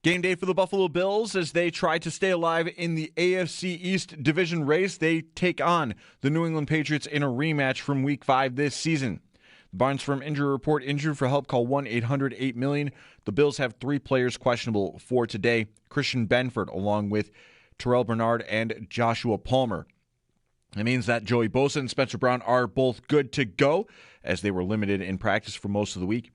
Game day for the Buffalo Bills as they try to stay alive in the AFC East division race. They take on the New England Patriots in a rematch from Week 5 this season. The Barnes Firm Injury Report: injured for help, call 1-800-8-million. The Bills have 3 players questionable for today: Christian Benford, along with Terrell Bernard and Joshua Palmer. It means that Joey Bosa and Spencer Brown are both good to go, as they were limited in practice for most of the week.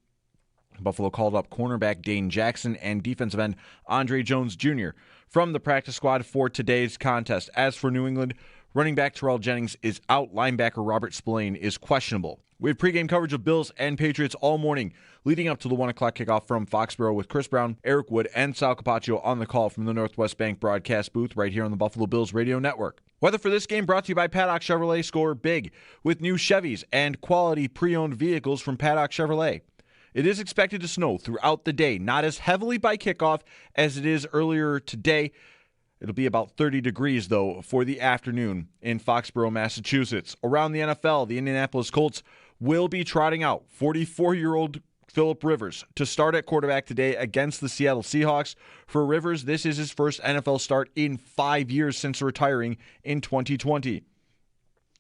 Buffalo called up cornerback Dane Jackson and defensive end Andre Jones Jr. from the practice squad for today's contest. As for New England, running back Terrell Jennings is out. Linebacker Robert Spillane is questionable. We have pregame coverage of Bills and Patriots all morning, leading up to the 1 o'clock kickoff from Foxborough, with Chris Brown, Eric Wood, and Sal Capaccio on the call from the Northwest Bank broadcast booth right here on the Buffalo Bills radio network. Weather for this game brought to you by Paddock Chevrolet. Score big with new Chevys and quality pre-owned vehicles from Paddock Chevrolet. It is expected to snow throughout the day, not as heavily by kickoff as it is earlier today. It'll be about 30 degrees, though, for the afternoon in Foxborough, Massachusetts. Around the NFL, the Indianapolis Colts will be trotting out 44-year-old Phillip Rivers to start at quarterback today against the Seattle Seahawks. For Rivers, this is his first NFL start in 5 years since retiring in 2020.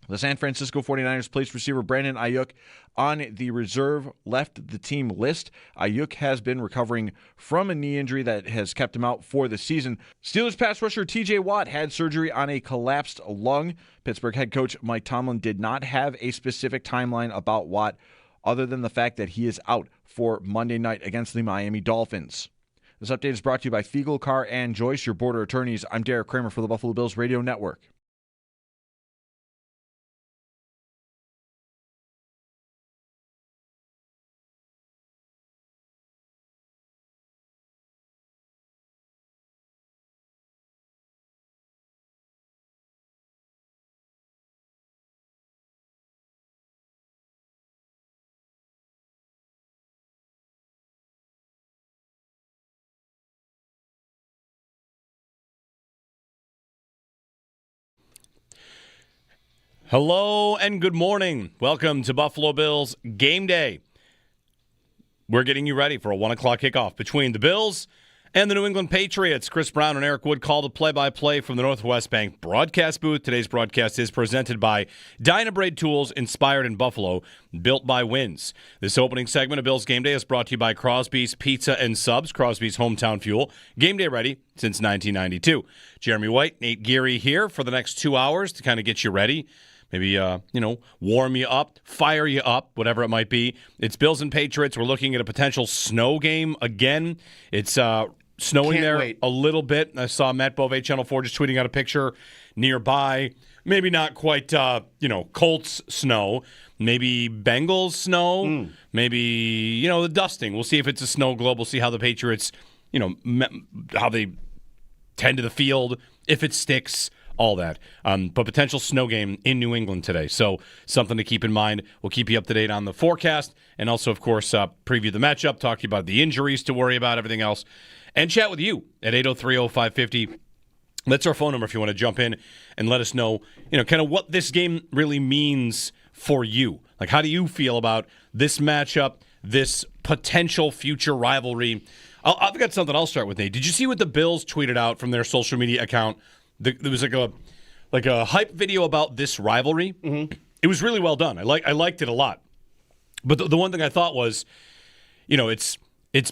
The San Francisco 49ers placed receiver Brandon Ayuk on the reserve left the team list. Ayuk has been recovering from a knee injury that has kept him out for the season. Steelers pass rusher TJ Watt had surgery on a collapsed lung. Pittsburgh head coach Mike Tomlin did not have a specific timeline about Watt, other than the fact that he is out for Monday night against the Miami Dolphins. This update is brought to you by Fiegel, Carr, and Joyce, your border attorneys. I'm Derek Kramer for the Buffalo Bills Radio Network. Hello and good morning. Welcome to Buffalo Bills Game Day. We're getting you ready for a 1 o'clock kickoff between the Bills and the New England Patriots. Chris Brown and Eric Wood call the play-by-play from the Northwest Bank broadcast booth. Today's broadcast is presented by Dynabrade Tools, inspired in Buffalo, built by Wins. This opening segment of Bills Game Day is brought to you by Crosby's Pizza and Subs, Crosby's hometown fuel. Game day ready since 1992. Jeremy White, Nate Geary here for the next 2 hours to kind of get you ready. Maybe, warm you up, fire you up, whatever it might be. It's Bills and Patriots. We're looking at a potential snow game again. It's snowing a little bit. I saw Matt Bove, Channel 4, just tweeting out a picture nearby. Maybe not quite, Colts snow. Maybe Bengals snow. Maybe, the dusting. We'll see if it's a snow globe. We'll see how the Patriots, how they tend to the field, if it sticks. All that. But potential snow game in New England today. So something to keep in mind. We'll keep you up to date on the forecast and also, of course, preview the matchup, talk to you about the injuries to worry about, everything else, and chat with you at 803-0550. That's our phone number if you want to jump in and let us know, kind of what this game really means for you. Like, how do you feel about this matchup, this potential future rivalry? I've got something I'll start with, Nate. Did you see what the Bills tweeted out from their social media account? There was like a hype video about this rivalry. Mm-hmm. It was really well done. I liked it a lot. But the one thing I thought was, it's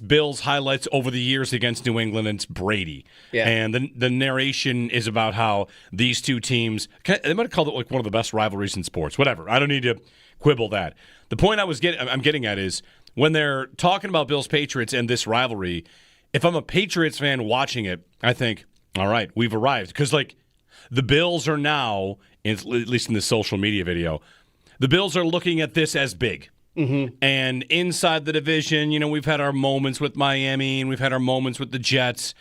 Bills highlights over the years against New England, and it's Brady. Yeah. And the narration is about how these two teams, they might have called it like one of the best rivalries in sports. Whatever. I don't need to quibble that. The point I'm getting at is when they're talking about Bills Patriots and this rivalry, if I'm a Patriots fan watching it, I think, all right, we've arrived. Because, the Bills are now, at least in the social media video, the Bills are looking at this as big. Mm-hmm. And inside the division, we've had our moments with Miami and we've had our moments with the Jets.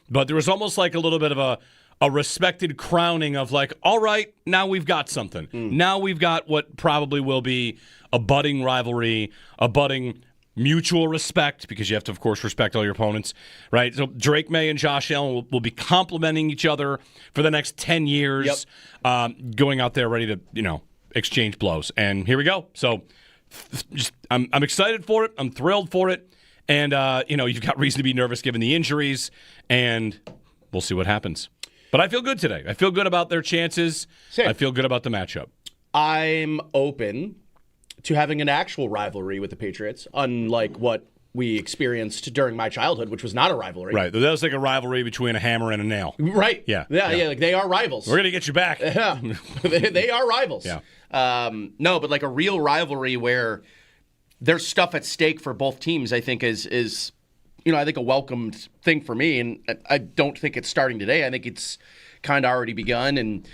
But there was almost like a little bit of a respected crowning of all right, now we've got something. Now we've got what probably will be a budding rivalry, a budding mutual respect, because you have to, of course, respect all your opponents, right? So Drake May and Josh Allen will be complimenting each other for the next 10 years, going out there ready to, exchange blows. And here we go. So I'm excited for it. I'm thrilled for it. And, you've got reason to be nervous given the injuries, and we'll see what happens. But I feel good today. I feel good about their chances. Same. I feel good about the matchup. I'm open to having an actual rivalry with the Patriots, unlike what we experienced during my childhood, which was not a rivalry. Right. That was like a rivalry between a hammer and a nail. Right. Yeah. Like they are rivals. We're going to get you back. Yeah. They are rivals. Yeah. No, but like a real rivalry where there's stuff at stake for both teams, I think is I think a welcomed thing for me. And I don't think it's starting today. I think it's kind of already begun. And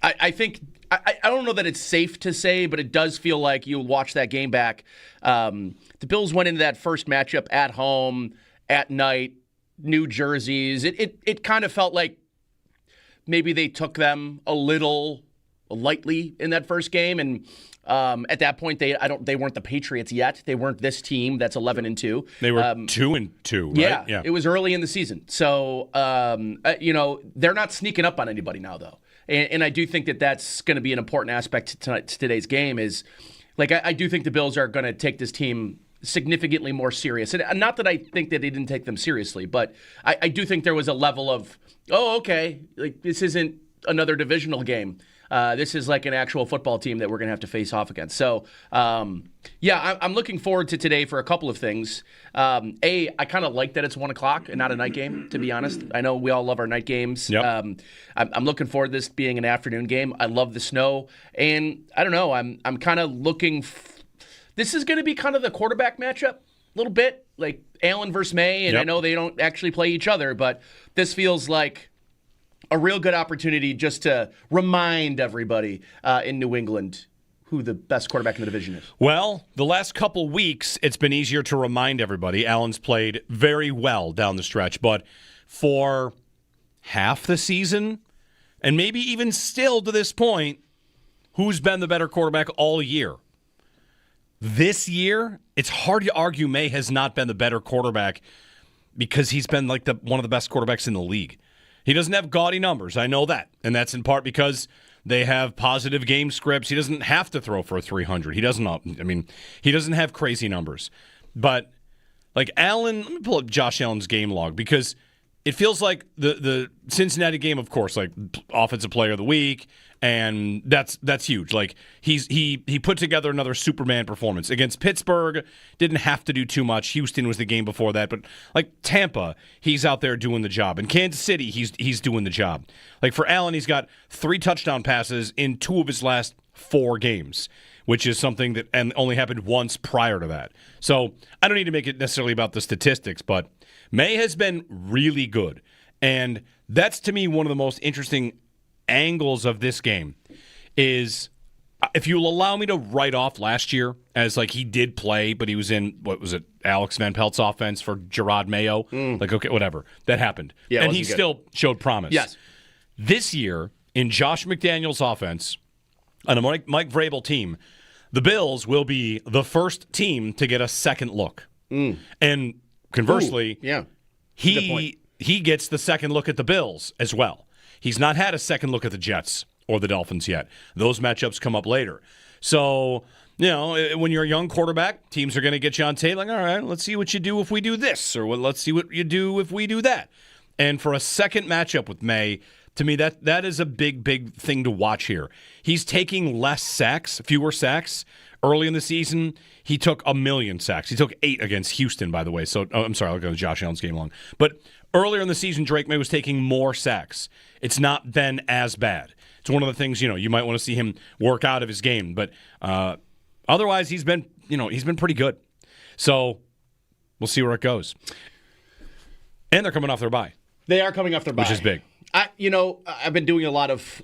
I think I don't know that it's safe to say, but it does feel like you watch that game back. The Bills went into that first matchup at home, at night, new jerseys. It kind of felt like maybe they took them a little lightly in that first game, and at that point they weren't the Patriots yet. They weren't this team that's 11-2. They were 2-2, right? Yeah, it was early in the season, so they're not sneaking up on anybody now, though. And I do think that that's going to be an important aspect to today's game. Is like I do think the Bills are going to take this team significantly more serious. And not that I think that they didn't take them seriously, but I do think there was a level of, okay, like this isn't another divisional game. This is like an actual football team that we're going to have to face off against. So, I'm looking forward to today for a couple of things. I kind of like that it's 1 o'clock and not a night game, to be honest. I know we all love our night games. Yep. I'm looking forward to this being an afternoon game. I love the snow. And I don't know, I'm kind of looking this is going to be kind of the quarterback matchup a little bit, like Allen versus May. And I know they don't actually play each other, but this feels like a real good opportunity just to remind everybody in New England who the best quarterback in the division is. Well, the last couple weeks, it's been easier to remind everybody. Allen's played very well down the stretch, but for half the season, and maybe even still to this point, who's been the better quarterback all year? This year, it's hard to argue May has not been the better quarterback because he's been like one of the best quarterbacks in the league. He doesn't have gaudy numbers. I know that. And that's in part because they have positive game scripts. He doesn't have to throw for 300. He doesn't have crazy numbers. But like Allen, let me pull up Josh Allen's game log because it feels like the Cincinnati game, of course, like offensive player of the week, and that's huge. Like he put together another Superman performance against Pittsburgh. Didn't have to do too much. Houston was the game before that, but like Tampa, he's out there doing the job. In Kansas City, he's doing the job. Like for Allen, he's got 3 touchdown passes in 2 of his last 4 games, which is something that and only happened once prior to that. So I don't need to make it necessarily about the statistics, but May has been really good. And that's, to me, one of the most interesting angles of this game is if you'll allow me to write off last year as like he did play, but he was in, what was it, Alex Van Pelt's offense for Gerard Mayo. Like, okay, whatever. That happened. Yeah, and he still showed promise. Yes. This year, in Josh McDaniels' offense, on a Mike Vrabel team, the Bills will be the first team to get a second look. And conversely, he gets the second look at the Bills as well. He's not had a second look at the Jets or the Dolphins yet. Those matchups come up later. So, when you're a young quarterback, teams are going to get you on tape like, all right, let's see what you do if we do this, or let's see what you do if we do that. And for a second matchup with May, to me, that is a big thing to watch here. He's taking fewer sacks. Early in the season, he took 1 million sacks. He took 8 against Houston, by the way. So, I'm sorry, I'll go to Josh Allen's game long. But earlier in the season, Drake May was taking more sacks. It's not been as bad. It's one of the things, you might want to see him work out of his game. But otherwise, he's been pretty good. So, we'll see where it goes. And they're coming off their bye. They are coming off their bye. Which is big. I've been doing a lot of,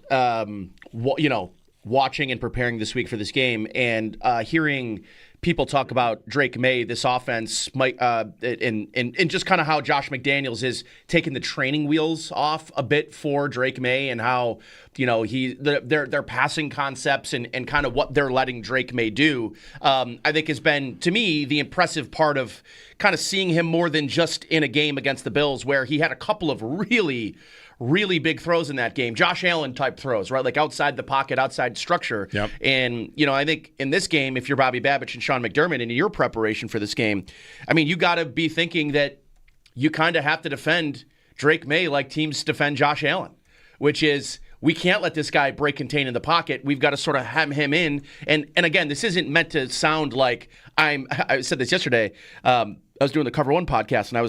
watching and preparing this week for this game, and hearing people talk about Drake May, this offense, and just kind of how Josh McDaniels is taking the training wheels off a bit for Drake May, and how their passing concepts and kind of what they're letting Drake May do, I think has been, to me, the impressive part of kind of seeing him more than just in a game against the Bills, where he had a couple of really really big throws in that game, Josh Allen type throws, right? Like outside the pocket, outside structure. Yep. And, I think in this game, if you're Bobby Babich and Sean McDermott and in your preparation for this game, I mean, you got to be thinking that you kind of have to defend Drake May like teams defend Josh Allen, which is, we can't let this guy break contain in the pocket. We've got to sort of hem him in. And again, this isn't meant to sound like I said this yesterday. I was doing the Cover One podcast, and I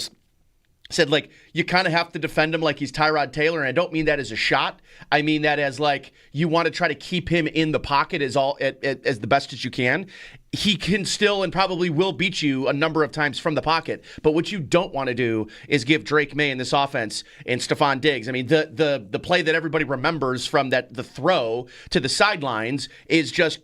said, like, you kind of have to defend him like he's Tyrod Taylor, and I don't mean that as a shot. I mean that as, like, you want to try to keep him in the pocket as the best as you can. He can still and probably will beat you a number of times from the pocket, but what you don't want to do is give Drake May in this offense and Stephon Diggs. I mean, the play that everybody remembers from the throw to the sidelines is just,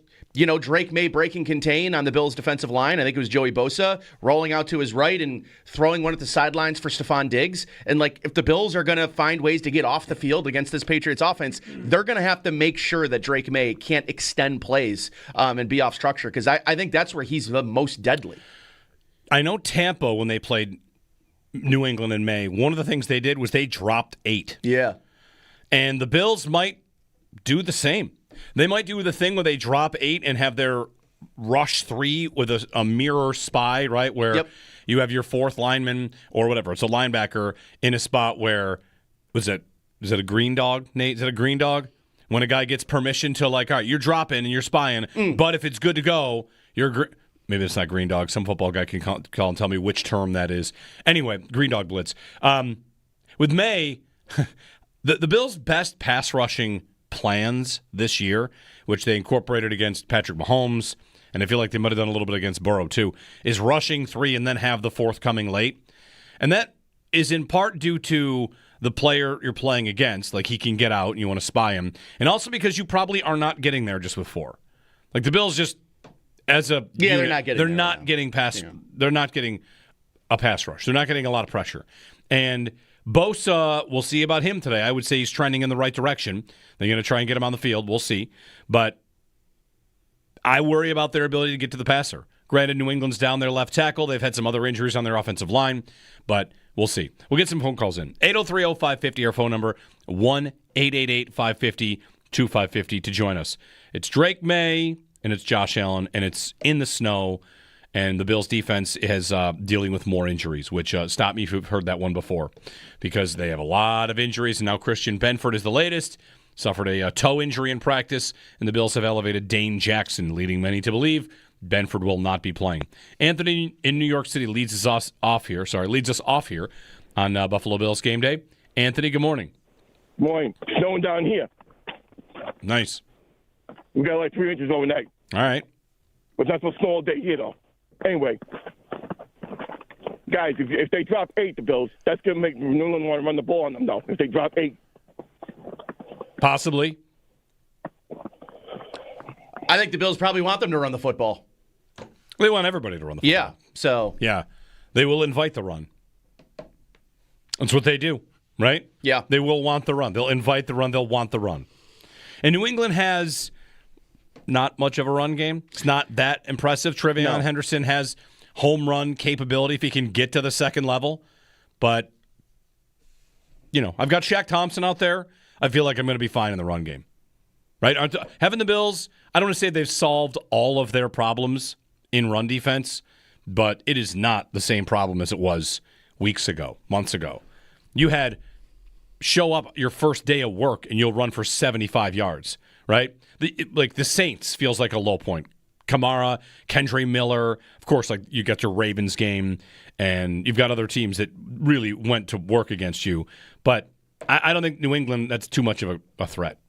Drake May breaking contain on the Bills' defensive line. I think it was Joey Bosa rolling out to his right and throwing one at the sidelines for Stephon Diggs. And, like, if the Bills are going to find ways to get off the field against this Patriots offense, they're going to have to make sure that Drake May can't extend plays and be off structure, because I think that's where he's the most deadly. I know Tampa, when they played New England in May, one of the things they did was they dropped 8. Yeah. And the Bills might do the same. They might do the thing where they drop 8 and have their rush 3 with a mirror spy, right? Where you have your fourth lineman or whatever. It's a linebacker in a spot where, is it a green dog, Nate? Is it a green dog? When a guy gets permission to, like, all right, you're dropping and you're spying, but if it's good to go, maybe it's not green dog. Some football guy can call and tell me which term that is. Anyway, green dog blitz. With May, the Bills' best pass rushing plans this year, which they incorporated against Patrick Mahomes, and I feel like they might have done a little bit against Burrow too, is rushing 3 and then have the fourth coming late. And that is in part due to the player you're playing against, like he can get out and you want to spy him, and also because you probably are not getting there just with 4. Like the Bills just as a unit, they're not getting a pass rush. They're not getting a lot of pressure. And Bosa, we'll see about him today. I would say he's trending in the right direction. They're going to try and get him on the field. We'll see. But I worry about their ability to get to the passer. Granted, New England's down their left tackle. They've had some other injuries on their offensive line, but we'll see. We'll get some phone calls in. 803-0550, our phone number, 1-888-550-2550 to join us. It's Drake May, and it's Josh Allen, and it's in the snow. And the Bills' defense is dealing with more injuries, which stop me if you've heard that one before, because they have a lot of injuries. And now Christian Benford is the latest, suffered a toe injury in practice, and the Bills have elevated Dane Jackson, leading many to believe Benford will not be playing. Anthony in New York City leads us off here on Buffalo Bills game day. Anthony, good morning. Morning. Snowing down here. Nice. We got like 3 inches overnight. All right. But that's a snow all day here, though. Anyway, guys, if they drop 8, the Bills, that's going to make New England want to run the ball on them, though, if they drop 8. Possibly. I think the Bills probably want them to run the football. They want everybody to run the football. Yeah, so. Yeah, they will invite the run. That's what they do, right? Yeah. They will want the run. They'll invite the run. They'll want the run. And New England has not much of a run game. It's not that impressive. Trevion Henderson has home run capability if he can get to the second level. But, I've got Shaq Thompson out there. I feel like I'm going to be fine in the run game. Right? Having the Bills, I don't want to say they've solved all of their problems in run defense, but it is not the same problem as it was weeks ago, months ago. You had show up your first day of work and you'll run for 75 yards, right? The Saints feels like a low point. Kamara, Kendre Miller, of course, like you got your Ravens game, and you've got other teams that really went to work against you. But I don't think New England, that's too much of a threat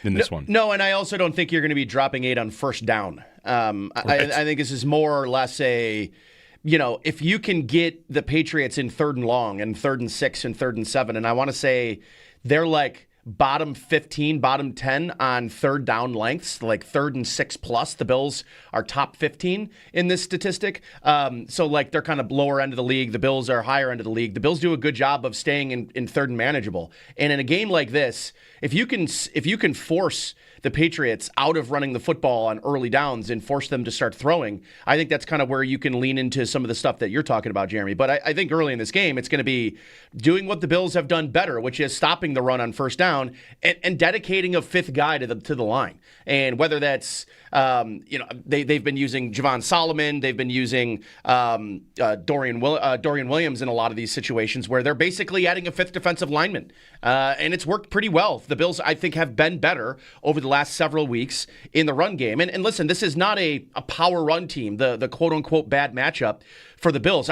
in this one. No, and I also don't think you're going to be dropping 8 on first down. Right. I think this is more or less if you can get the Patriots in 3rd and long and 3rd and 6 and 3rd and 7, and I want to say they're like bottom 15, bottom 10 on 3rd down lengths, like 3rd and 6 plus. The Bills are top 15 in this statistic. So like they're kind of lower end of the league. The Bills are higher end of the league. The Bills do a good job of staying in 3rd and manageable. And in a game like this, if you can force the Patriots out of running the football on early downs and force them to start throwing, I think that's kind of where you can lean into some of the stuff that you're talking about, Jeremy. But I think early in this game, it's going to be doing what the Bills have done better, which is stopping the run on first down and dedicating a fifth guy to the line. And whether that's they've been using Javon Solomon, they've been using Dorian Williams in a lot of these situations where they're basically adding a fifth defensive lineman, and it's worked pretty well. The Bills, I think, have been better over the last several weeks in the run game. And listen, this is not a power run team, the quote unquote bad matchup for the Bills.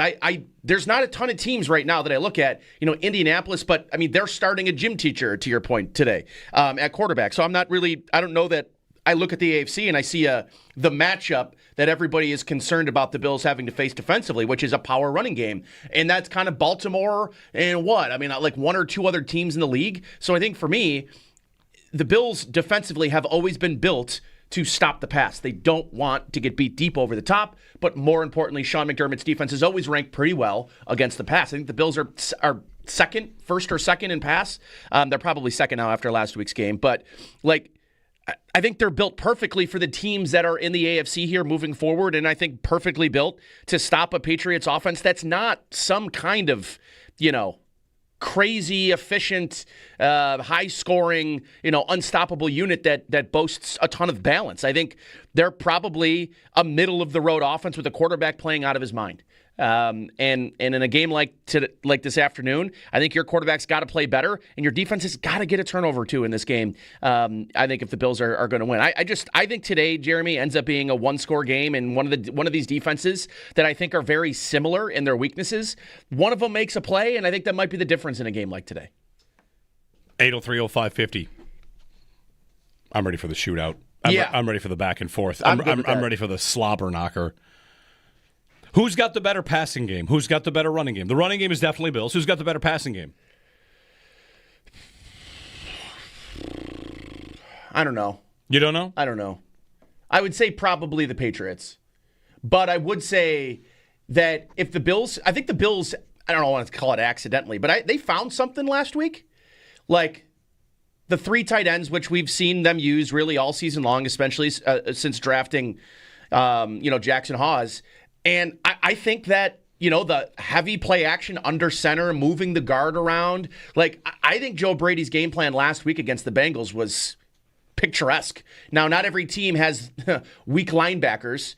There's not a ton of teams right now that I look at, Indianapolis, but I mean, they're starting a gym teacher, to your point, today at quarterback. So I don't know that I look at the AFC and I see the matchup that everybody is concerned about the Bills having to face defensively, which is a power running game. And that's kind of Baltimore and what? I mean, like one or two other teams in the league. So I think for me, the Bills defensively have always been built to stop the pass. They don't want to get beat deep over the top, but more importantly, Sean McDermott's defense has always ranked pretty well against the pass. I think the Bills are first or second in pass. They're probably second now after last week's game, but I think they're built perfectly for the teams that are in the AFC here moving forward, and I think perfectly built to stop a Patriots offense that's not some kind of, crazy, efficient, high-scoring, unstoppable unit that boasts a ton of balance. I think they're probably a middle-of-the-road offense with a quarterback playing out of his mind. And in a game like this afternoon, I think your quarterback's got to play better, and your defense has got to get a turnover too in this game. I think if the Bills are going to win, I think today, Jeremy, ends up being a one-score game, and one of these defenses that I think are very similar in their weaknesses. One of them makes a play, and I think that might be the difference in a game like today. 803-0550. I'm ready for the shootout. I'm ready for the back and forth. I'm ready for the slobber knocker. Who's got the better passing game? Who's got the better running game? The running game is definitely Bills. Who's got the better passing game? I don't know. You don't know? I don't know. I would say probably the Patriots. But I would say that if the Bills, I think the Bills, I don't want to call it accidentally, but they found something last week. Like the three tight ends, which we've seen them use really all season long, especially since drafting, Jackson Hawes. And I think that, the heavy play action under center, moving the guard around, I think Joe Brady's game plan last week against the Bengals was picturesque. Now, not every team has weak linebackers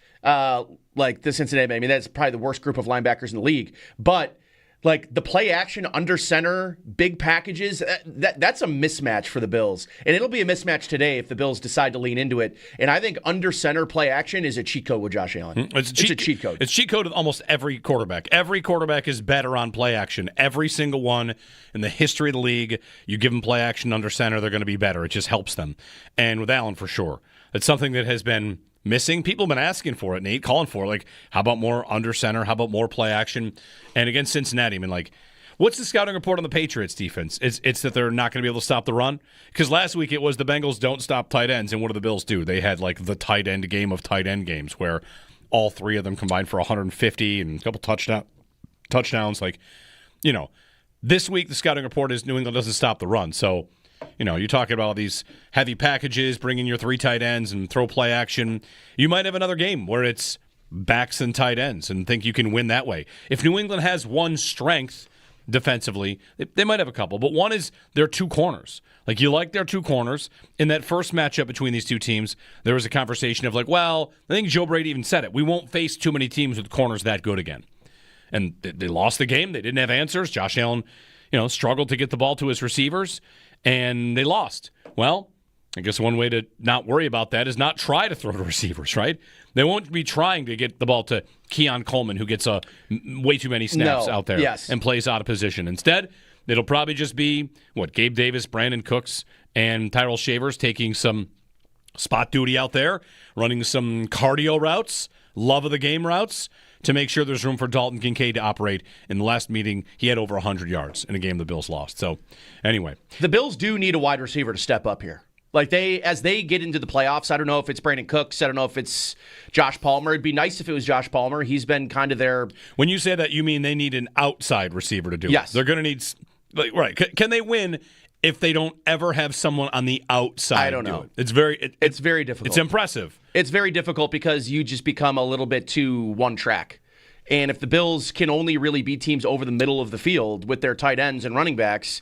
like the Cincinnati. I mean, that's probably the worst group of linebackers in the league. But the play action under center, big packages, that's a mismatch for the Bills. And it'll be a mismatch today if the Bills decide to lean into it. And I think under center play action is a cheat code with Josh Allen. It's a cheat code. It's cheat code with almost every quarterback. Every quarterback is better on play action. Every single one in the history of the league, you give them play action under center, they're going to be better. It just helps them. And with Allen, for sure. It's something that has been missing. People have been asking for it, Nate, calling for it. How about more under center? How about more play action? And against Cincinnati, I mean, what's the scouting report on the Patriots defense? It's that they're not going to be able to stop the run? Because last week it was the Bengals don't stop tight ends, and what do the Bills do? They had the tight end game of tight end games where all three of them combined for 150 and a couple touchdowns. This week the scouting report is New England doesn't stop the run. So, you're talking about all these heavy packages, bringing your three tight ends and throw play action. You might have another game where it's backs and tight ends and think you can win that way. If New England has one strength defensively, they might have a couple, but one is their two corners. You like their two corners. In that first matchup between these two teams, there was a conversation of I think Joe Brady even said it. We won't face too many teams with corners that good again. And they lost the game. They didn't have answers. Josh Allen, struggled to get the ball to his receivers. And they lost. Well, I guess one way to not worry about that is not try to throw to receivers, right? They won't be trying to get the ball to Keon Coleman, who gets way too many snaps out there and plays out of position. Instead, it'll probably just be, Gabe Davis, Brandon Cooks, and Tyrell Shavers taking some spot duty out there, running some cardio routes, love of the game routes, to make sure there's room for Dalton Kincaid to operate. In the last meeting, he had over 100 yards in a game the Bills lost. So, anyway. The Bills do need a wide receiver to step up here. As they get into the playoffs, I don't know if it's Brandon Cooks, I don't know if it's Josh Palmer. It'd be nice if it was Josh Palmer. He's been kind of their... When you say that, you mean they need an outside receiver to do it. Yes. They're going to need... Right. Can they win if they don't ever have someone on the outside. I don't know. It's very difficult. It's impressive. It's very difficult because you just become a little bit too one track. And if the Bills can only really beat teams over the middle of the field with their tight ends and running backs,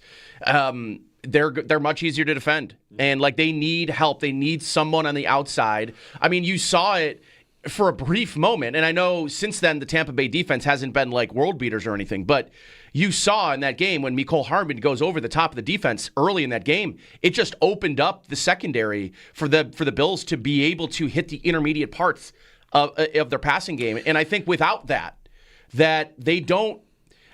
they're much easier to defend. And like they need help. They need someone on the outside. I mean, you saw it for a brief moment. And I know since then the Tampa Bay defense hasn't been like world beaters or anything, but you saw in that game when Mecole Hardman goes over the top of the defense early in that game, it just opened up the secondary for the Bills to be able to hit the intermediate parts of their passing game. And I think without that they don't.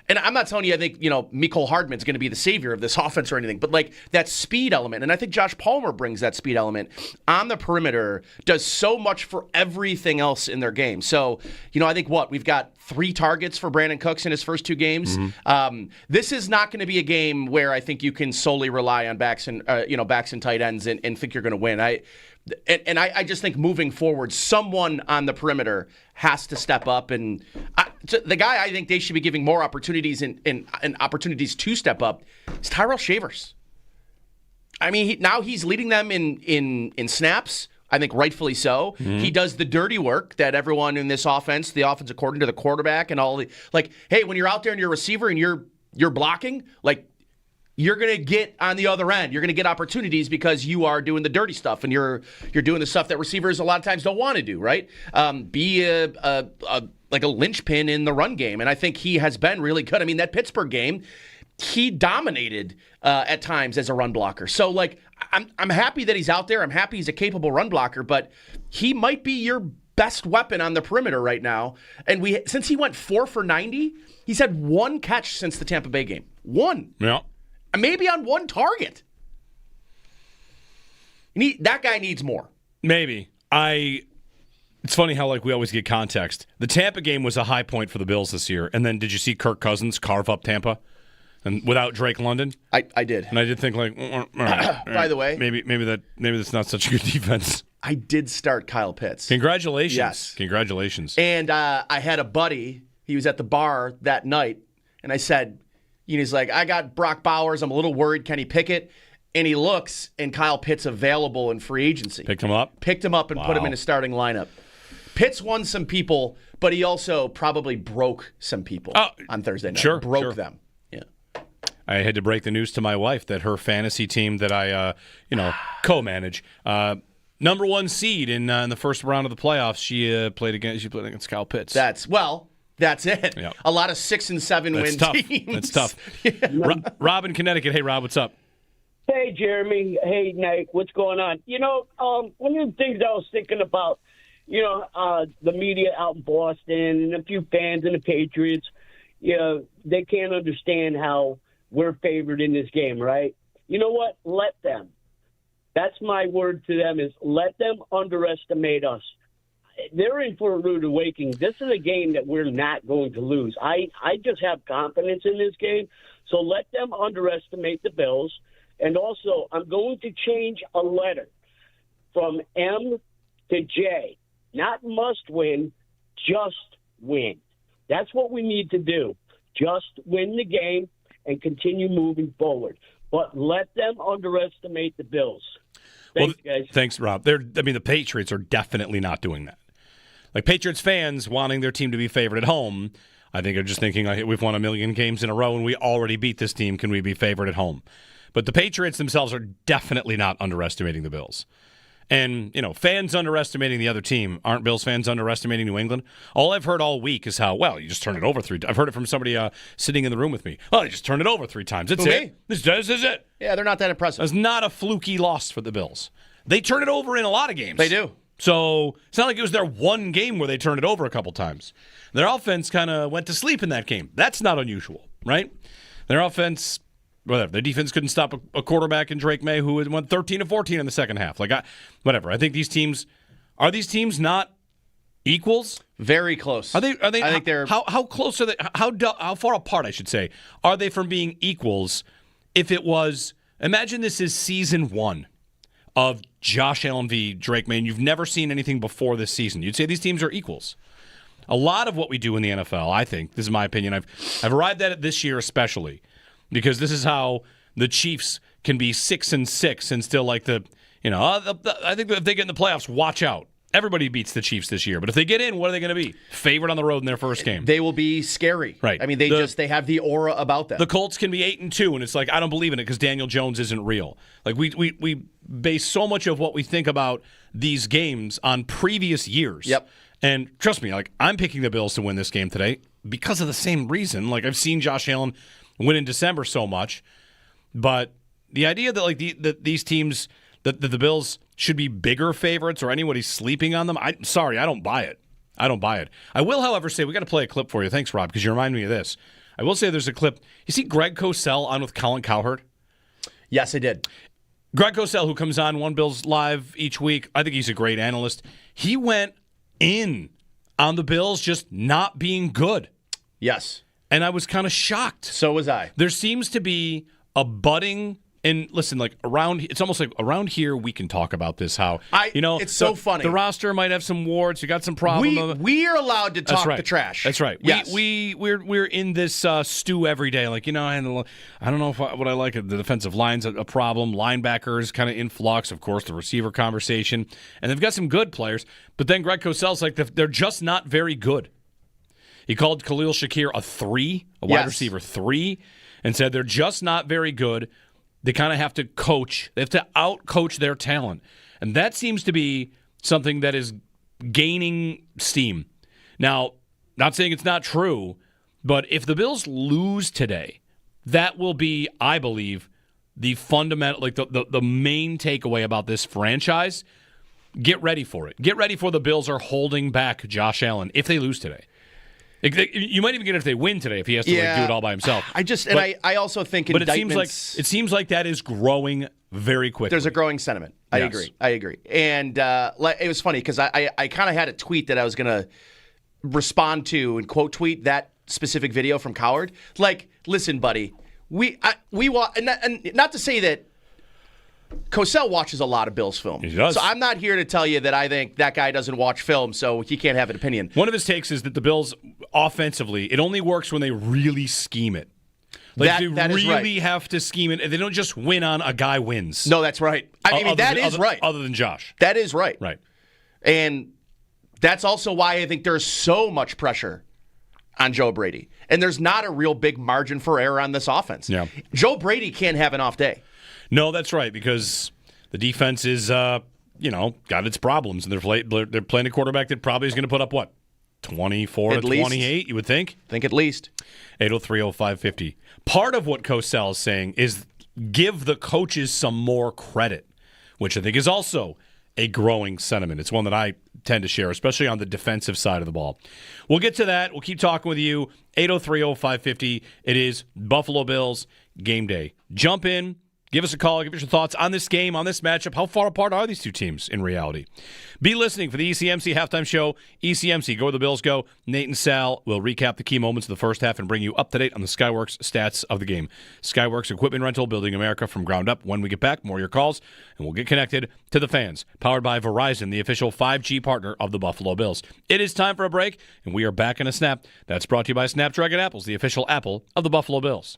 And I'm not telling you I think, Mecole Hardman's going to be the savior of this offense or anything, but like that speed element, and I think Josh Palmer brings that speed element on the perimeter, does so much for everything else in their game. So, I think we've got 3 targets for Brandon Cooks in his first 2 games. Mm-hmm. This is not going to be a game where I think you can solely rely on backs and tight ends and think you're going to win. I just think moving forward, someone on the perimeter has to step up. And the guy I think they should be giving more opportunities and opportunities to step up is Tyrell Shavers. I mean, now he's leading them in snaps. I think rightfully so. Mm-hmm. He does the dirty work that everyone in this offense, the offense according to the quarterback and all the hey, when you're out there and you're a receiver and you're blocking, you're going to get on the other end. You're going to get opportunities because you are doing the dirty stuff and you're doing the stuff that receivers a lot of times don't want to do, right? Be a linchpin in the run game. And I think he has been really good. I mean, that Pittsburgh game, he dominated at times as a run blocker. So, I'm happy that he's out there. I'm happy he's a capable run blocker, but he might be your best weapon on the perimeter right now. And since he went 4 for 90, he's had 1 catch since the Tampa Bay game. 1. Yeah. Maybe on 1 target. That guy needs more. Maybe. It's funny how we always get context. The Tampa game was a high point for the Bills this year. And then did you see Kirk Cousins carve up Tampa? And without Drake London? I did. And I did think all right, by the way, maybe that's not such a good defense. I did start Kyle Pitts. Congratulations. Yes. Congratulations. And I had a buddy, he was at the bar that night, and I said, he's like, I got Brock Bowers. I'm a little worried. Kenny Pickett. And he looks, and Kyle Pitts available in free agency. Picked him up and put him in his starting lineup. Pitts won some people, but he also probably broke some people on Thursday night. Sure. Broke them. Yeah. I had to break the news to my wife that her fantasy team that I, co-manage, number 1 seed in the first round of the playoffs. She played against Kyle Pitts. That's it. Yep. A lot of 6 and 7 win teams. That's tough. Yeah. Rob in Connecticut. Hey, Rob, what's up? Hey, Jeremy. Hey, Nate. What's going on? One of the things I was thinking about, the media out in Boston and a few fans and the Patriots, they can't understand how we're favored in this game, right? You know what? Let them. That's my word to them is let them underestimate us. They're in for a rude awakening. This is a game that we're not going to lose. I just have confidence in this game. So let them underestimate the Bills. And also, I'm going to change a letter from M to J. Not must win, just win. That's what we need to do. Just win the game and continue moving forward. But let them underestimate the Bills. Thanks, guys. Thanks, Rob. The Patriots are definitely not doing that. Patriots fans wanting their team to be favored at home, I think are just thinking, we've won 1 million games in a row and we already beat this team. Can we be favored at home? But the Patriots themselves are definitely not underestimating the Bills. And, fans underestimating the other team. Aren't Bills fans underestimating New England? All I've heard all week is how, you just turned it over 3 times. I've heard it from somebody sitting in the room with me. They just turned it over 3 times. That's it. This is it. Yeah, they're not that impressive. It's not a fluky loss for the Bills. They turn it over in a lot of games. They do. So it's not like it was their one game where they turned it over a couple times. Their offense kind of went to sleep in that game. That's not unusual, right? Their offense, whatever. Their defense couldn't stop a quarterback in Drake May who went 13-14 in the second half. Whatever. I think these teams not equals? Very close. Are they? I think they're. How close are they? How far apart, I should say, are they from being equals? If it was, imagine this is season 1 of Josh Allen v. Drake May, and you've never seen anything before this season. You'd say these teams are equals. A lot of what we do in the NFL, I think, this is my opinion, I've arrived at it this year especially, because this is how the Chiefs can be 6-6 and still like I think if they get in the playoffs, watch out. Everybody beats the Chiefs this year, but if they get in, what are they going to be? Favorite on the road in their first game. They will be scary. Right. I mean, they have the aura about them. The Colts can be 8-2, and it's like, I don't believe in it because Daniel Jones isn't real. Like, we base so much of what we think about these games on previous years. Yep. And trust me, like, I'm picking the Bills to win this game today because of the same reason. Like, I've seen Josh Allen win in December so much, but the idea that like these teams, that the Bills should be bigger favorites or anybody's sleeping on them, I don't buy it. I don't buy it. I will, however, say we got to play a clip for you. Thanks, Rob, because you remind me of this. I will say there's a clip. You see Greg Cosell on with Colin Cowherd? Yes, I did. Greg Cosell, who comes on One Bills Live each week, I think he's a great analyst. He went in on the Bills just not being good. Yes. And I was kind of shocked. So was I. There seems to be a budding, and listen, like it's almost like around here we can talk about this. How it's so funny. The roster might have some warts. You got some problems. We are allowed to talk the trash. That's right. Yes. We're in this stew every day. Like I don't know what I like. The defensive line's a problem. Linebackers kind of influx. Of course, the receiver conversation, and they've got some good players. But then Greg Cosell's like they're just not very good. He called Khalil Shakir a wide receiver 3, and said they're just not very good. They kind of have to coach. They have to out-coach their talent. And that seems to be something that is gaining steam. Now, not saying it's not true, but if the Bills lose today, that will be, I believe, the fundamental, like the main takeaway about this franchise. Get ready for it. Get ready for the Bills are holding back Josh Allen if they lose today. You might even get it if they win today if he has to do it all by himself. I also think indictments. It seems like that is growing very quickly. There's a growing sentiment. I agree. And it was funny because I kind of had a tweet that I was going to respond to and quote tweet that specific video from Cowherd. Like, listen, buddy, we and not to say that Cosell watches a lot of Bills film. He does. So I'm not here to tell you that I think that guy doesn't watch film, so he can't have an opinion. One of his takes is that the Bills, offensively, it only works when they really scheme it. Like that they is right. really have to scheme it, and they don't just win on a guy wins. No, that's right. That is right. Other than Josh. That is right. Right. And that's also why I think there's so much pressure on Joe Brady. And there's not a real big margin for error on this offense. Yeah. Joe Brady can't have an off day. No, that's right, because the defense is, got its problems, and they're playing a quarterback that probably is going to put up, 24 to 28, you would think? I think at least. 803-0550. Part of what Cosell is saying is give the coaches some more credit, which I think is also a growing sentiment. It's one that I tend to share, especially on the defensive side of the ball. We'll get to that. We'll keep talking with you. 803-0550. It is Buffalo Bills game day. Jump in. Give us a call. Give us your thoughts on this game, on this matchup. How far apart are these two teams in reality? Be listening for the ECMC halftime show. ECMC, go where the Bills go. Nate and Sal will recap the key moments of the first half and bring you up to date on the Skyworks stats of the game. Skyworks Equipment Rental, building America from ground up. When we get back, more of your calls, and we'll get connected to the fans. Powered by Verizon, the official 5G partner of the Buffalo Bills. It is time for a break, and we are back in a snap. That's brought to you by Snapdragon Apples, the official apple of the Buffalo Bills.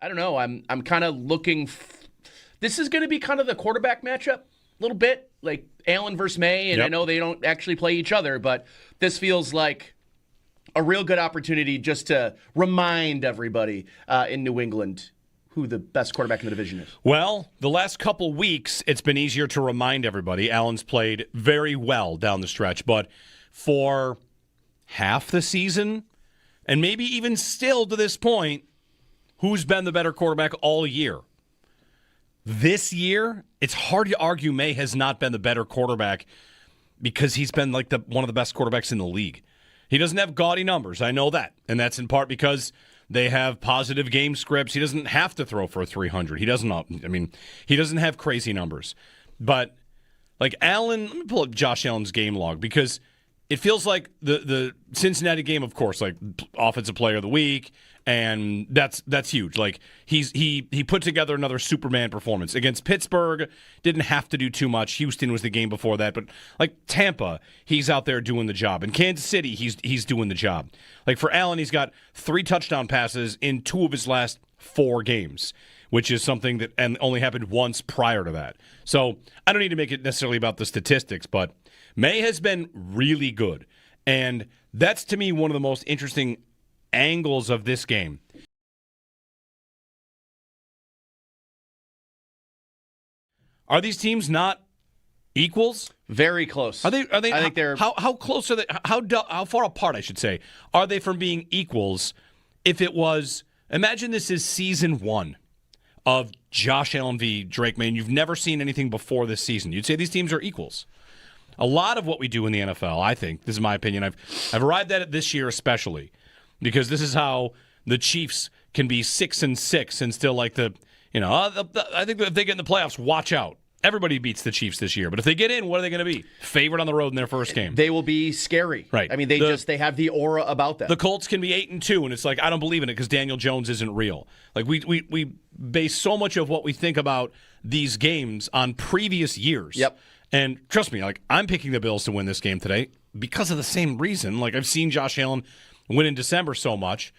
I don't know. I'm kind of looking. This is going to be kind of the quarterback matchup a little bit, like Allen versus May, and Yep. I know they don't actually play each other, but this feels like a real good opportunity just to remind everybody in New England who the best quarterback in the division is. Well, the last couple weeks, it's been easier to remind everybody. Allen's played very well down the stretch, but for half the season, and maybe even still to this point, who's been the better quarterback all year? This year, it's hard to argue May has not been the better quarterback because he's been one of the best quarterbacks in the league. He doesn't have gaudy numbers, I know that, and that's in part because They have positive game scripts. He doesn't have to throw for 300. He doesn't. He doesn't have crazy numbers. But like Allen, let me pull up Josh Allen's game log because it feels like the Cincinnati game, of course, like offensive player of the week, and that's huge. Like he put together another Superman performance against Pittsburgh. Didn't have to do too much. Houston was the game before that, but like Tampa, he's out there doing the job. In Kansas City, he's doing the job. Like for Allen, he's got 3 touchdown passes in 2 of his last 4 games, which is something that and only happened once prior to that. So I don't need to make it necessarily about the statistics, but May has been really good. And that's, to me, one of the most interesting angles of this game. Are these teams not equals? Very close. Are they? I think they're. How close are they? How far apart, I should say, are they from being equals? If it was, imagine this is season 1 of Josh Allen v. Drake May, and you've never seen anything before this season. You'd say these teams are equals. A lot of what we do in the NFL, I think, this is my opinion, I've arrived at it this year especially, because this is how the Chiefs can be 6-6 and still like I think if they get in the playoffs, watch out. Everybody beats the Chiefs this year, but if they get in, what are they going to be? Favorite on the road in their first game. They will be scary. Right. I mean, they have the aura about them. The Colts can be 8-2, and it's like I don't believe in it because Daniel Jones isn't real. Like we base so much of what we think about these games on previous years. Yep. And trust me, like I'm picking the Bills to win this game today because of the same reason. Like I've seen Josh Allen win in December so much,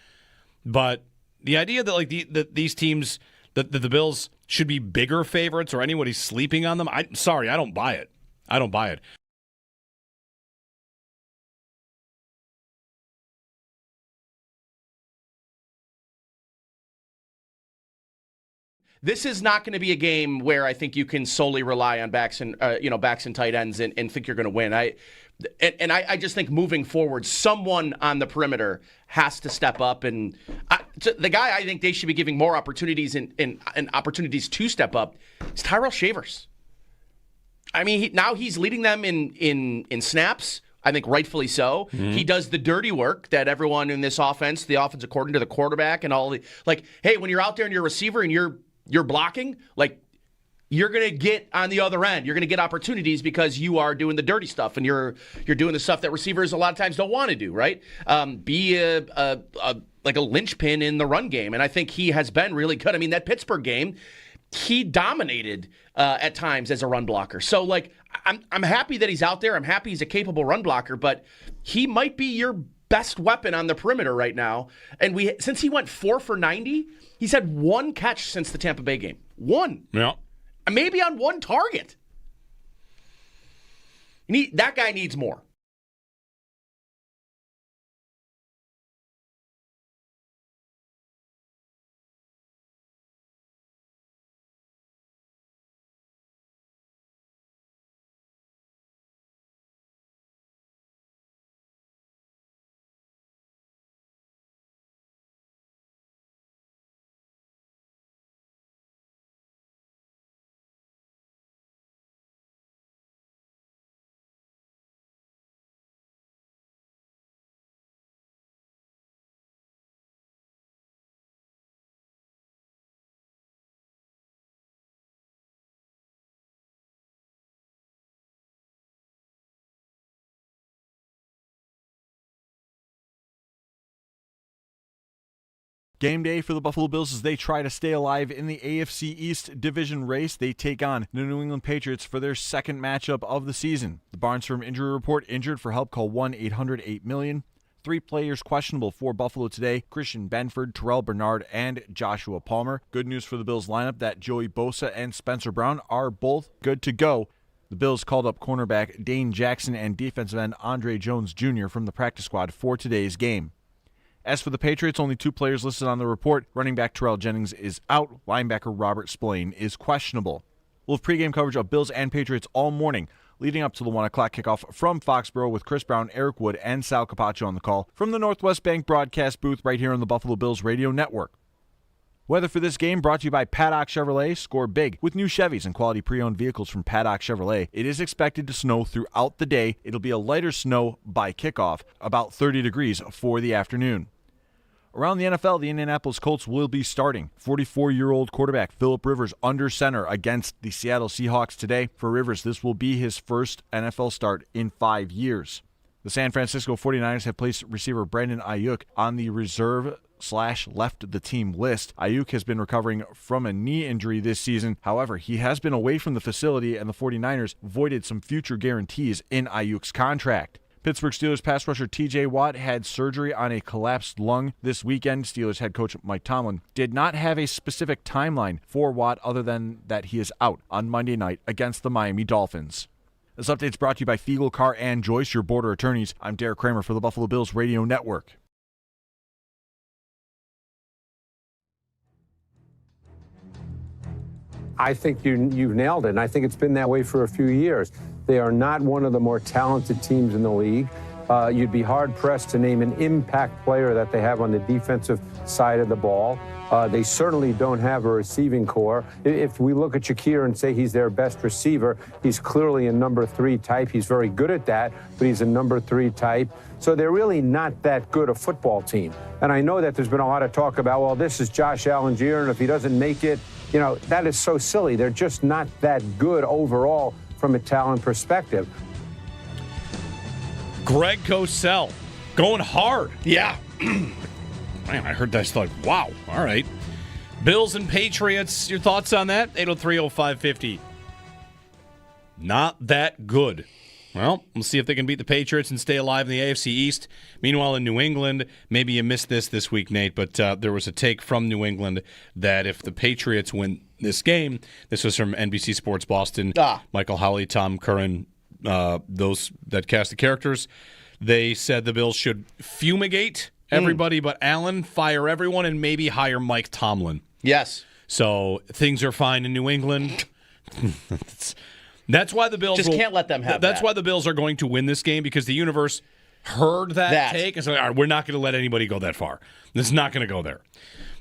but the idea that like these teams, that the Bills should be bigger favorites or anybody's sleeping on them, I don't buy it. I don't buy it. This is not going to be a game where I think you can solely rely on backs and tight ends and think you're going to win. I just think moving forward, someone on the perimeter has to step up. And the guy I think they should be giving more opportunities and opportunities to step up is Tyrell Shavers. I mean, now he's leading them in snaps. I think rightfully so. Mm-hmm. He does the dirty work that everyone in this offense, the offense according to the quarterback and all the like. Hey, when you're out there and you're a receiver and you're blocking, like you're going to get on the other end. You're going to get opportunities because you are doing the dirty stuff and you're doing the stuff that receivers a lot of times don't want to do, right? Be like a linchpin in the run game. And I think he has been really good. I mean, that Pittsburgh game, he dominated at times as a run blocker. So like I'm happy that he's out there. I'm happy he's a capable run blocker, but he might be your best weapon on the perimeter right now. And since he went 4 for 90, he's had 1 catch since the Tampa Bay game. 1. Yeah. Maybe on 1 target. That guy needs more. Game day for the Buffalo Bills as they try to stay alive in the AFC East division race. They take on the New England Patriots for their second matchup of the season. The Barnes Firm Injury Report: injured for help, call 1-800-8-million. 3 players questionable for Buffalo today: Christian Benford, Terrell Bernard, and Joshua Palmer. Good news for the Bills lineup that Joey Bosa and Spencer Brown are both good to go. The Bills called up cornerback Dane Jackson and defensive end Andre Jones Jr. from the practice squad for today's game. As for the Patriots, only 2 players listed on the report. Running back Terrell Jennings is out. Linebacker Robert Spillane is questionable. We'll have pregame coverage of Bills and Patriots all morning, leading up to the 1 o'clock kickoff from Foxborough with Chris Brown, Eric Wood, and Sal Capaccio on the call from the Northwest Bank broadcast booth right here on the Buffalo Bills radio network. Weather for this game brought to you by Paddock Chevrolet. Score big with new Chevys and quality pre-owned vehicles from Paddock Chevrolet. It is expected to snow throughout the day. It'll be a lighter snow by kickoff, about 30 degrees for the afternoon. Around the NFL, the Indianapolis Colts will be starting 44-year-old quarterback Phillip Rivers under center against the Seattle Seahawks today. For Rivers, this will be his first NFL start in 5 years. The San Francisco 49ers have placed receiver Brandon Ayuk on the reserve/left the team list. Ayuk has been recovering from a knee injury this season. However, he has been away from the facility, and the 49ers voided some future guarantees in Ayuk's contract. Pittsburgh Steelers pass rusher T.J. Watt had surgery on a collapsed lung this weekend. Steelers head coach Mike Tomlin did not have a specific timeline for Watt other than that he is out on Monday night against the Miami Dolphins. This update is brought to you by Fiegel, Carr, and Joyce, your border attorneys. I'm Derek Kramer for the Buffalo Bills Radio Network. I think you've nailed it, and I think it's been that way for a few years. They are not one of the more talented teams in the league. You'd be hard-pressed to name an impact player that they have on the defensive side of the ball. They certainly don't have a receiving core. If we look at Shakir and say he's their best receiver, he's clearly a number 3 type. He's very good at that, but he's a number 3 type. So they're really not that good a football team. And I know that there's been a lot of talk about, well, this is Josh Allen's year, and if he doesn't make it, you know, that is so silly. They're just not that good overall from a talent perspective. Greg Cosell going hard. Yeah. Man, I heard that. I thought, wow, all right. Bills and Patriots, your thoughts on that? 803-0550. Not that good. Well, we'll see if they can beat the Patriots and stay alive in the AFC East. Meanwhile, in New England, maybe you missed this week, Nate, but there was a take from New England that if the Patriots win this game, this was from NBC Sports Boston, Michael Howley, Tom Curran, those that cast the characters, they said the Bills should fumigate everybody but Allen, fire everyone, and maybe hire Mike Tomlin. Yes. So things are fine in New England. That's why the Bills can't let them have That's why the Bills are going to win this game, because the universe heard that take and said, all right, we're not going to let anybody go that far. This is not going to go there.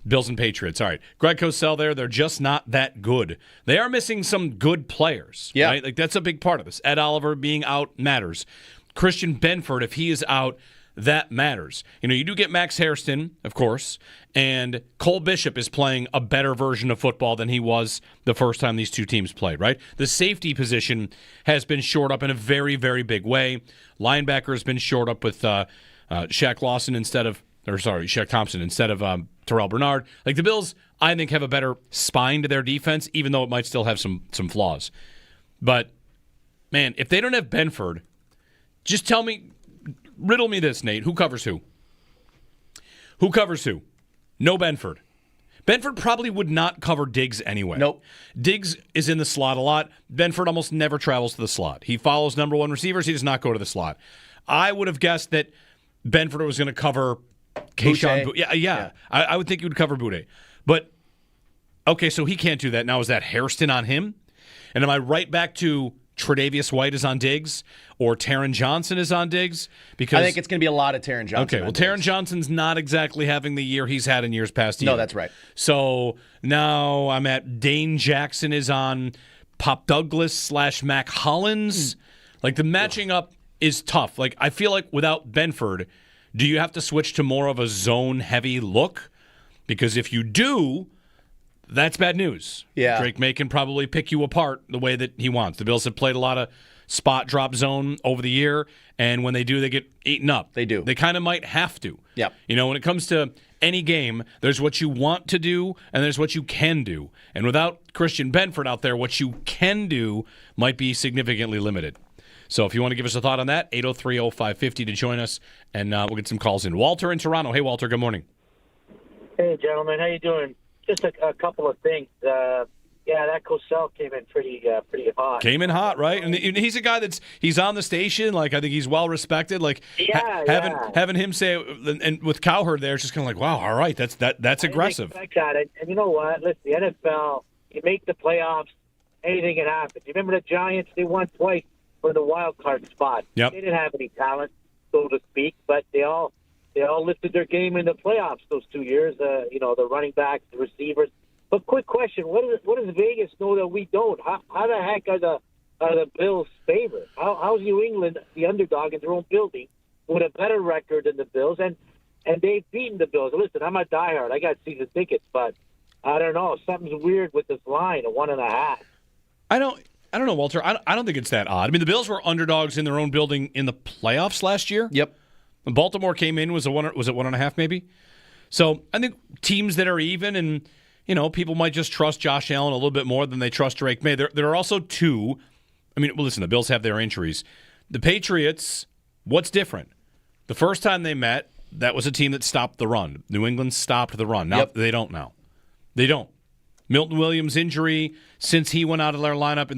Bills and Patriots. All right. Greg Cosell there, they're just not that good. They are missing some good players. Yeah. Right? Like, that's a big part of this. Ed Oliver being out matters. Christian Benford, if he is out, that matters. You know, you do get Max Hairston, of course, and Cole Bishop is playing a better version of football than he was the first time these two teams played, right? The safety position has been shored up in a very, very big way. Linebacker has been shored up with Shaq Thompson instead of Terrell Bernard. Like, the Bills, I think, have a better spine to their defense, even though it might still have some flaws. But, man, if they don't have Benford, just tell me, riddle me this, Nate. Who covers who? Who covers who? No Benford. Benford probably would not cover Diggs anyway. Nope. Diggs is in the slot a lot. Benford almost never travels to the slot. He follows number one receivers. He does not go to the slot. I would have guessed that Benford was going to cover Keyshawn. Yeah. I would think he would cover Boutte. But, okay, so he can't do that. Now, is that Hairston on him? And am I right back to Tre'Davious White is on Diggs or Taron Johnson is on Diggs? Because I think it's going to be a lot of Taron Johnson. Okay, well, Taron Johnson's not exactly having the year he's had in years past either. No, that's right. So now I'm at Dane Jackson is on Pop Douglas / Mac Hollins. Like, the matching up is tough. Like, I feel like without Benford, do you have to switch to more of a zone-heavy look? Because if you do, that's bad news. Yeah. Drake May can probably pick you apart the way that he wants. The Bills have played a lot of spot drop zone over the year, and when they do, they get eaten up. They do. They kind of might have to. Yep. You know, when it comes to any game, there's what you want to do, and there's what you can do. And without Christian Benford out there, what you can do might be significantly limited. So if you want to give us a thought on that, 803-0550 to join us, and we'll get some calls in. Walter in Toronto. Hey, Walter, good morning. Hey, gentlemen. How you doing? Just a couple of things. That Cosell came in pretty hot. Came in hot, right? And he's a guy he's on the station. Like, I think he's well respected. Like, having him say, and with Cowherd there, it's just kind of like, wow, all right, that's aggressive. I got it. And you know what? Listen, the NFL, you make the playoffs, anything can happen. You remember the Giants? They won twice for the wild card spot. Yep. They didn't have any talent, so to speak, but they all lifted their game in the playoffs those 2 years. The running backs, the receivers. But quick question: what does Vegas know that we don't? How the heck are the Bills favorites? How's New England the underdog in their own building with a better record than the Bills? And and they've beaten the Bills. Listen, I'm a diehard. I got season tickets, but I don't know. Something's weird with this line of 1.5. I don't know, Walter. I don't think it's that odd. I mean, the Bills were underdogs in their own building in the playoffs last year. Yep. When Baltimore came in, was it 1.5 maybe? So I think teams that are even, and people might just trust Josh Allen a little bit more than they trust Drake May. There are also two. I mean, well, listen, the Bills have their injuries. The Patriots, what's different? The first time they met, that was a team that stopped the run. New England stopped the run. Now They don't now. They don't. Milton Williams' injury, since he went out of their lineup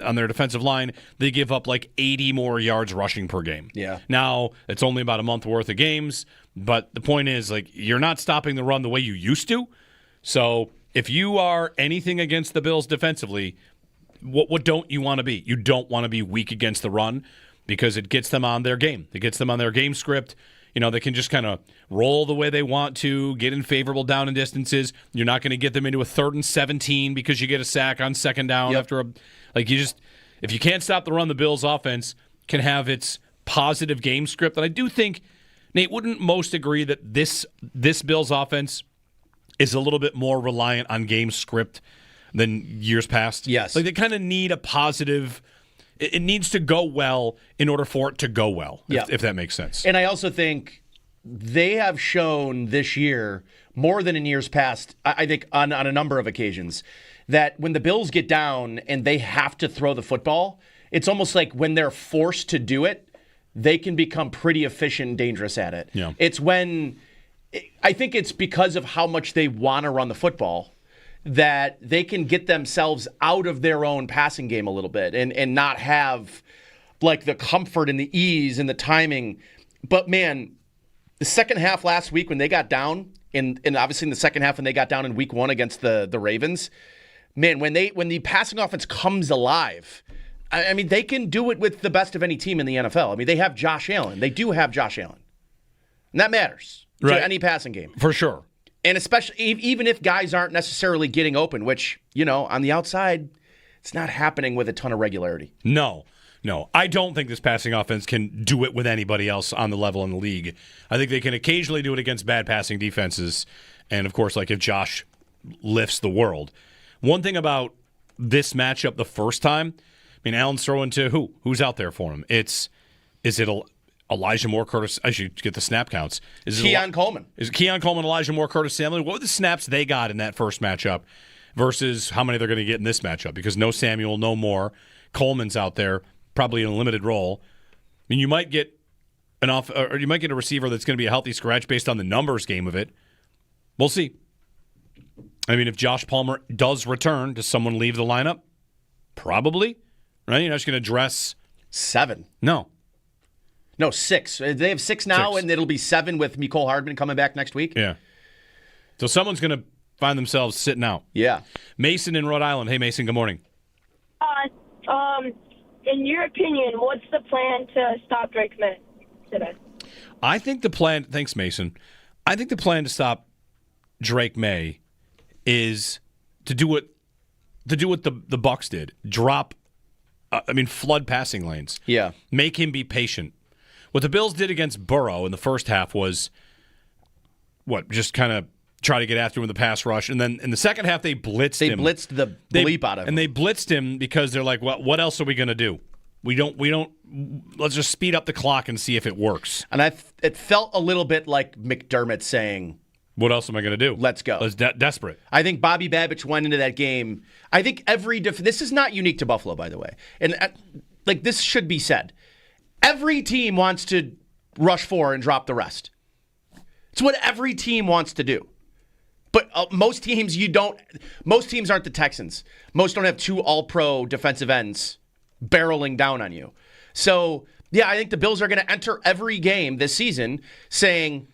on their defensive line, they give up like 80 more yards rushing per game. Yeah. Now, it's only about a month worth of games, but the point is, like, you're not stopping the run the way you used to. So if you are anything against the Bills defensively, what don't you want to be? You don't want to be weak against the run because it gets them on their game. It gets them on their game script. They can just kind of roll the way they want to, get in favorable down and distances. You're not going to get them into a 3rd and 17 because you get a sack on 2nd down after if you can't stop the run, the Bills offense can have its positive game script. And I do think Nate wouldn't most agree that this Bills offense is a little bit more reliant on game script than years past. Yes. Like they kind of need a positive. It needs to go well in order for it to go well, if that makes sense. And I also think they have shown this year, more than in years past, I think on a number of occasions, that when the Bills get down and they have to throw the football, it's almost like when they're forced to do it, they can become pretty efficient and dangerous at it. Yeah. It's when, I think it's because of how much they want to run the football that they can get themselves out of their own passing game a little bit and not have like the comfort and the ease and the timing. But man, the second half last week when they got down, and obviously in the second half when they got down in week 1 against the Ravens, man, when the passing offense comes alive, I mean, they can do it with the best of any team in the NFL. I mean, they have Josh Allen. They do have Josh Allen. And that matters to any passing game. For sure. And especially, even if guys aren't necessarily getting open, which, on the outside, it's not happening with a ton of regularity. No. I don't think this passing offense can do it with anybody else on the level in the league. I think they can occasionally do it against bad passing defenses. And, of course, like if Josh lifts the world. One thing about this matchup the first time, I mean, Allen's throwing to who? Who's out there for him? Is it Elijah Moore, Curtis? I should get the snap counts. Keon Coleman. Is it Keon Coleman, Elijah Moore, Curtis Samuel? What were the snaps they got in that first matchup versus how many they're going to get in this matchup? Because no Samuel, no Moore. Coleman's out there, probably in a limited role. I mean, you might get a receiver that's going to be a healthy scratch based on the numbers game of it. We'll see. I mean, if Josh Palmer does return, does someone leave the lineup? Probably. Right? You're not just going to dress 7. No, 6. They have 6 now, 6. And it'll be 7 with Mecole Hardman coming back next week. Yeah. So someone's going to find themselves sitting out. Yeah. Mason in Rhode Island. Hey, Mason, good morning. In your opinion, what's the plan to stop Drake May today? I think the plan, thanks, Mason. I think the plan to stop Drake May is to do what the Bucs did. Flood passing lanes. Yeah. Make him be patient. What the Bills did against Burrow in the first half was, just kind of try to get after him with the pass rush. And then in the second half, they blitzed him. They blitzed the bleep out of him. And they blitzed him because they're like, what else are we going to do? We don't, let's just speed up the clock and see if it works. And it felt a little bit like McDermott saying, what else am I going to do? Let's go. Let's desperate. I think Bobby Babich went into that game. I think this is not unique to Buffalo, by the way. And this should be said. Every team wants to rush 4 and drop the rest. It's what every team wants to do. But most teams aren't the Texans. Most don't have 2 all-pro defensive ends barreling down on you. So, yeah, I think the Bills are going to enter every game this season saying,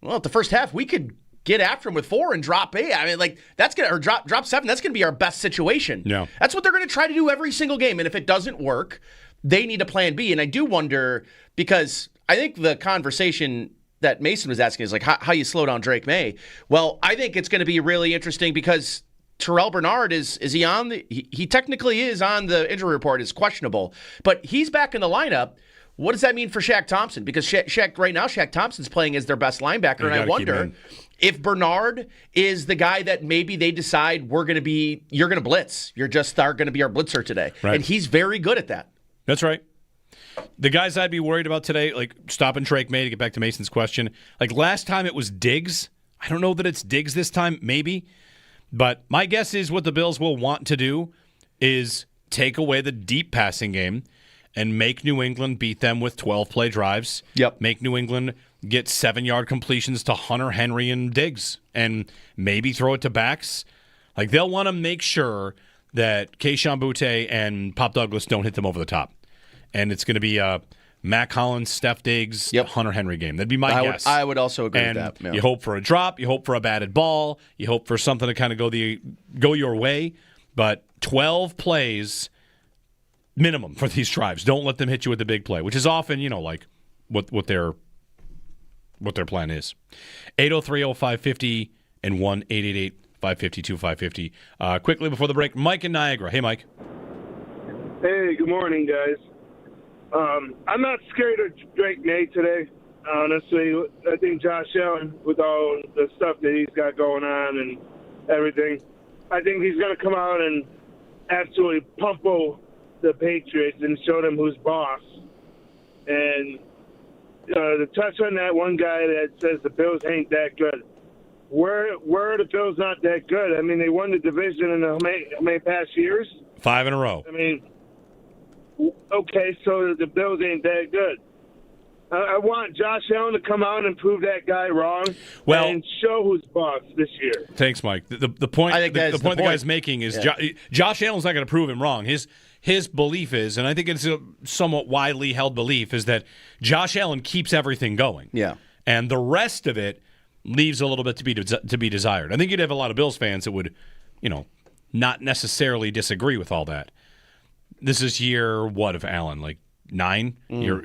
well, at the first half, we could get after him with 4 and drop 8. I mean, that's going to, or drop 7. That's going to be our best situation. Yeah. That's what they're going to try to do every single game. And if it doesn't work, they need a plan B. And I do wonder, because I think the conversation that Mason was asking is like how you slow down Drake May. Well, I think it's going to be really interesting because Terrell Bernard is he on he technically is on the injury report, is questionable, but he's back in the lineup. what does that mean for Shaq Thompson? Because Shaq right now, Shaq Thompson's playing as their best linebacker, and I wonder if Bernard is the guy that maybe they decide you're going to blitz. You're just going to be our blitzer today. Right. And he's very good at that. That's right. The guys I'd be worried about today, like stopping Drake May to get back to Mason's question, like last time it was Diggs. I don't know that it's Diggs this time, maybe. But my guess is what the Bills will want to do is take away the deep passing game and make New England beat them with 12-play drives. Yep. Make New England get 7-yard completions to Hunter, Henry, and Diggs, and maybe throw it to backs. Like, they'll want to make sure that Kayshon Boutte and Pop Douglas don't hit them over the top. And it's going to be a Matt Collins, Steph Diggs, Hunter Henry game. That'd be my guess. I would also agree and with that. Yeah. You hope for a drop. You hope for a batted ball. You hope for something to kind of go your way. But 12 plays minimum for these drives. Don't let them hit you with the big play, which is often, like what their plan is. 803-0550 and 1-888-550-2550. Quickly before the break, Mike in Niagara. Hey, Mike. Hey, good morning, guys. I'm not scared of Drake May today, honestly. I think Josh Allen, with all the stuff that he's got going on and everything, I think he's going to come out and absolutely pumple the Patriots and show them who's boss. And to touch on that one guy that says the Bills ain't that good, where are the Bills not that good? I mean, they won the division in how many past years? 5 in a row. I mean, okay, so the Bills ain't that good. I want Josh Allen to come out and prove that guy wrong and show who's boss this year. Thanks, Mike. The point the guy's making is Josh Allen's not going to prove him wrong. His belief is, and I think it's a somewhat widely held belief, is that Josh Allen keeps everything going. Yeah. And the rest of it leaves a little bit to be desired. I think you'd have a lot of Bills fans that would, not necessarily disagree with all that. This is year what of Allen? Like 9?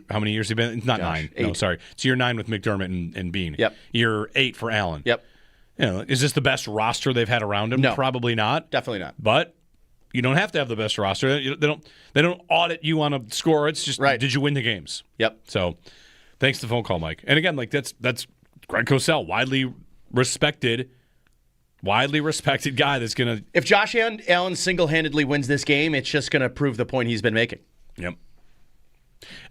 How many years have he been? Not 9. 8. No, sorry. It's year 9 with McDermott and Bean. Yep. Year 8 for Allen. Yep. Is this the best roster they've had around him? No. Probably not. Definitely not. But you don't have to have the best roster. They don't audit you on a score. It's just did you win the games? Yep. So thanks for the phone call, Mike. And again, like that's Greg Cosell, widely respected guy that's going to... If Josh Allen single-handedly wins this game, it's just going to prove the point he's been making. Yep.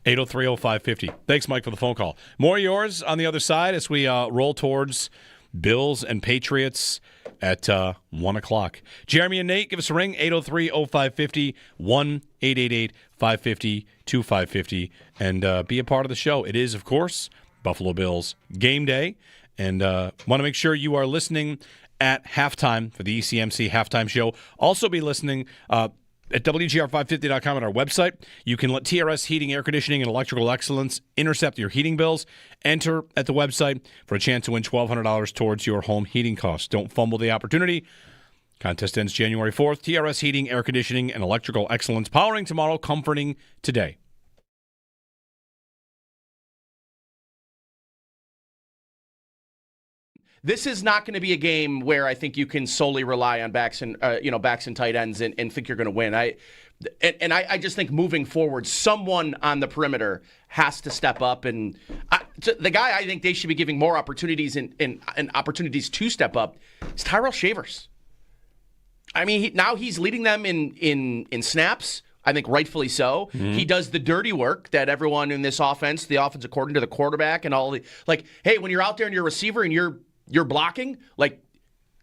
803-0550. Thanks, Mike, for the phone call. More yours on the other side as we roll towards Bills and Patriots at 1 o'clock. Jeremy and Nate, give us a ring, 803-0550, 1-888-550-2550, and be a part of the show. It is, of course, Buffalo Bills game day, and want to make sure you are listening at halftime for the ECMC halftime show. Also be listening at WGR550.com on our website. You can let TRS Heating, Air Conditioning, and Electrical Excellence intercept your heating bills. Enter at the website for a chance to win $1,200 towards your home heating costs. Don't fumble the opportunity. Contest ends January 4th. TRS Heating, Air Conditioning, and Electrical Excellence. Powering tomorrow, comforting today. This is not going to be a game where I think you can solely rely on backs and tight ends and think you're going to win. I just think moving forward, someone on the perimeter has to step up. And the guy I think they should be giving more opportunities and opportunities to step up is Tyrell Shavers. I mean, now he's leading them in snaps. I think rightfully so. Mm-hmm. He does the dirty work that everyone in this offense, the offense according to the quarterback and all the hey, when you're out there and you're a receiver and you're blocking,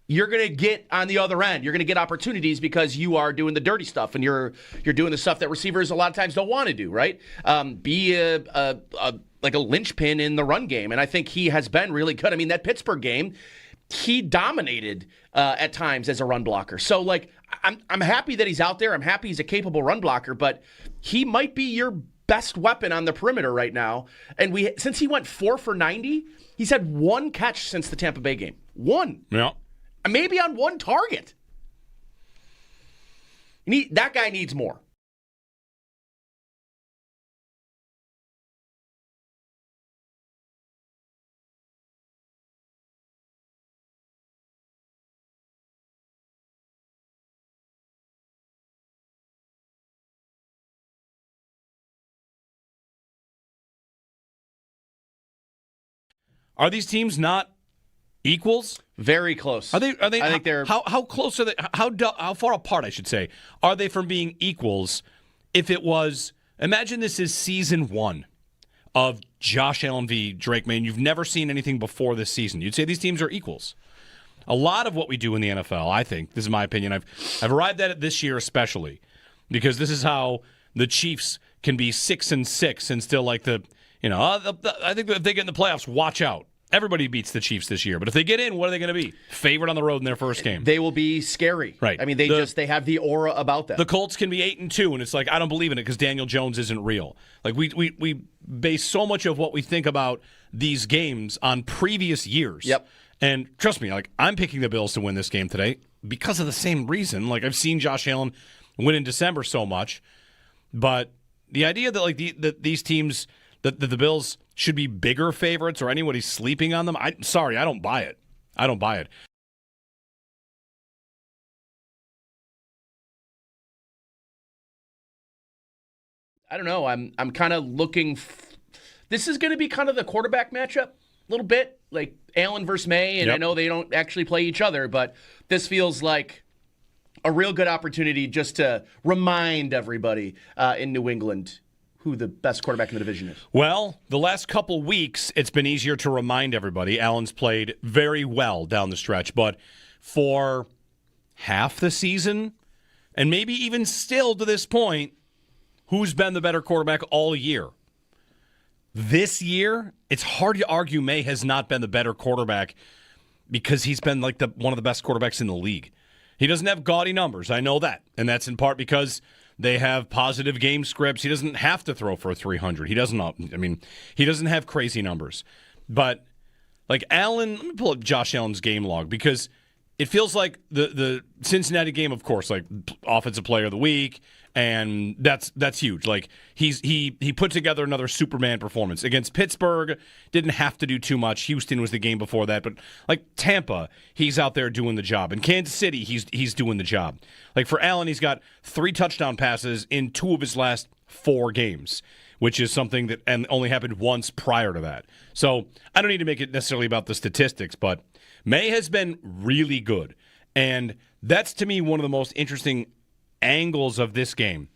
you're going to get on the other end. You're going to get opportunities because you are doing the dirty stuff and you're doing the stuff that receivers a lot of times don't want to do, right? Be a linchpin in the run game. And I think he has been really good. I mean, that Pittsburgh game, he dominated at times as a run blocker. So, I'm happy that he's out there. I'm happy he's a capable run blocker, but he might be your best weapon on the perimeter right now. And since he went 4 for 90, he's had 1 catch since the Tampa Bay game. 1. Yeah. Maybe on 1 target. That guy needs more. Are these teams not equals? Very close. Are they? I think they're. How close are they? How far apart, I should say, are they from being equals? If it was, imagine this is season 1 of Josh Allen v. Drake May, and you've never seen anything before this season. You'd say these teams are equals. A lot of what we do in the NFL, I think, this is my opinion, I've arrived at it this year especially, because this is how the Chiefs can be 6-6 and still like I think if they get in the playoffs, watch out. Everybody beats the Chiefs this year, but if they get in, what are they going to be? Favored on the road in their first game. They will be scary. Right. I mean, they have the aura about them. The Colts can be 8-2, and it's like I don't believe in it because Daniel Jones isn't real. Like we base so much of what we think about these games on previous years. Yep. And trust me, like I'm picking the Bills to win this game today because of the same reason. Like I've seen Josh Allen win in December so much, but the idea that like these teams, that the Bills should be bigger favorites or anybody's sleeping on them, I don't buy it. I don't buy it. I don't know. I'm kind of looking. This is going to be kind of the quarterback matchup a little bit, like Allen versus May, and I know they don't actually play each other, but this feels like a real good opportunity just to remind everybody in New England who the best quarterback in the division is. Well, the last couple weeks, it's been easier to remind everybody. Allen's played very well down the stretch, but for half the season, and maybe even still to this point, who's been the better quarterback all year? This year, it's hard to argue May has not been the better quarterback because he's been like one of the best quarterbacks in the league. He doesn't have gaudy numbers, I know that, and that's in part because they have positive game scripts. He doesn't have to throw for 300. He doesn't have crazy numbers. But like Allen, let me pull up Josh Allen's game log because it feels like the Cincinnati game, of course, like offensive player of the week, and that's huge. Like he put together another Superman performance against Pittsburgh. Didn't have to do too much. Houston was the game before that, but like Tampa, he's out there doing the job. In Kansas City, he's doing the job. Like for Allen, he's got 3 touchdown passes in 2 of his last 4 games, which is something that and only happened once prior to that. So I don't need to make it necessarily about the statistics, but May has been really good, and that's to me one of the most interesting angles of this game.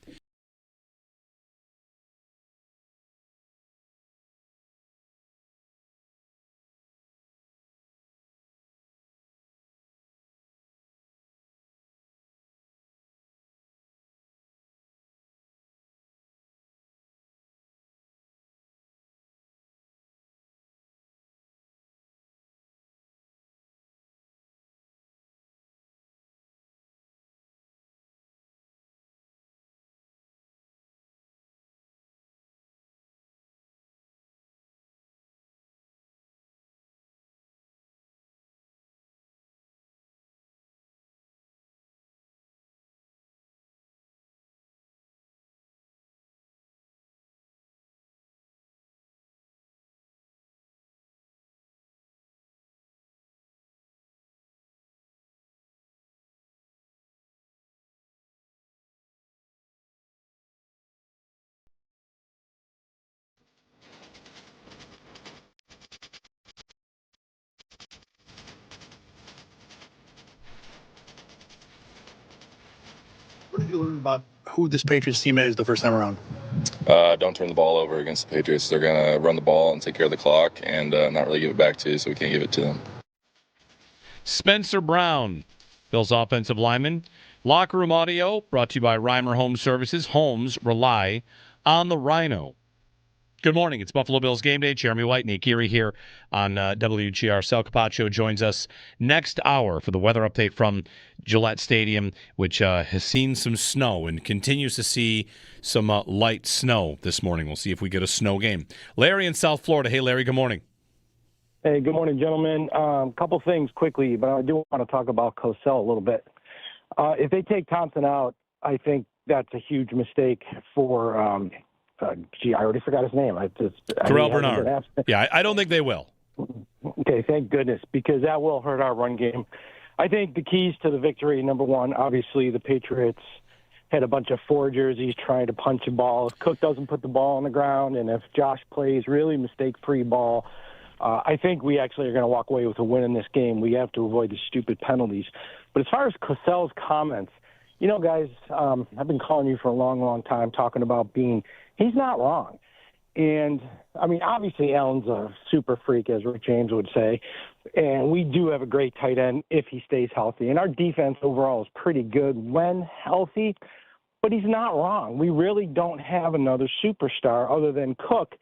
What did you learn about who this Patriots team is the first time around? Don't turn the ball over against the Patriots. They're going to run the ball and take care of the clock and not really give it back to you, so we can't give it to them. Spencer Brown, Bills offensive lineman. Locker Room Audio brought to you by Reimer Home Services. Homes rely on the Rhino. Good morning. It's Buffalo Bills Game Day. Jeremy White, Nate Geary here on WGR. Sal Capaccio joins us next hour for the weather update from Gillette Stadium, which has seen some snow and continues to see some light snow this morning. We'll see if we get a snow game. Larry in South Florida. Hey, Larry, good morning. Hey, good morning, gentlemen. Couple things quickly, but I do want to talk about Cosell a little bit. If they take Thompson out, I think that's a huge mistake for I already forgot his name. Terrell Bernard. Yeah, I don't think they will. Okay, thank goodness, because that will hurt our run game. I think the keys to the victory, number one, obviously the Patriots had a bunch of forgers. He's trying to punch a ball. If Cook doesn't put the ball on the ground, and if Josh plays really mistake-free ball, I think we actually are going to walk away with a win in this game. We have to avoid the stupid penalties. But as far as Cassell's comments, guys, I've been calling you for a long, long time talking about he's not wrong. And, obviously Allen's a super freak, as Rick James would say, and we do have a great tight end if he stays healthy. And our defense overall is pretty good when healthy, but he's not wrong. We really don't have another superstar other than Cook,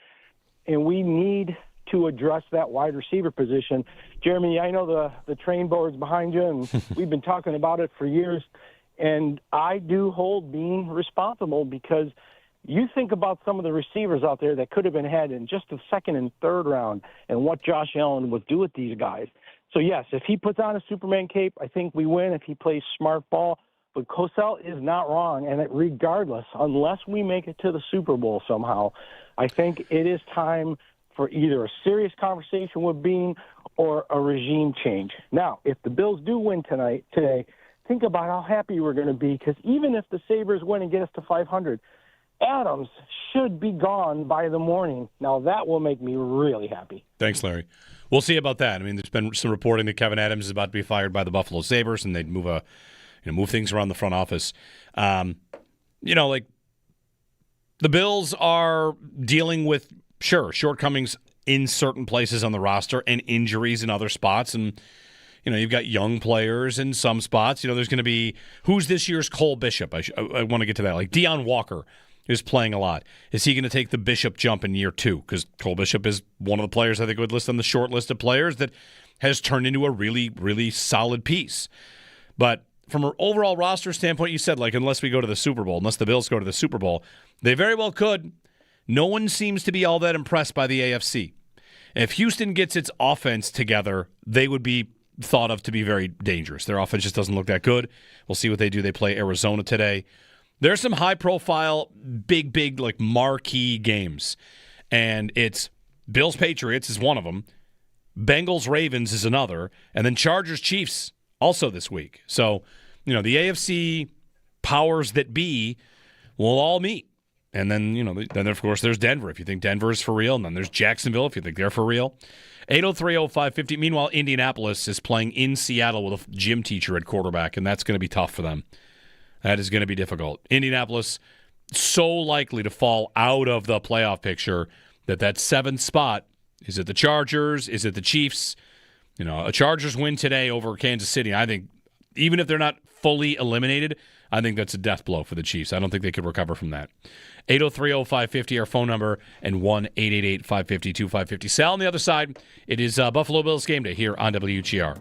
and we need to address that wide receiver position. Jeremy, I know the train board's behind you, and we've been talking about it for years, and I do hold being responsible because you think about some of the receivers out there that could have been had in just the second and third round and what Josh Allen would do with these guys. So, yes, if he puts on a Superman cape, I think we win if he plays smart ball. But Cosell is not wrong, and regardless, unless we make it to the Super Bowl somehow, I think it is time for either a serious conversation with Bean or a regime change. Now, if the Bills do win today, think about how happy we're going to be, because even if the Sabres win and get us to 500, Adams should be gone by the morning. Now, that will make me really happy. Thanks, Larry. We'll see about that. There's been some reporting that Kevin Adams is about to be fired by the Buffalo Sabres, and they'd move things around the front office. The Bills are dealing with, shortcomings in certain places on the roster and injuries in other spots. And, you've got young players in some spots. There's going to be, who's this year's Cole Bishop? I want to get to that. Like Deion Walker is playing a lot. Is he going to take the Bishop jump in year 2? Because Cole Bishop is one of the players I think would list on the short list of players that has turned into a really, really solid piece. But from an overall roster standpoint, you said, unless we go to the Super Bowl, unless the Bills go to the Super Bowl, they very well could. No one seems to be all that impressed by the AFC. If Houston gets its offense together, they would be thought of to be very dangerous. Their offense just doesn't look that good. We'll see what they do. They play Arizona today. There's some high-profile, big, marquee games. And it's Bills-Patriots is one of them. Bengals-Ravens is another. And then Chargers-Chiefs also this week. So, the AFC powers that be will all meet. And then, then of course, there's Denver, if you think Denver is for real. And then there's Jacksonville, if you think they're for real. 803-0550. Meanwhile, Indianapolis is playing in Seattle with a gym teacher at quarterback, and that's going to be tough for them. That is going to be difficult. Indianapolis, so likely to fall out of the playoff picture that 7th spot, is it the Chargers? Is it the Chiefs? A Chargers win today over Kansas City. I think even if they're not fully eliminated, I think that's a death blow for the Chiefs. I don't think they could recover from that. 803-0550, our phone number, and 1-888-550-2550. Sal, on the other side, it is Buffalo Bills game day here on WGR.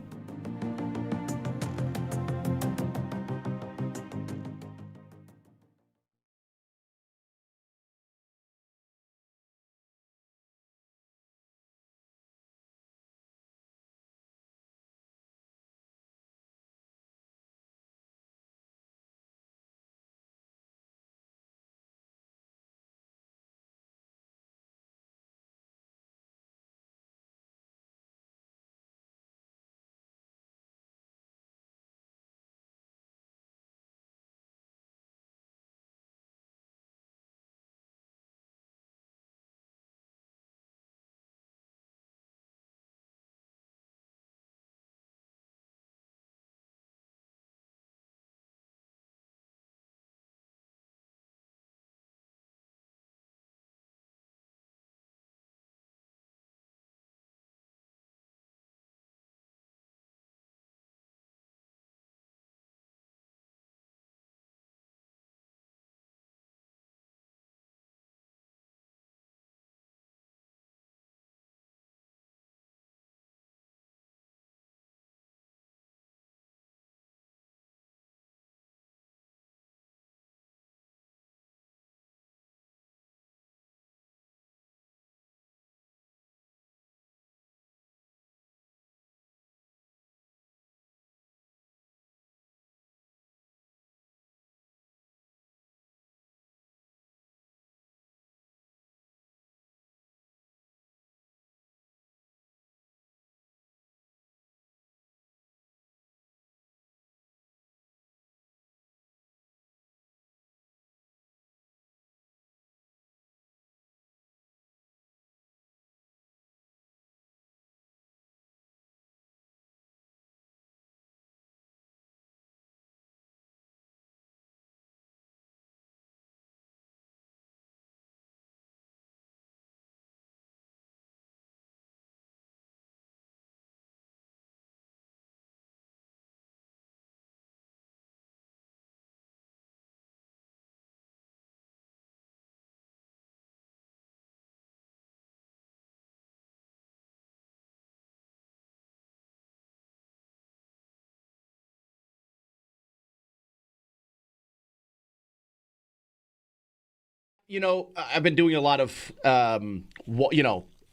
I've been doing a lot of,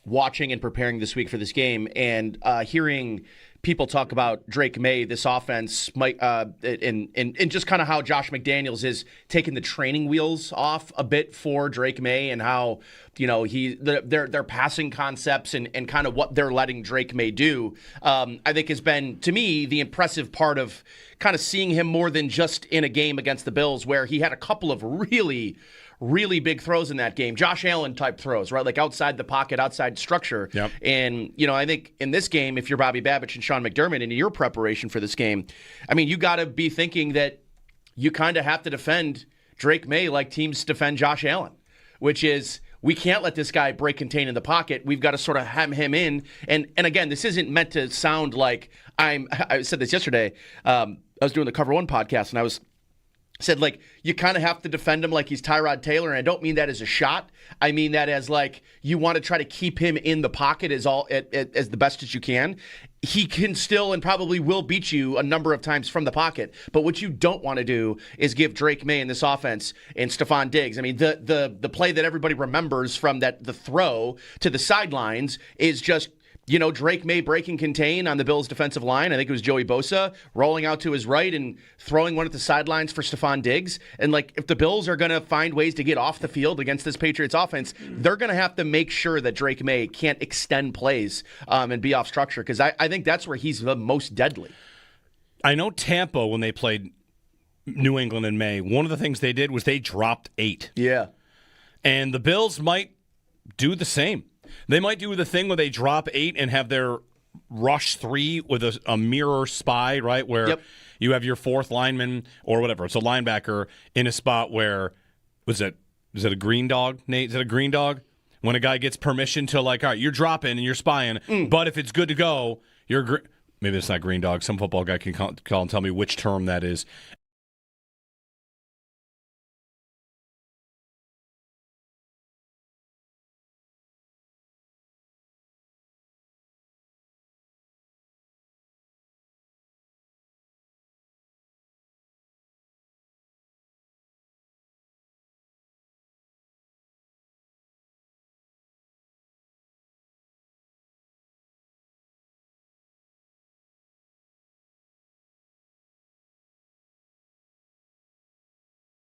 watching and preparing this week for this game, and hearing people talk about Drake May, this offense, and just kind of how Josh McDaniels is taking the training wheels off a bit for Drake May, and how their passing concepts and kind of what they're letting Drake May do. I think has been, to me, the impressive part of kind of seeing him more than just in a game against the Bills, where he had a couple of really big throws in that game. Josh Allen type throws, right? Like outside the pocket, outside structure. Yep. And, I think in this game, if you're Bobby Babbitt and Sean McDermott and in your preparation for this game, I mean, you got to be thinking that you kind of have to defend Drake May like teams defend Josh Allen, which is, we can't let this guy break contain in the pocket. We've got to sort of hem him in. And again, this isn't meant to sound like I said this yesterday. I was doing the Cover One podcast, and I said, like, you kind of have to defend him like he's Tyrod Taylor, and I don't mean that as a shot. I mean that as, like, you want to try to keep him in the pocket as the best as you can. He can still and probably will beat you a number of times from the pocket, but what you don't want to do is give Drake May in this offense and Stephon Diggs. I mean, the play that everybody remembers from the throw to the sidelines is just, Drake May breaking contain on the Bills' defensive line. I think it was Joey Bosa rolling out to his right and throwing one at the sidelines for Stephon Diggs. And, like, if the Bills are going to find ways to get off the field against this Patriots offense, they're going to have to make sure that Drake May can't extend plays and be off structure, because I think that's where he's the most deadly. I know Tampa, when they played New England in May, one of the things they did was they dropped 8. Yeah. And the Bills might do the same. They might do the thing where they drop 8 and have their rush 3 with a mirror spy, right? Where you have your fourth lineman or whatever. It's a linebacker in a spot where, is it a green dog, Nate? Is it a green dog? When a guy gets permission to, like, all right, you're dropping and you're spying, but if it's good to go, maybe it's not green dog. Some football guy can call and tell me which term that is.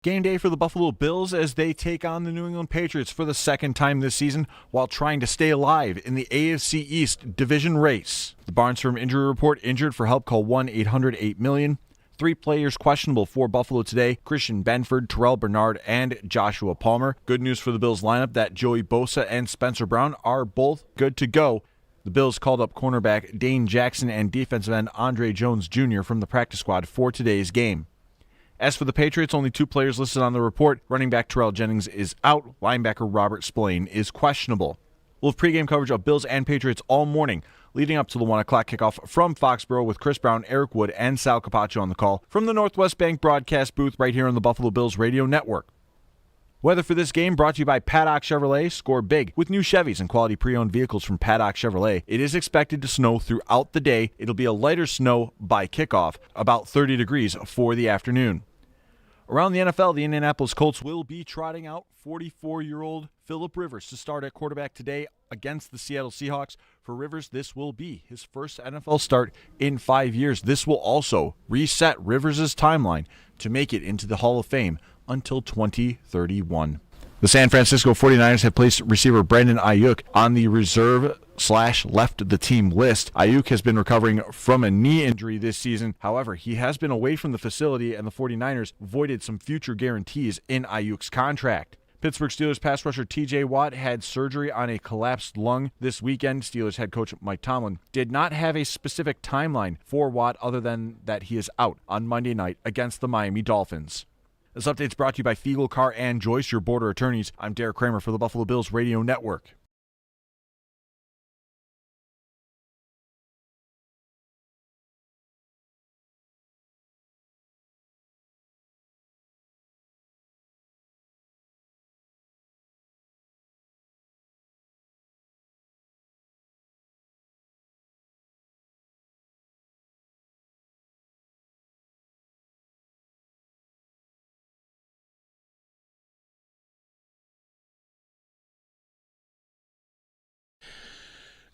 Game day for the Buffalo Bills as they take on the New England Patriots for the second time this season while trying to stay alive in the AFC East division race. The Barnes Firm Injury Report: injured for help, call 1-800-8-million. 3 players questionable for Buffalo today: Christian Benford, Terrell Bernard, and Joshua Palmer. Good news for the Bills lineup that Joey Bosa and Spencer Brown are both good to go. The Bills called up cornerback Dane Jackson and defensive end Andre Jones Jr. from the practice squad for today's game. As for the Patriots, only 2 players listed on the report. Running back Terrell Jennings is out. Linebacker Robert Spillane is questionable. We'll have pregame coverage of Bills and Patriots all morning, leading up to the 1 o'clock kickoff from Foxborough with Chris Brown, Eric Wood, and Sal Capaccio on the call from the Northwest Bank broadcast booth right here on the Buffalo Bills radio network. Weather for this game brought to you by Paddock Chevrolet. Score big with new Chevys and quality pre-owned vehicles from Paddock Chevrolet. It is expected to snow throughout the day. It'll be a lighter snow by kickoff, about 30 degrees for the afternoon. Around the NFL, the Indianapolis Colts will be trotting out 44-year-old Phillip Rivers to start at quarterback today against the Seattle Seahawks. For Rivers, this will be his first NFL start in 5 years. This will also reset Rivers' timeline to make it into the Hall of Fame until 2031. The San Francisco 49ers have placed receiver Brandon Ayuk on the reserve/left the team list. Ayuk has been recovering from a knee injury this season. However, he has been away from the facility, and the 49ers voided some future guarantees in Ayuk's contract. Pittsburgh Steelers pass rusher TJ Watt had surgery on a collapsed lung this weekend. Steelers head coach Mike Tomlin did not have a specific timeline for Watt other than that he is out on Monday night against the Miami Dolphins. This update is brought to you by Fiegel, Carr, and Joyce, your border attorneys. I'm Derek Kramer for the Buffalo Bills Radio Network.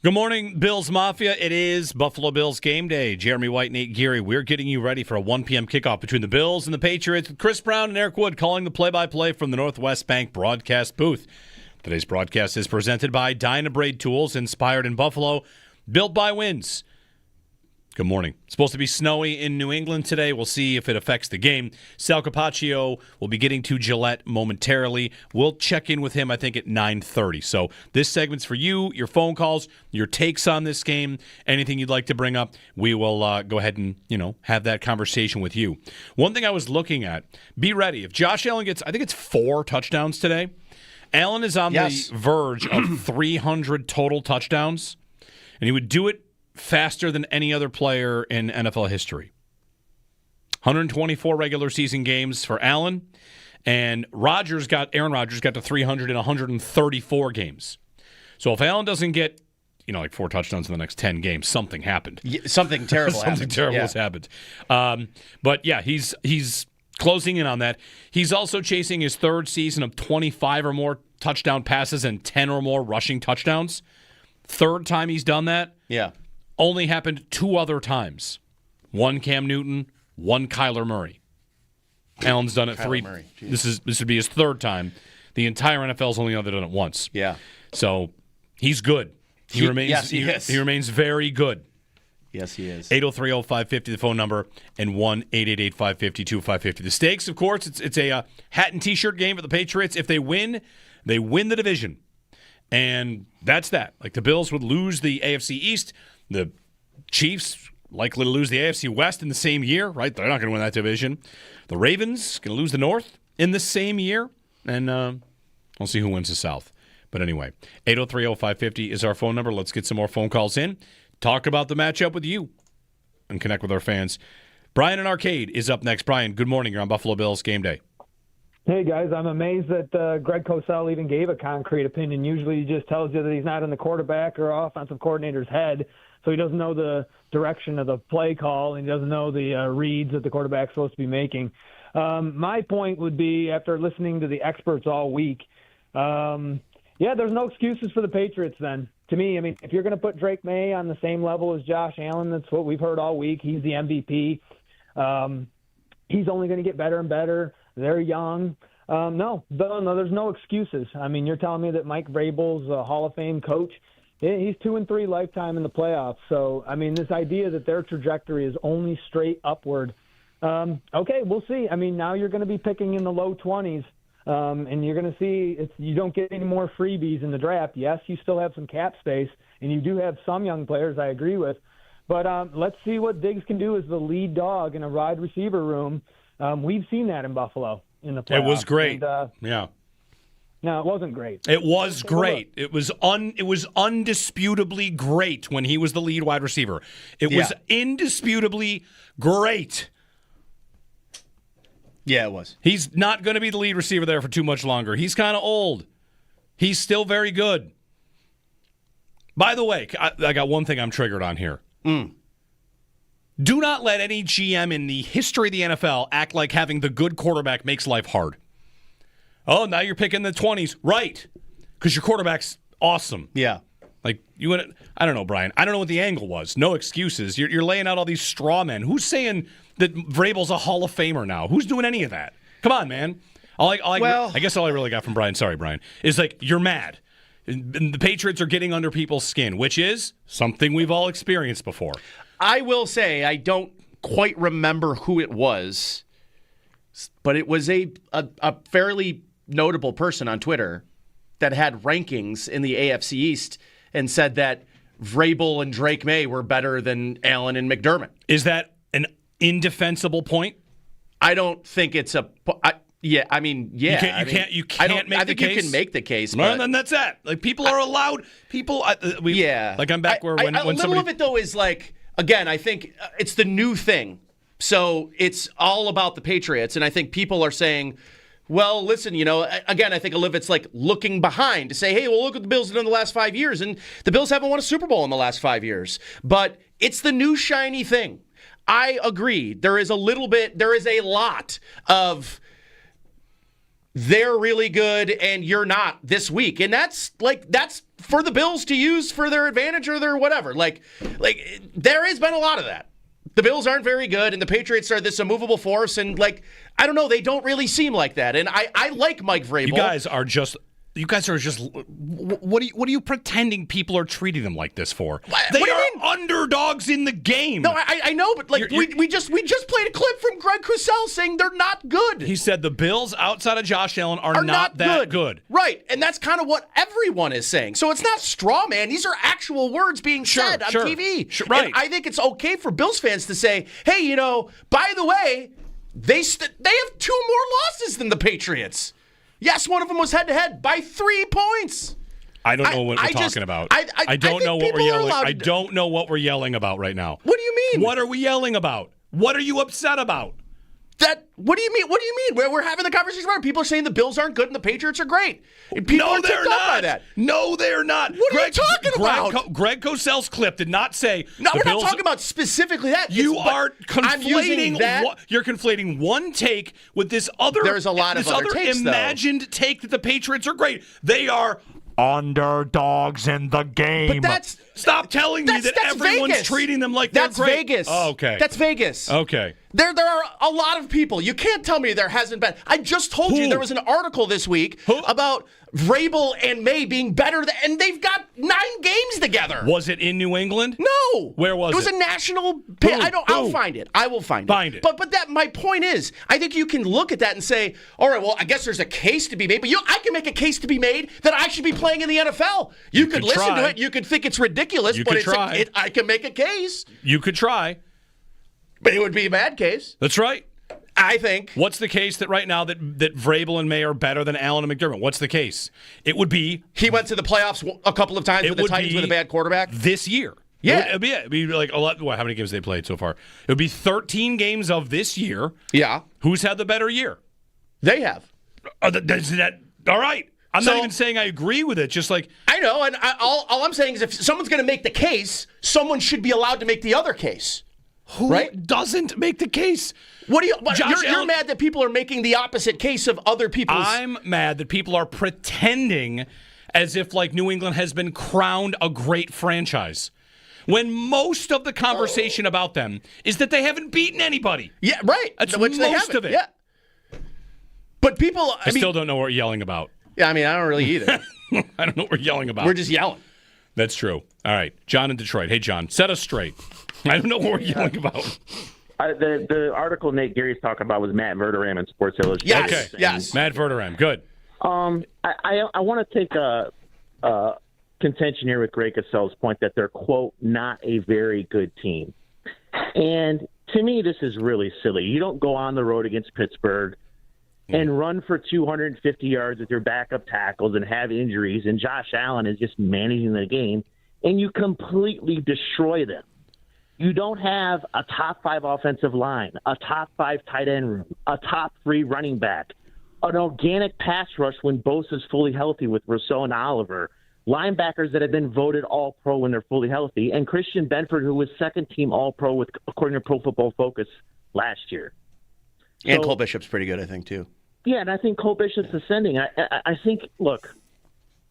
Good morning, Bills Mafia. It is Buffalo Bills game day. Jeremy White, Nate Geary. We're getting you ready for a 1 p.m. kickoff between the Bills and the Patriots with Chris Brown and Eric Wood calling the play-by-play from the Northwest Bank broadcast booth. Today's broadcast is presented by Dynabrade Tools, inspired in Buffalo, built by Winds. Good morning. It's supposed to be snowy in New England today. We'll see if it affects the game. Sal Capaccio will be getting to Gillette momentarily. We'll check in with him, I think, at 9:30. So this segment's for you, your phone calls, your takes on this game, anything you'd like to bring up. We will go ahead and, have that conversation with you. One thing I was looking at, be ready. If Josh Allen gets, I think it's 4 touchdowns today. Allen is on the verge of 300 total touchdowns, and he would do it faster than any other player in NFL history. 124 regular season games for Allen, and Aaron Rodgers got to 300 in 134 games. So if Allen doesn't get, 4 touchdowns in the next 10 games, something happened. Yeah, something terrible happened. Something terrible has happened. But yeah, he's closing in on that. He's also chasing his third season of 25 or more touchdown passes and 10 or more rushing touchdowns. Third time he's done that. Yeah. Only happened 2 other times. One Cam Newton, one Kyler Murray. Allen's done it 3. This would be his third time. The entire NFL's only ever done it once. Yeah. So he's good. He remains very good. Yes, he is. 803-0550, the phone number, and 1-888-550-2550. The stakes, of course, it's a hat and T-shirt game for the Patriots. If they win the division. And that's that. Like, the Bills would lose the AFC East. The Chiefs likely to lose the AFC West in the same year, right? They're not going to win that division. The Ravens going to lose the North in the same year. And we'll see who wins the South. But anyway, 803-0550 is our phone number. Let's get some more phone calls in. Talk about the matchup with you and connect with our fans. Brian in Arcade is up next. Brian, good morning. You're on Buffalo Bills game day. Hey, guys, I'm amazed that Greg Cosell even gave a concrete opinion. Usually he just tells you that he's not in the quarterback or offensive coordinator's head, so he doesn't know the direction of the play call, and he doesn't know the reads that the quarterback's supposed to be making. My point would be, after listening to the experts all week, there's no excuses for the Patriots then. To me, I mean, if you're going to put Drake May on the same level as Josh Allen, that's what we've heard all week. He's the MVP. He's only going to get better and better. They're young. No, there's no excuses. I mean, you're telling me that Mike Vrabel's a Hall of Fame coach? He's 2-3 lifetime in the playoffs. So, I mean, this idea that their trajectory is only straight upward. Okay, we'll see. I mean, now you're going to be picking in the low 20s, and you're going to see you don't get any more freebies in the draft. Yes, you still have some cap space, and you do have some young players I agree with. But let's see what Diggs can do as the lead dog in a wide receiver room. We've seen that in Buffalo in the playoffs. It was great. And, yeah. No, it wasn't great. It was great. It was undisputably great when he was the lead wide receiver. It was indisputably great. Yeah, it was. He's not going to be the lead receiver there for too much longer. He's kind of old. He's still very good. By the way, I got one thing I'm triggered on here. Do not let any GM in the history of the NFL act like having the good quarterback makes life hard. Oh, now you're picking the 20s. Right. Because your quarterback's awesome. Yeah. Like, I don't know, Brian. I don't know what the angle was. No excuses. You're laying out all these straw men. Who's saying that Vrabel's a Hall of Famer now? Who's doing any of that? Come on, man. I guess all I really got from Brian, sorry, Brian, is like, you're mad. And the Patriots are getting under people's skin, which is something we've all experienced before. I will say I don't quite remember who it was, but it was a fairly notable person on Twitter that had rankings in the AFC East and said that Vrabel and Drake May were better than Allen and McDermott. Is that an indefensible point? I don't think it's a. You can't make the case. I think you can make the case. Well, then that's that. Like, people are allowed. Like, I'm back where when a little somebody. of it though is like, again, I think it's the new thing. So it's all about the Patriots, and I think people are saying, well, listen, again, I think a lot of it's like looking behind to say, hey, well, look what the Bills have done in the last 5 years, and the Bills haven't won a Super Bowl in the last 5 years. But it's the new shiny thing. I agree. There is a lot of they're really good and you're not this week. And that's for the Bills to use for their advantage or their whatever. Like there has been a lot of that. The Bills aren't very good, and the Patriots are this immovable force, and I don't know, they don't really seem like that. And I like Mike Vrabel. You guys are just what are you pretending people are treating them like this for? They are underdogs in the game. No, I know, but we just played a clip from Greg Cosell saying they're not good. He said the Bills outside of Josh Allen are not that good. Right, and that's kind of what everyone is saying. So it's not straw man. These are actual words being said on TV. Sure, right. And I think it's okay for Bills fans to say, hey, by the way, they have 2 more losses than the Patriots. Yes, one of them was head-to-head by 3 points. I don't know what we're talking about. I don't know what we're yelling. I don't know what we're yelling about right now. What do you mean? What are we yelling about? What are you upset about? What do you mean? What do you mean? We're having the conversation about it. People are saying the Bills aren't good and the Patriots are great. People are they're tipped off not. By that. No, they're not. What are you talking about? Greg Cosell's clip did not say. No, we're not talking about specifically that. You are conflating. You're conflating one take with this other. There's a lot of other takes, imagined take that the Patriots are great. They are underdogs in the game. But stop telling me that everyone's Vegas. Treating them like they're great. That's Vegas. Oh, okay. That's Vegas. Okay. There are a lot of people. You can't tell me there hasn't been. I just told you there was an article this week about Vrabel and May being better, and they've got 9 games together. Was it in New England? No. Where was it? It was a national. I'll find it. I will find it. But my point is, I think you can look at that and say, all right, well, I guess there's a case to be made. But I can make a case to be made that I should be playing in the NFL. You could listen to it. You could think it's ridiculous, but I can make a case. You could try. But it would be a bad case. That's right. I think. What's the case that right now that Vrabel and May are better than Allen and McDermott? What's the case? It would be he went to the playoffs a couple of times with the Titans with a bad quarterback this year. Yeah, it'd be like a lot. How many games they played so far? It would be 13 games of this year. Yeah. Who's had the better year? They have. All right. I'm not even saying I agree with it. Just like I know, and all I'm saying is if someone's going to make the case, someone should be allowed to make the other case. Who doesn't make the case? What do you? You're mad that people are making the opposite case of other people's. I'm mad that people are pretending as if New England has been crowned a great franchise, when most of the conversation about them is that they haven't beaten anybody. Yeah, right. That's which most of it. Yeah. But people, I still don't know what we're yelling about. Yeah, I don't really either. I don't know what we're yelling about. We're just yelling. That's true. All right, John in Detroit. Hey, John, set us straight. I don't know what we're yelling about. The article Nate Geary's talking about was Matt Verderame in Sports Illustrated. Yes, okay. Yes. Matt Verderame. Good. I want to take a contention here with Greg Cosell's point that they're, quote, not a very good team. And to me, this is really silly. You don't go on the road against Pittsburgh and run for 250 yards with your backup tackles and have injuries, and Josh Allen is just managing the game, and you completely destroy them. You don't have a top 5 offensive line, a top 5 tight end room, a top 3 running back, an organic pass rush when Bosa's fully healthy with Rousseau and Oliver, linebackers that have been voted All-Pro when they're fully healthy, and Christian Benford, who was second-team All-Pro according to Pro Football Focus last year. And Cole Bishop's pretty good, I think, too. Yeah, and I think Cole Bishop's ascending. I think, look,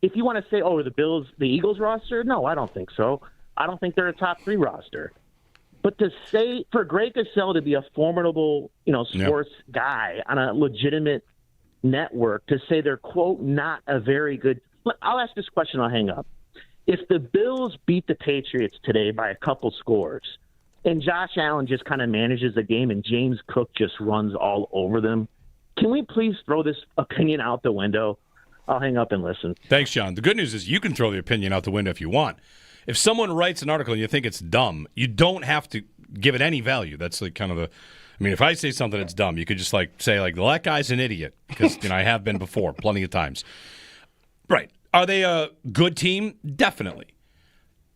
if you want to say, the Eagles roster? No, I don't think so. I don't think they're a top 3 roster. But to say, for Greg Cosell to be a formidable, sports guy on a legitimate network, to say they're, quote, not a very good – I'll ask this question, I'll hang up. If the Bills beat the Patriots today by a couple scores and Josh Allen just kind of manages the game and James Cook just runs all over them, can we please throw this opinion out the window? I'll hang up and listen. Thanks, John. The good news is you can throw the opinion out the window if you want. If someone writes an article and you think it's dumb, you don't have to give it any value. That's kind of if I say something that's dumb, you could just say well, that guy's an idiot, because I have been before plenty of times. Right. Are they a good team? Definitely.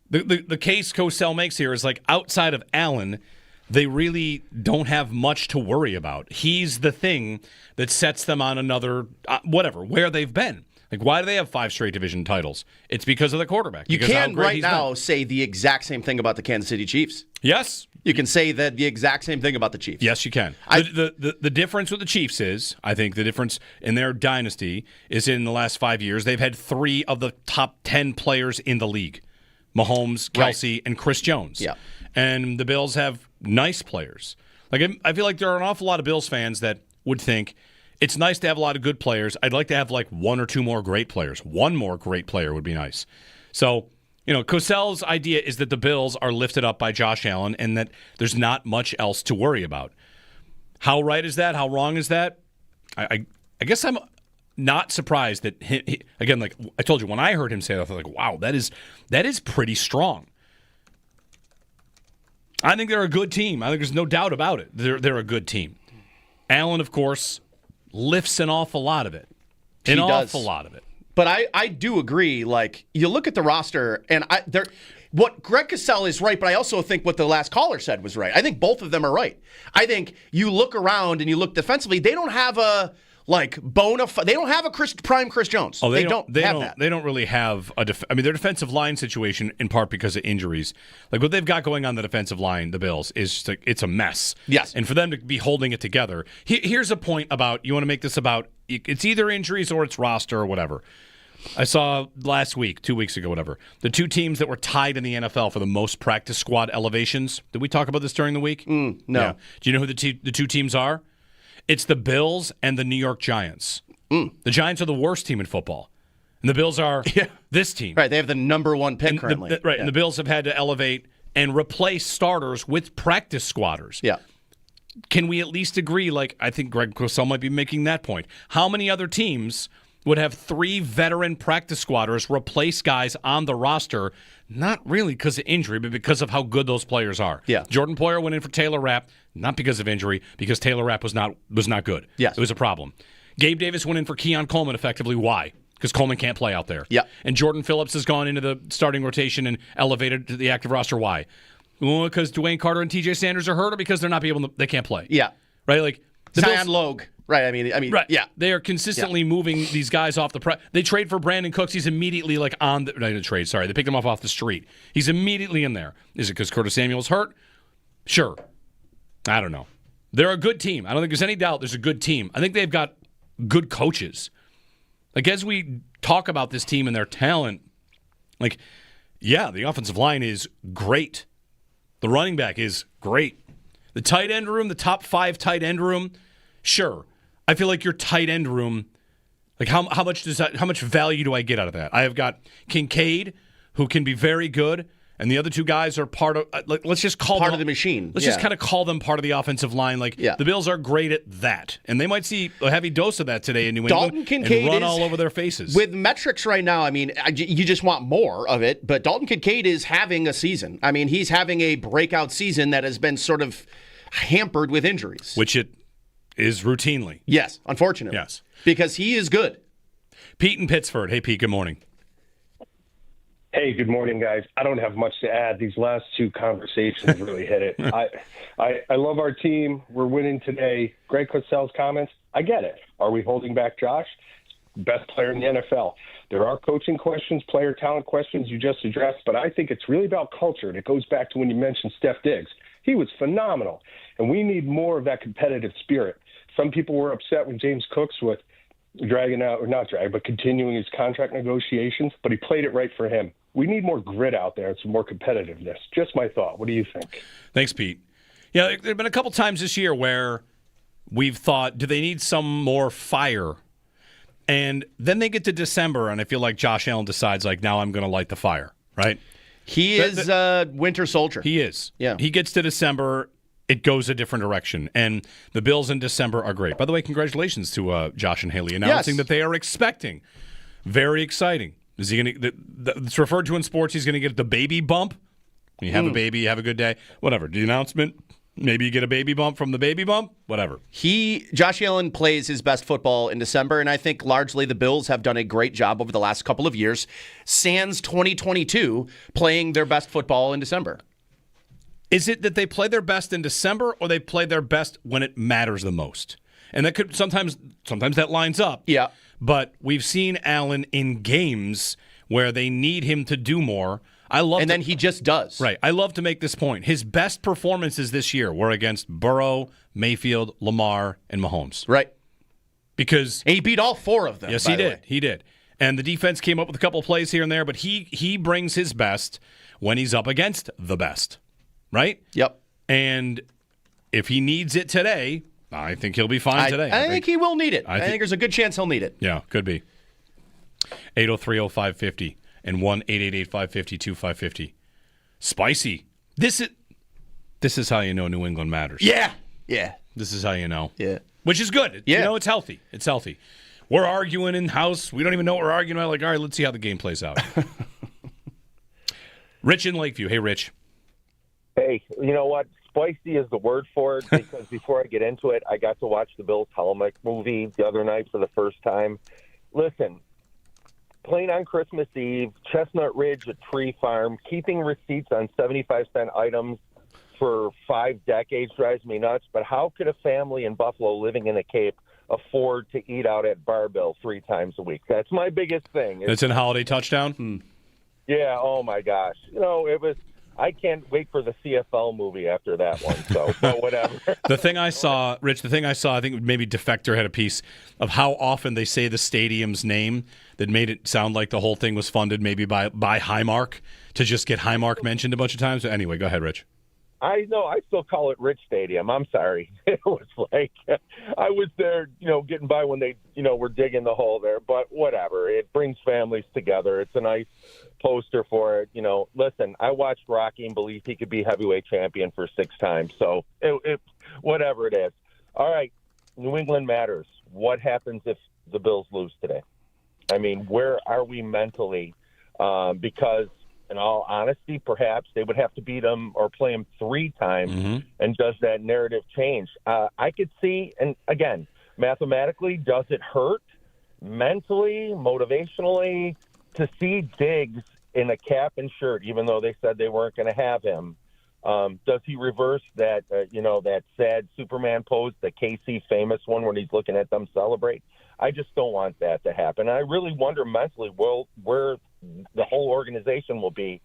The case Cosell makes here is outside of Allen, they really don't have much to worry about. He's the thing that sets them on another, where they've been. Like, why do they have 5 straight division titles? It's because of the quarterback. You because of how can great right he's now been. say the exact same thing about the Kansas City Chiefs. Yes. You can say that the exact same thing about the Chiefs. Yes, you can. The difference with the Chiefs is, I think the difference in their dynasty is in the last 5 years, they've had 3 of the top 10 players in the league. Mahomes, Kelsey, and Chris Jones. Yeah. And the Bills have nice players. Like, I feel like there are an awful lot of Bills fans that would think it's nice to have a lot of good players. I'd like to have like 1 or 2 more great players. 1 more great player would be nice. So, Cosell's idea is that the Bills are lifted up by Josh Allen and that there's not much else to worry about. How right is that? How wrong is that? I guess I'm not surprised that he, again, like I told you, when I heard him say that, I was like, wow, that is pretty strong. I think they're a good team. I think there's no doubt about it. They're a good team. Allen, of course, lifts an awful lot of it. An awful lot of it. But I do agree. Like, you look at the roster, and what Greg Cosell is right, but I also think what the last caller said was right. I think both of them are right. I think you look around and you look defensively, they don't have a they don't have a prime Chris Jones. Oh, they don't have that. They don't really have their defensive line situation, in part because of injuries. Like, what they've got going on the defensive line, the Bills, is just it's a mess. Yes. And for them to be holding it together, here's a point about, you want to make this about, it's either injuries or it's roster or whatever. I saw last week, 2 weeks ago, whatever, the 2 teams that were tied in the NFL for the most practice squad elevations. Did we talk about this during the week? No. Yeah. Do you know who the 2 teams are? It's the Bills and the New York Giants. The Giants are the worst team in football. And the Bills are this team. Right, they have the number 1 pick currently. And the Bills have had to elevate and replace starters with practice squatters. Yeah. Can we at least agree, like, I think Greg Cosell might be making that point. How many other teams would have 3 veteran practice squatters replace guys on the roster, not really because of injury, but because of how good those players are? Yeah. Jordan Poyer went in for Taylor Rapp, not because of injury, because Taylor Rapp was not good. Yes. It was a problem. Gabe Davis went in for Keon Coleman effectively. Why? Because Coleman can't play out there. Yeah. And Jordan Phillips has gone into the starting rotation and elevated to the active roster. Why? Well, because Dwayne Carter and TJ Sanders are hurt, or because they can't play. Yeah. Right? Like the Zion Logue. Right. I mean, right. Yeah. They are consistently moving these guys off the They trade for Brandon Cooks. He's immediately not a trade. Sorry, they picked him off the street. He's immediately in there. Is it because Curtis Samuel's hurt? Sure. I don't know. They're a good team. I don't think there's any doubt. There's a good team. I think they've got good coaches. Like, as we talk about this team and their talent, like, yeah, the offensive line is great. The running back is great. The tight end room, the top 5 tight end room, sure. I feel like your tight end room, like how much value do I get out of that? I have got Kincaid, who can be very good, and the other 2 guys are part of. Let's just call part them, of the machine. Let's just kind of call them part of the offensive line. Like, the Bills are great at that, and they might see a heavy dose of that today in New England. Dalton Kincaid and run all over their faces with metrics right now. I mean, you just want more of it. But Dalton Kincaid is having a season. I mean, he's having a breakout season that has been sort of hampered with injuries, which it is routinely. Yes, unfortunately. Yes, because he is good. Pete in Pittsford. Hey, Pete. Good morning. Hey, good morning, guys. I don't have much to add. These last 2 conversations really hit it. I love our team. We're winning today. Greg Cosell's comments, I get it. Are we holding back Josh? Best player in the NFL. There are coaching questions, player talent questions you just addressed, but I think it's really about culture, and it goes back to when you mentioned Steph Diggs. He was phenomenal, and we need more of that competitive spirit. Some people were upset when James Cooks was continuing his contract negotiations, but he played it right for him. We need more grit out there and some more competitiveness. Just my thought. What do you think? Thanks, Pete. Yeah, there have been a couple times this year where we've thought, do they need some more fire? And then they get to December, and I feel like Josh Allen decides, like, now I'm going to light the fire, right? He is a winter soldier. He is. Yeah. He gets to December, it goes a different direction. And the Bills in December are great. By the way, congratulations to Josh and Haley announcing that they are expecting. Very exciting. Is he going to? It's referred to in sports. He's going to get the baby bump. You have a baby, you have a good day, whatever. The announcement. Maybe you get a baby bump from the baby bump. Whatever. Josh Allen plays his best football in December, and I think largely the Bills have done a great job over the last couple of years. Sans 2022 playing their best football in December. Is it that they play their best in December, or they play their best when it matters the most? And that could sometimes that lines up. Yeah. but we've seen Allen in games where they need him to do more. Then he just does. Right. I love to make this point. His best performances this year were against Burrow, Mayfield, Lamar, and Mahomes. Right. Because and he beat all 4 of them. Yes, he did. He did. And the defense came up with a couple of plays here and there, but he brings his best when he's up against the best. Right? Yep. And if he needs it today, I think he'll be fine today. I think he will need it. I think there's a good chance he'll need it. Yeah, could be. 803-0550 and 1-888-550-2550. Spicy. This is how you know New England matters. Yeah. Yeah. This is how you know. Yeah. Which is good. Yeah. You know, it's healthy. It's healthy. We're arguing in-house. We don't even know what we're arguing about. Like, all right, let's see how the game plays out. Rich in Lakeview. Hey, Rich. Hey, you know what? Spicy is the word for it because before I get into it, I got to watch the Bill Telemack movie the other night for the first time. Listen, playing on Christmas Eve, Chestnut Ridge, a tree farm, keeping receipts on 75-cent items for 5 decades drives me nuts. But how could a family in Buffalo living in the Cape afford to eat out at Bar Bill 3 times a week? That's my biggest thing. It's in Holiday Touchdown? Yeah, oh my gosh. You know, it was... I can't wait for the CFL movie after that one, so but whatever. The thing I saw, Rich, I think maybe Defector had a piece of how often they say the stadium's name that made it sound like the whole thing was funded maybe by Highmark to just get Highmark mentioned a bunch of times. Anyway, go ahead, Rich. I know. I still call it Rich Stadium. I'm sorry. It was like I was there, getting by when they, were digging the hole there. But whatever. It brings families together. It's a nice poster for it. Listen, I watched Rocky and believed he could be heavyweight champion for 6 times. So whatever it is. All right. New England matters. What happens if the Bills lose today? I mean, where are we mentally? Because in all honesty, perhaps they would have to beat them or play them 3 times. Mm-hmm. And does that narrative change? I could see, and again, mathematically, does it hurt mentally, motivationally to see Diggs in a cap and shirt, even though they said they weren't going to have him? Does he reverse that, that sad Superman pose, the KC famous one when he's looking at them celebrate? I just don't want that to happen. I really wonder mentally where the whole organization will be,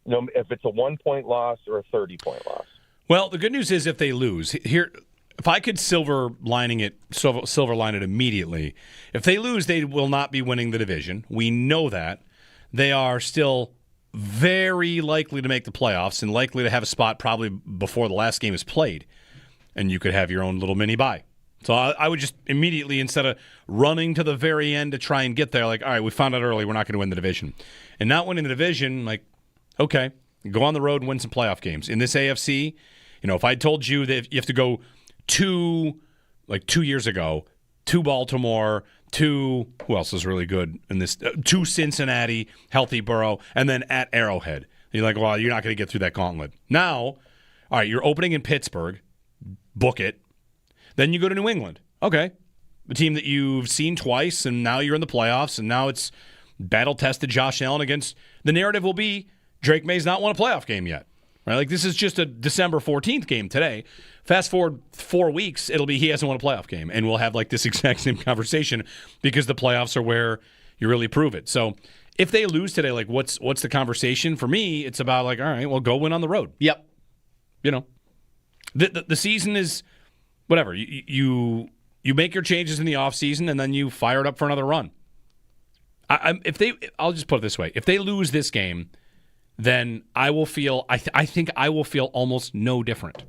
if it's a 1-point loss or a 30-point loss. Well, the good news is if they lose, here, if I could silver line it immediately, if they lose, they will not be winning the division. We know that. They are still very likely to make the playoffs and likely to have a spot probably before the last game is played. And you could have your own little mini bye. So I would just immediately, instead of running to the very end to try and get there, like, all right, we found out early we're not going to win the division. And not winning the division, like, okay, go on the road and win some playoff games. In this AFC, if I told you that you have to go 2 years ago, to Baltimore, to, who else is really good in this, to Cincinnati, healthy Burrow, and then at Arrowhead. You're like, well, you're not going to get through that gauntlet. Now, all right, you're opening in Pittsburgh, book it. Then you go to New England. Okay. The team that you've seen twice, and now you're in the playoffs, and now it's battle-tested Josh Allen against. The narrative will be Drake May's not won a playoff game yet. Right? Like, this is just a December 14th game today. Fast forward 4 weeks, it'll be he hasn't won a playoff game, and we'll have like this exact same conversation because the playoffs are where you really prove it. So if they lose today, like what's the conversation? For me, it's about like, all right, well, go win on the road. Yep. The season is whatever. You make your changes in the offseason, and then you fire it up for another run. I'll just put it this way. If they lose this game, then I will feel I think I will feel almost no different.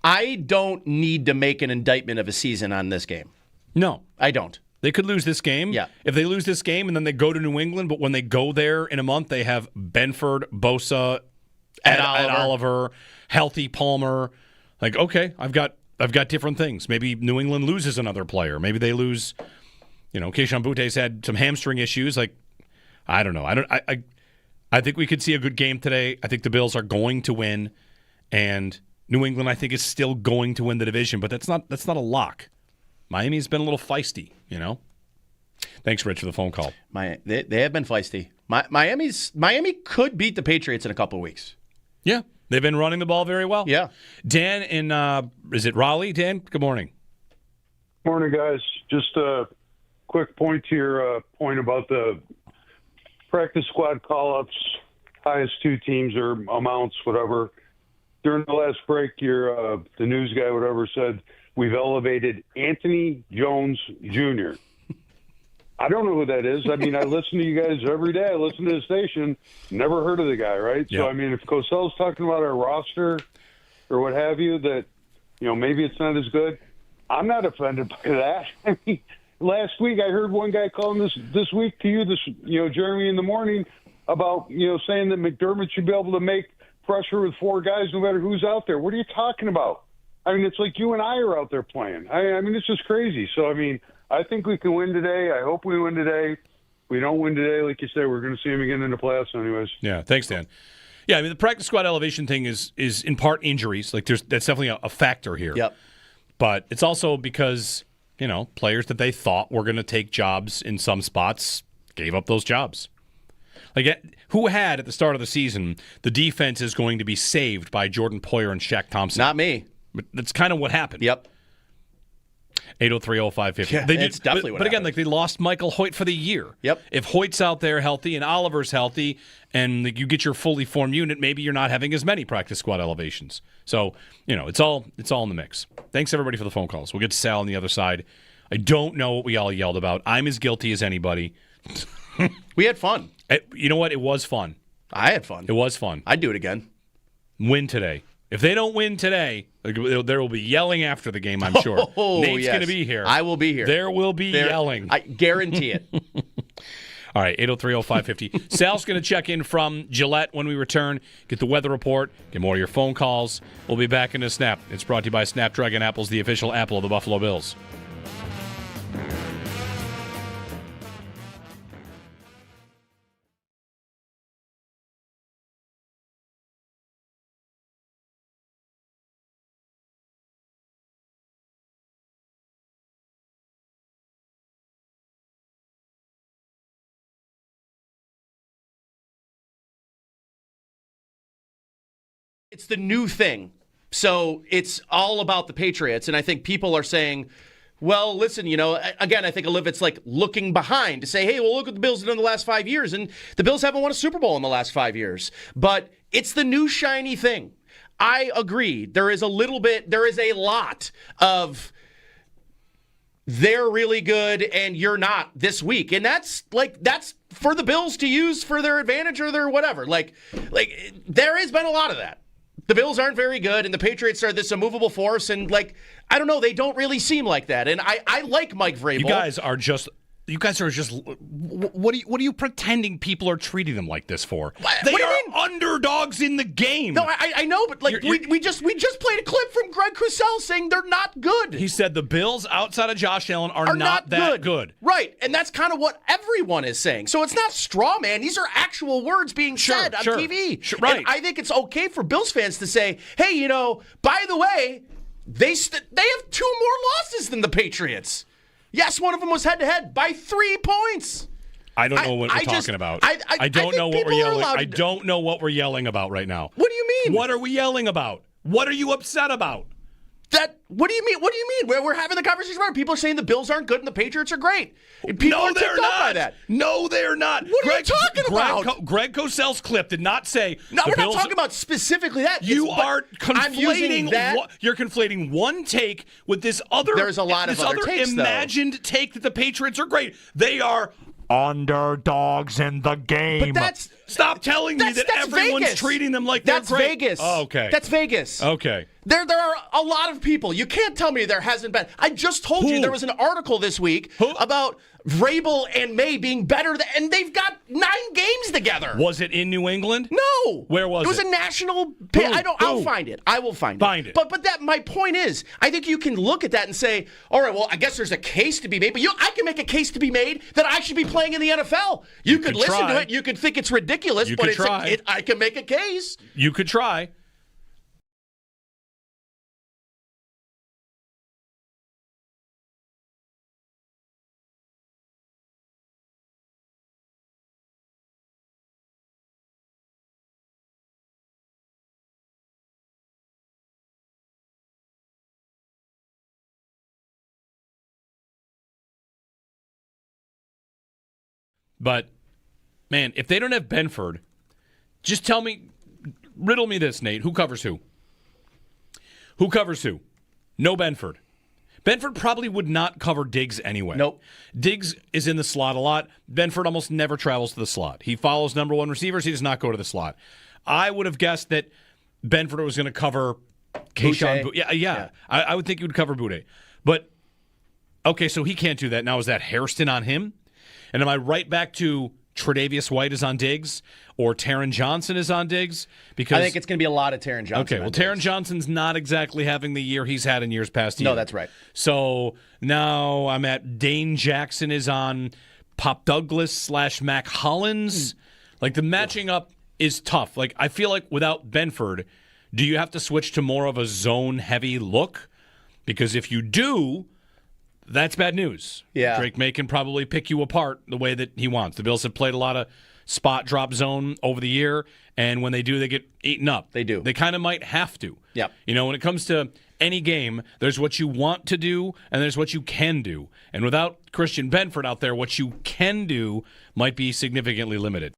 I don't need to make an indictment of a season on this game. No. I don't. They could lose this game. Yeah. If they lose this game and then they go to New England, but when they go there in a month, they have Benford, Bosa, Ed Oliver, healthy Palmer. Like, okay, I've got different things. Maybe New England loses another player. Maybe they lose, Keishon Butte's had some hamstring issues. Like, I don't know. I think we could see a good game today. I think the Bills are going to win, and New England, I think, is still going to win the division, but that's not a lock. Miami's been a little feisty, Thanks, Rich, for the phone call. They have been feisty. Miami could beat the Patriots in a couple of weeks. Yeah, they've been running the ball very well. Yeah. Dan in is it Raleigh? Dan, good morning. Morning, guys. Just a quick point to your point about the practice squad call-ups, highest two teams or amounts, whatever. During the last break, the news guy, whatever, said we've elevated Anthony Jones Jr. I don't know who that is. I mean, I listen to you guys every day. I listen to the station. Never heard of the guy, right? Yep. So, I mean, if Cosell's talking about our roster or what have you, that, maybe it's not as good, I'm not offended by that. I mean, last week I heard one guy calling this week to you, Jeremy, in the morning about, saying that McDermott should be able to make pressure with four guys no matter who's out there. What are you talking about? I mean, it's like you and I are out there playing. I mean, it's just crazy. So, I mean, I think we can win today. I hope we win today. If we don't win today, like you said, we're going to see him again in the playoffs anyways. Yeah, thanks, Dan. Yeah, I mean, the practice squad elevation thing is in part injuries. Like, that's definitely a factor here. Yep. But it's also because, players that they thought were going to take jobs in some spots gave up those jobs. Like, who had at the start of the season the defense is going to be saved by Jordan Poyer and Shaq Thompson? Not me. But that's kind of what happened. Yep. 803-0550. Yeah, it's definitely what But again, happened. like, they lost Michael Hoyt for the year. Yep. If Hoyt's out there healthy and Oliver's healthy and you get your fully formed unit, maybe you're not having as many practice squad elevations. So, it's all in the mix. Thanks, everybody, for the phone calls. We'll get to Sal on the other side. I don't know what we all yelled about. I'm as guilty as anybody. We had fun. You know what? It was fun. I had fun. It was fun. I'd do it again. Win today. If they don't win today, there will be yelling after the game, I'm sure. Nate's going to be here. I will be here. There will be yelling. I guarantee it. All right, 803-0550. Sal's going to check in from Gillette when we return, get the weather report, get more of your phone calls. We'll be back in a snap. It's brought to you by Snapdragon Apples, the official apple of the Buffalo Bills. It's the new thing. So it's all about the Patriots. And I think people are saying, well, listen, again, I think it's like looking behind to say, hey, well, look what the Bills have done in the last 5 years. And the Bills haven't won a Super Bowl in the last 5 years. But it's the new shiny thing. I agree. There is a lot of they're really good and you're not this week. And that's for the Bills to use for their advantage or their whatever. Like there has been a lot of that. The Bills aren't very good, and the Patriots are this immovable force, and, I don't know, they don't really seem like that. And I like Mike Vrabel. You guys are just what are you pretending people are treating them like this for? They are underdogs in the game. No, I know, but we just played a clip from Greg Cosell saying they're not good. He said the Bills outside of Josh Allen are not that good. Right, and that's kind of what everyone is saying. So it's not straw man. These are actual words being said on TV. Sure, right. And I think it's okay for Bills fans to say, hey, by the way, they have 2 more losses than the Patriots. Yes, one of them was head-to-head by 3 points. I don't know what we're talking about. I don't know what we're yelling. I don't know what we're yelling about right now. What do you mean? What are we yelling about? What are you upset about? What do you mean? What do you mean? We're having the conversation about it. People are saying the Bills aren't good and the Patriots are great. People are ticked off by that. No, they're not. What are you talking about? Greg Cosell's clip did not say. No, we're not talking about specifically that. You are conflating. You're conflating one take with this other. There's a lot of other takes, imagined take that the Patriots are great. They are underdogs in the game. But stop telling me that everyone's Vegas. Treating them like they're great. That's Vegas. Oh, okay. That's Vegas. Okay. There are a lot of people. You can't tell me there hasn't been. I just told you there was an article this week about Vrabel and May being better, and they've got 9 games together. Was it in New England? No. Where was it? It was a national. I'll find it. I will find it. But my point is, I think you can look at that and say, all right, well, I guess there's a case to be made. But I can make a case to be made that I should be playing in the NFL. You could listen to it. You could think it's ridiculous, but I can make a case. You could try. But, man, if they don't have Benford, just riddle me this, Nate. Who covers who? Who covers who? No Benford. Benford probably would not cover Diggs anyway. Nope. Diggs is in the slot a lot. Benford almost never travels to the slot. He follows number one receivers. He does not go to the slot. I would have guessed that Benford was going to cover Keyshawn. Yeah. I would think he would cover Boutte. But, okay, so he can't do that. Now, is that Hairston on him? And am I right back to Tre'Davious White is on Diggs or Taron Johnson is on Diggs? Because I think it's going to be a lot of Taron Johnson. Okay, well, Taron Johnson's not exactly having the year he's had in years past. No, that's right. So now I'm at Dane Jackson is on Pop Douglas / Mac Hollins. Like, the matching up is tough. Like, I feel like without Benford, do you have to switch to more of a zone-heavy look? Because if you do, that's bad news. Yeah. Drake May can probably pick you apart the way that he wants. The Bills have played a lot of spot drop zone over the year, and when they do, they get eaten up. They do. They kind of might have to. Yep. You know, when it comes to any game, there's what you want to do, and there's what you can do. And without Christian Benford out there, what you can do might be significantly limited.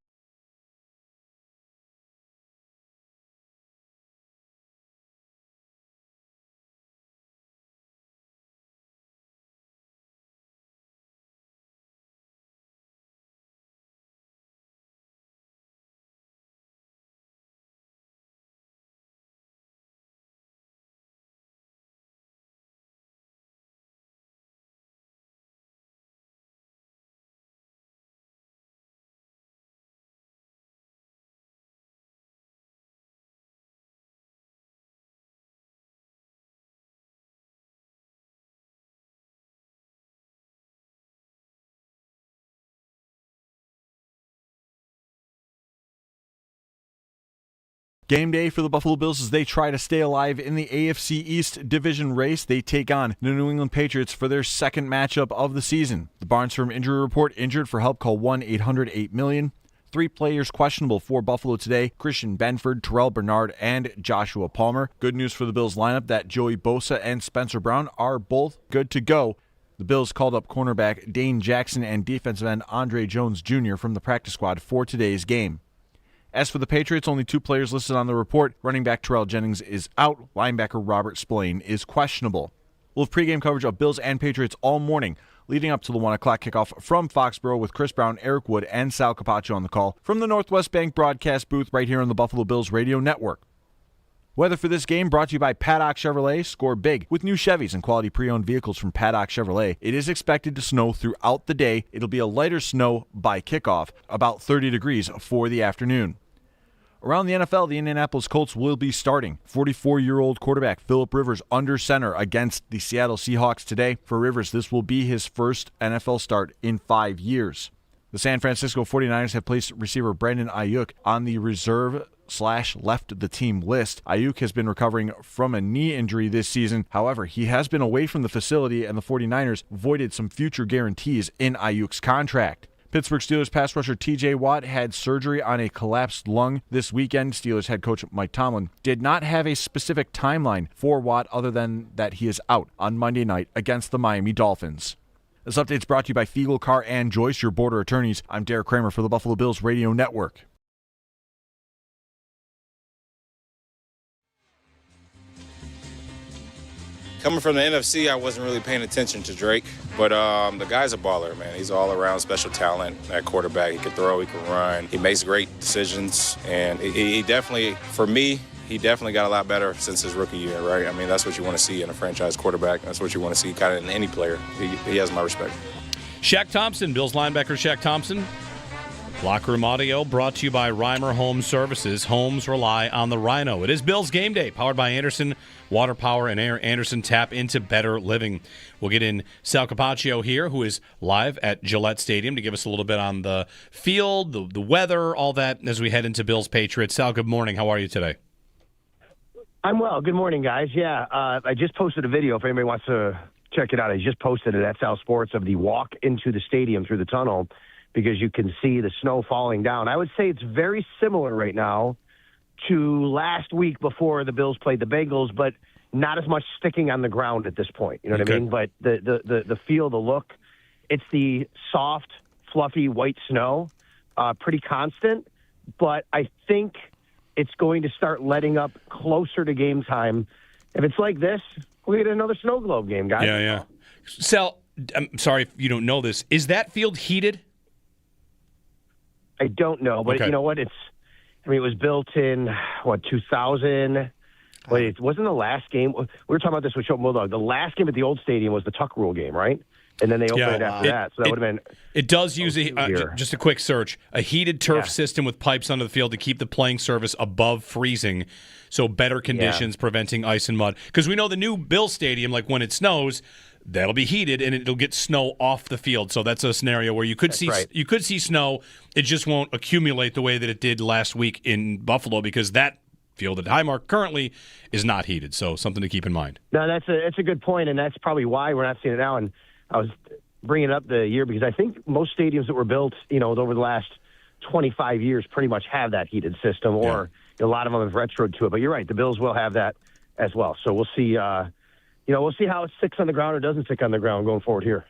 Game day for the Buffalo Bills as they try to stay alive in the AFC East division race. They take on the New England Patriots for their second matchup of the season. The Barnes Firm Injury Report: injured for help, call 1-800-8-million. 3 players questionable for Buffalo today: Christian Benford, Terrell Bernard, and Joshua Palmer. Good news for the Bills lineup that Joey Bosa and Spencer Brown are both good to go. The Bills called up cornerback Dane Jackson and defensive end Andre Jones Jr. from the practice squad for today's game. As for the Patriots, only 2 players listed on the report. Running back Terrell Jennings is out. Linebacker Robert Spillane is questionable. We'll have pregame coverage of Bills and Patriots all morning, leading up to the 1 o'clock kickoff from Foxborough with Chris Brown, Eric Wood, and Sal Capaccio on the call from the Northwest Bank broadcast booth right here on the Buffalo Bills Radio Network. Weather for this game brought to you by Paddock Chevrolet. Score big with new Chevys and quality pre-owned vehicles from Paddock Chevrolet. It is expected to snow throughout the day. It'll be a lighter snow by kickoff, about 30 degrees for the afternoon. Around the NFL, the Indianapolis Colts will be starting 44-year-old quarterback Phillip Rivers under center against the Seattle Seahawks today. For Rivers, this will be his first NFL start in 5 years. The San Francisco 49ers have placed receiver Brandon Ayuk on the reserve/left the team list. Ayuk has been recovering from a knee injury this season. However, he has been away from the facility, and the 49ers voided some future guarantees in Ayuk's contract. Pittsburgh Steelers pass rusher TJ Watt had surgery on a collapsed lung this weekend. Steelers head coach Mike Tomlin did not have a specific timeline for Watt other than that he is out on Monday night against the Miami Dolphins. This update is brought to you by Fiegel, Carr, and Joyce, your border attorneys. I'm Derek Kramer for the Buffalo Bills Radio Network. Coming from the NFC, I wasn't really paying attention to Drake, but the guy's a baller, man. He's all around special talent at quarterback. He can throw, he can run. He makes great decisions, and he definitely, for me, he definitely got a lot better since his rookie year, right? I mean, that's what you want to see in a franchise quarterback. That's what you want to see kind of in any player. He has my respect. Shaq Thompson, Bills linebacker Shaq Thompson. Locker Room Audio brought to you by Reimer Home Services. Homes rely on the Rhino. It is Bills Game Day, powered by Anderson Water Power and Air. Anderson, tap into better living. We'll get in Sal Capaccio here, who is live at Gillette Stadium, to give us a little bit on the field, the weather, all that, as we head into Bills Patriots. Sal, good morning. How are you today? I'm well. Good morning, guys. Yeah, I just posted a video if anybody wants to check it out. I just posted it at Sal Sports of the walk into the stadium through the tunnel, because you can see the snow falling down. I would say it's very similar right now to last week before the Bills played the Bengals, but not as much sticking on the ground at this point. You know what I mean? But the feel, the look, it's the soft, fluffy white snow, pretty constant. But I think it's going to start letting up closer to game time. If it's like this, we'll get another snow globe game, guys. Yeah. Sal, I'm sorry if you don't know this. Is that field heated? I don't know, but Okay. you know what? It was built in, 2000. Wait, it wasn't the last game. We were talking about this with Show Bulldog. The last game at the old stadium was the Tuck Rule game, right? And then they opened it after that. So that would have been. It does use just a quick search, a heated turf system with pipes under the field to keep the playing surface above freezing, so better conditions preventing ice and mud. Because we know the new Bill Stadium, like when it snows, that'll be heated and it'll get snow off the field. So that's a scenario where you could see snow. It just won't accumulate the way that it did last week in Buffalo because that field at Highmark currently is not heated. So something to keep in mind. No, that's a good point, and that's probably why we're not seeing it now. And I was bringing up the year because I think most stadiums that were built, over the last 25 years pretty much have that heated system, or a lot of them have retroed to it. But you're right, the Bills will have that as well. So we'll see. We'll see how it sticks on the ground or doesn't stick on the ground going forward here.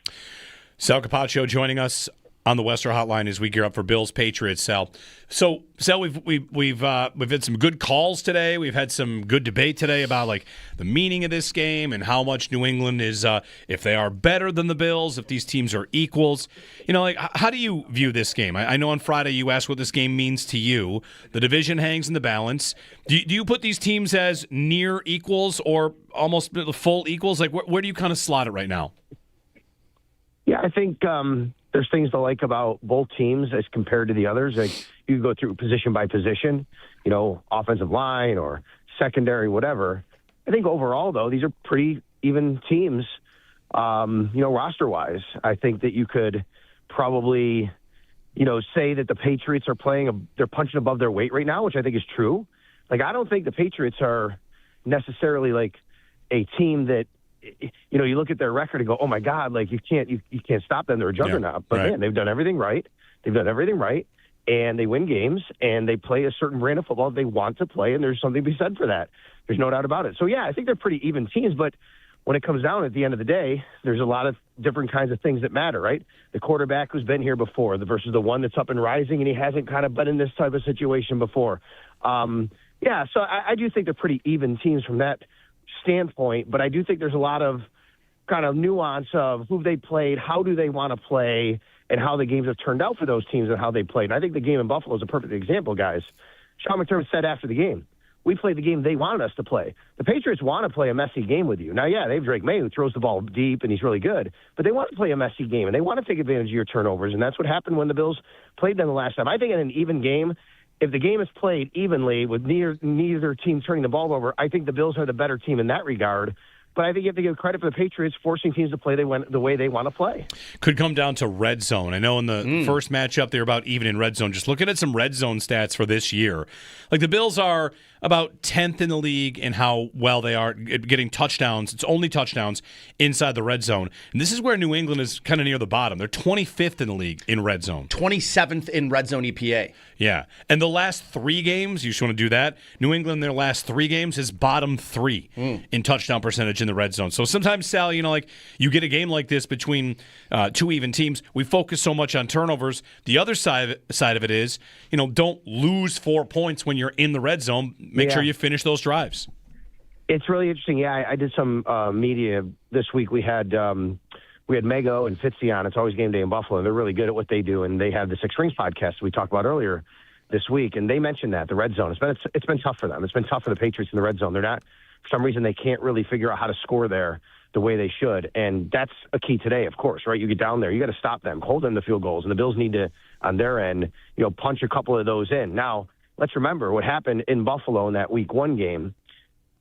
Sal Capaccio joining us on the Western Hotline as we gear up for Bills Patriots. Sal, we've had some good calls today. We've had some good debate today about like the meaning of this game and how much New England is, if they are better than the Bills, if these teams are equals. How do you view this game? I know on Friday you asked what this game means to you. The division hangs in the balance. Do you put these teams as near equals or almost full equals? Like where do you kind of slot it right now? Yeah, I think there's things to like about both teams as compared to the others. Like you go through position by position, offensive line or secondary, whatever. I think overall, though, these are pretty even teams, roster-wise. I think that you could probably, say that the Patriots are they're punching above their weight right now, which I think is true. Like, I don't think the Patriots are necessarily like a team that, you look at their record and go, oh my God, like you can't stop them. They're a juggernaut. But man, they've done everything right. And they win games and they play a certain brand of football they want to play. And there's something to be said for that. There's no doubt about it. So yeah, I think they're pretty even teams, but when it comes down at the end of the day, there's a lot of different kinds of things that matter, right? The quarterback who's been here before versus the one that's up and rising and he hasn't kind of been in this type of situation before. So I do think they're pretty even teams from that standpoint, but I do think there's a lot of kind of nuance of who they played, how do they want to play, and how the games have turned out for those teams and how they played. And I think the game in Buffalo is a perfect example, guys. Sean McDermott said after the game, we played the game they wanted us to play. The Patriots want to play a messy game with you. Now, they have Drake May who throws the ball deep and he's really good, but they want to play a messy game and they want to take advantage of your turnovers, and that's what happened when the Bills played them the last time. I think in an even game, if the game is played evenly with neither team turning the ball over, I think the Bills are the better team in that regard. But I think you have to give credit for the Patriots forcing teams to play the way they want to play. Could come down to red zone. I know in the first matchup they're about even in red zone. Just looking at some red zone stats for this year. Like the Bills are about 10th in the league in how well they are at getting touchdowns. It's only touchdowns inside the red zone. And this is where New England is kind of near the bottom. They're 25th in the league in red zone. 27th in red zone EPA. Yeah. And the last 3 games, you just want to do that, New England, their last 3 games is bottom 3 in touchdown percentage in the red zone. So sometimes, Sal, you get a game like this between 2 even teams. We focus so much on turnovers. The other side of it is, don't lose 4 points when you're in the red zone. Make sure you finish those drives. It's really interesting. Yeah, I did some media this week. We had Mego and Fitzy on. It's always game day in Buffalo, and they're really good at what they do. And they have the Six Rings podcast we talked about earlier this week, and they mentioned that the red zone. It's been tough for them. It's been tough for the Patriots in the red zone. They're not, for some reason, they can't really figure out how to score there the way they should, and that's a key today, of course, right? You get down there, you got to stop them, hold them to field goals, and the Bills need to, on their end, punch a couple of those in. Now, let's remember what happened in Buffalo in that Week 1 game.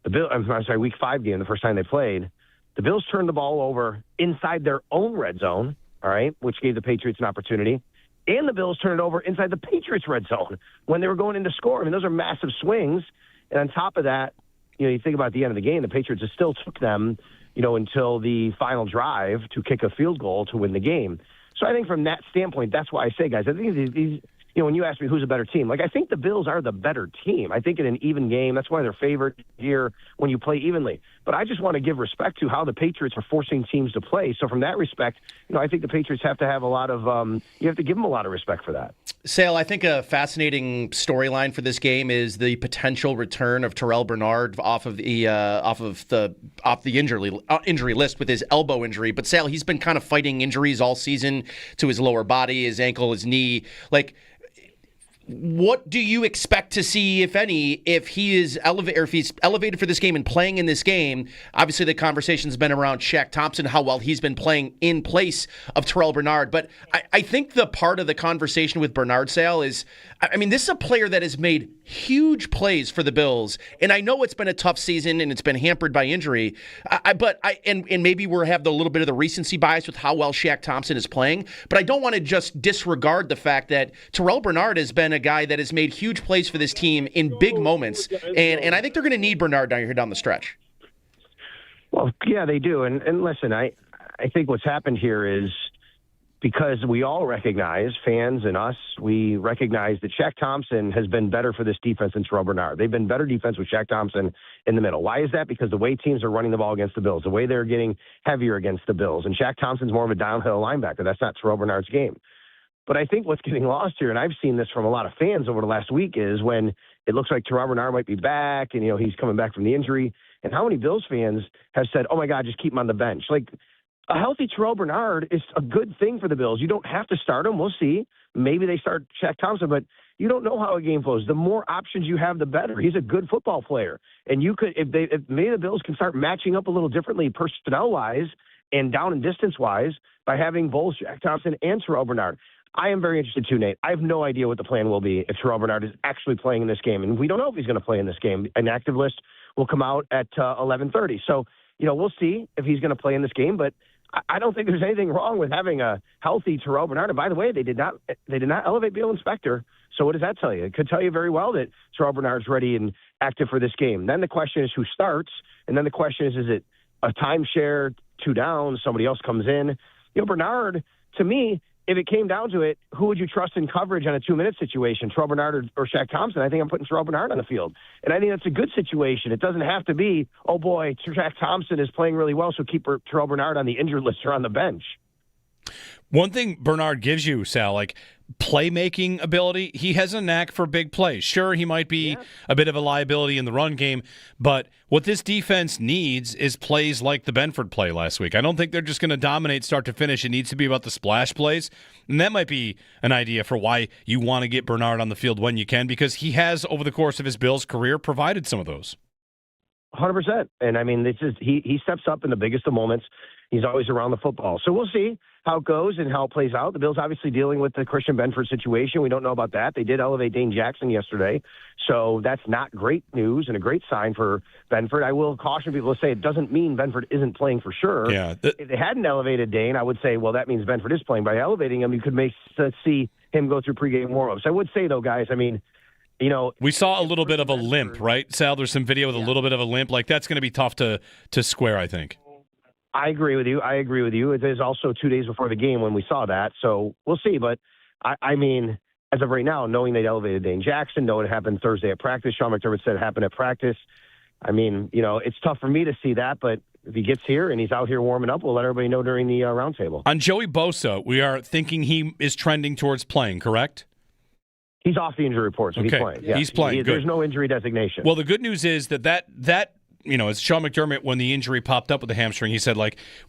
Week 5 game, the first time they played. The Bills turned the ball over inside their own red zone, all right, which gave the Patriots an opportunity. And the Bills turned it over inside the Patriots' red zone when they were going in to score. I mean, those are massive swings. And on top of that, you think about the end of the game, the Patriots still took them, until the final drive to kick a field goal to win the game. So I think from that standpoint, that's why I say, guys, I think when you ask me who's a better team, like I think the Bills are the better team. I think in an even game, that's why they're favored here when you play evenly. But I just want to give respect to how the Patriots are forcing teams to play. So from that respect, I think the Patriots have to have a lot of you have to give them a lot of respect for that. Sale, I think a fascinating storyline for this game is the potential return of Terrell Bernard off the injury list with his elbow injury. But Sale, he's been kind of fighting injuries all season to his lower body, his ankle, his knee. Like, what do you expect to see, if any, if he's elevated for this game and playing in this game? Obviously, the conversation's been around Shaq Thompson, how well he's been playing in place of Terrell Bernard. But I think the part of the conversation with Bernard, Sale, is, this is a player that has made huge plays for the Bills. And I know it's been a tough season and it's been hampered by injury. But maybe we have a little bit of the recency bias with how well Shaq Thompson is playing. But I don't want to just disregard the fact that Terrell Bernard has been a guy that has made huge plays for this team in big moments. And I think they're going to need Bernard down the stretch. Well, yeah, they do. And listen, I think what's happened here is because we all recognize, fans and us, we recognize that Shaq Thompson has been better for this defense than Terrell Bernard. They've been better defense with Shaq Thompson in the middle. Why is that? Because the way teams are running the ball against the Bills, the way they're getting heavier against the Bills. And Shaq Thompson's more of a downhill linebacker. That's not Terrell Bernard's game. But I think what's getting lost here, and I've seen this from a lot of fans over the last week, is when it looks like Terrell Bernard might be back and, he's coming back from the injury. And how many Bills fans have said, oh, my God, just keep him on the bench? Like, a healthy Terrell Bernard is a good thing for the Bills. You don't have to start him. We'll see. Maybe they start Shaq Thompson, but you don't know how a game flows. The more options you have, the better. He's a good football player. And you could, if maybe the Bills can start matching up a little differently personnel-wise and down and distance-wise by having both Shaq Thompson and Terrell Bernard. I am very interested too, Nate. I have no idea what the plan will be if Terrell Bernard is actually playing in this game. And we don't know if he's going to play in this game. An active list will come out at 11:30. So, we'll see if he's going to play in this game. But I don't think there's anything wrong with having a healthy Terrell Bernard. And by the way, they did not elevate Beal Inspector. So what does that tell you? It could tell you very well that Terrell Bernard's ready and active for this game. Then the question is who starts. And then the question is it a timeshare, 2 down, somebody else comes in? Bernard, to me, if it came down to it, who would you trust in coverage on a 2-minute situation, Terrell Bernard or Shaq Thompson? I think I'm putting Terrell Bernard on the field. And I think that's a good situation. It doesn't have to be, oh, boy, Shaq Thompson is playing really well, so keep Terrell Bernard on the injured list or on the bench. One thing Bernard gives you, Sal, like playmaking ability, he has a knack for big plays. Sure, he might be a bit of a liability in the run game, but what this defense needs is plays like the Benford play last week. I don't think they're just going to dominate start to finish. It needs to be about the splash plays, and that might be an idea for why you want to get Bernard on the field when you can, because he has, over the course of his Bills career, provided some of those. 100%. And, he steps up in the biggest of moments. He's always around the football. So we'll see how it goes and how it plays out. The Bills obviously dealing with the Christian Benford situation. We don't know about that. They did elevate Dane Jackson yesterday. So that's not great news and a great sign for Benford. I will caution people to say it doesn't mean Benford isn't playing for sure. Yeah, if they hadn't elevated Dane, I would say, well, that means Benford is playing. By elevating him, you could see him go through pregame warmups. I would say, though, guys, we saw a little bit of a limp, right, Sal? There's some video with a little bit of a limp. Like, that's going to be tough to square, I think. I agree with you. It is also 2 days before the game when we saw that, so we'll see. But, as of right now, knowing they elevated Dane Jackson, knowing it happened Thursday at practice, Sean McDermott said it happened at practice. It's tough for me to see that, but if he gets here and he's out here warming up, we'll let everybody know during the roundtable. On Joey Bosa, we are thinking he is trending towards playing, correct? He's off the injury report, so okay. He's playing. Yeah. He's playing. Good. There's no injury designation. Well, the good news is that as Sean McDermott, when the injury popped up with the hamstring, he said,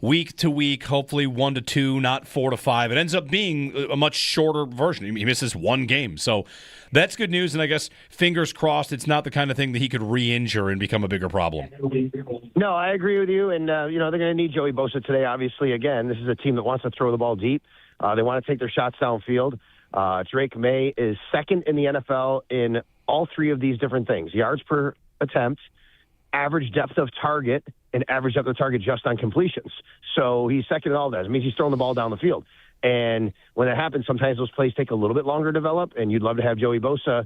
week to week, hopefully 1 to 2, not 4 to 5. It ends up being a much shorter version. He misses 1 game. So that's good news, and I guess fingers crossed it's not the kind of thing that he could re-injure and become a bigger problem. No, I agree with you, and, they're going to need Joey Bosa today, obviously. Again, this is a team that wants to throw the ball deep. They want to take their shots downfield. Drake May is second in the NFL in all 3 of these different things: yards per attempt, average depth of target, and average depth of target just on completions. So he's second in all that. It means he's throwing the ball down the field. And when that happens, sometimes those plays take a little bit longer to develop, and you'd love to have Joey Bosa,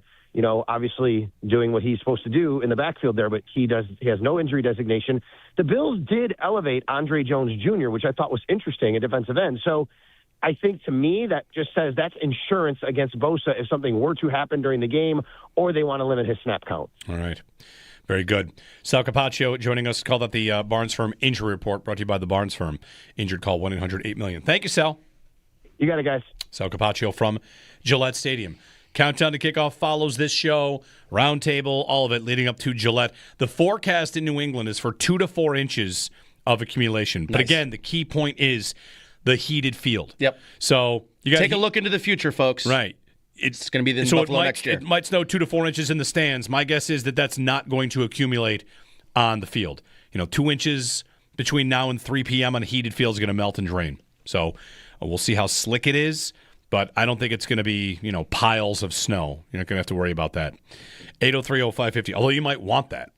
obviously doing what he's supposed to do in the backfield there, but he has no injury designation. The Bills did elevate Andre Jones Jr., which I thought was interesting, a defensive end. So I think to me that just says that's insurance against Bosa if something were to happen during the game or they want to limit his snap count. All right. Very good. Sal Capaccio joining us. Call that the Barnes Firm Injury Report, brought to you by the Barnes Firm. Injured call 1-800-8-million. Thank you, Sal. You got it, guys. Sal Capaccio from Gillette Stadium. Countdown to kickoff follows this show, roundtable, all of it leading up to Gillette. The forecast in New England is for 2 to 4 inches of accumulation. But again, the key point is the heated field. Yep. So you got to take a look into the future, folks. Right. It's going to be in Buffalo next year. It might snow 2 to 4 inches in the stands. My guess is that that's not going to accumulate on the field. 2 inches between now and 3 p.m. on a heated field is going to melt and drain. So we'll see how slick it is, but I don't think it's going to be, piles of snow. You're not going to have to worry about that. 803-0550, although you might want that,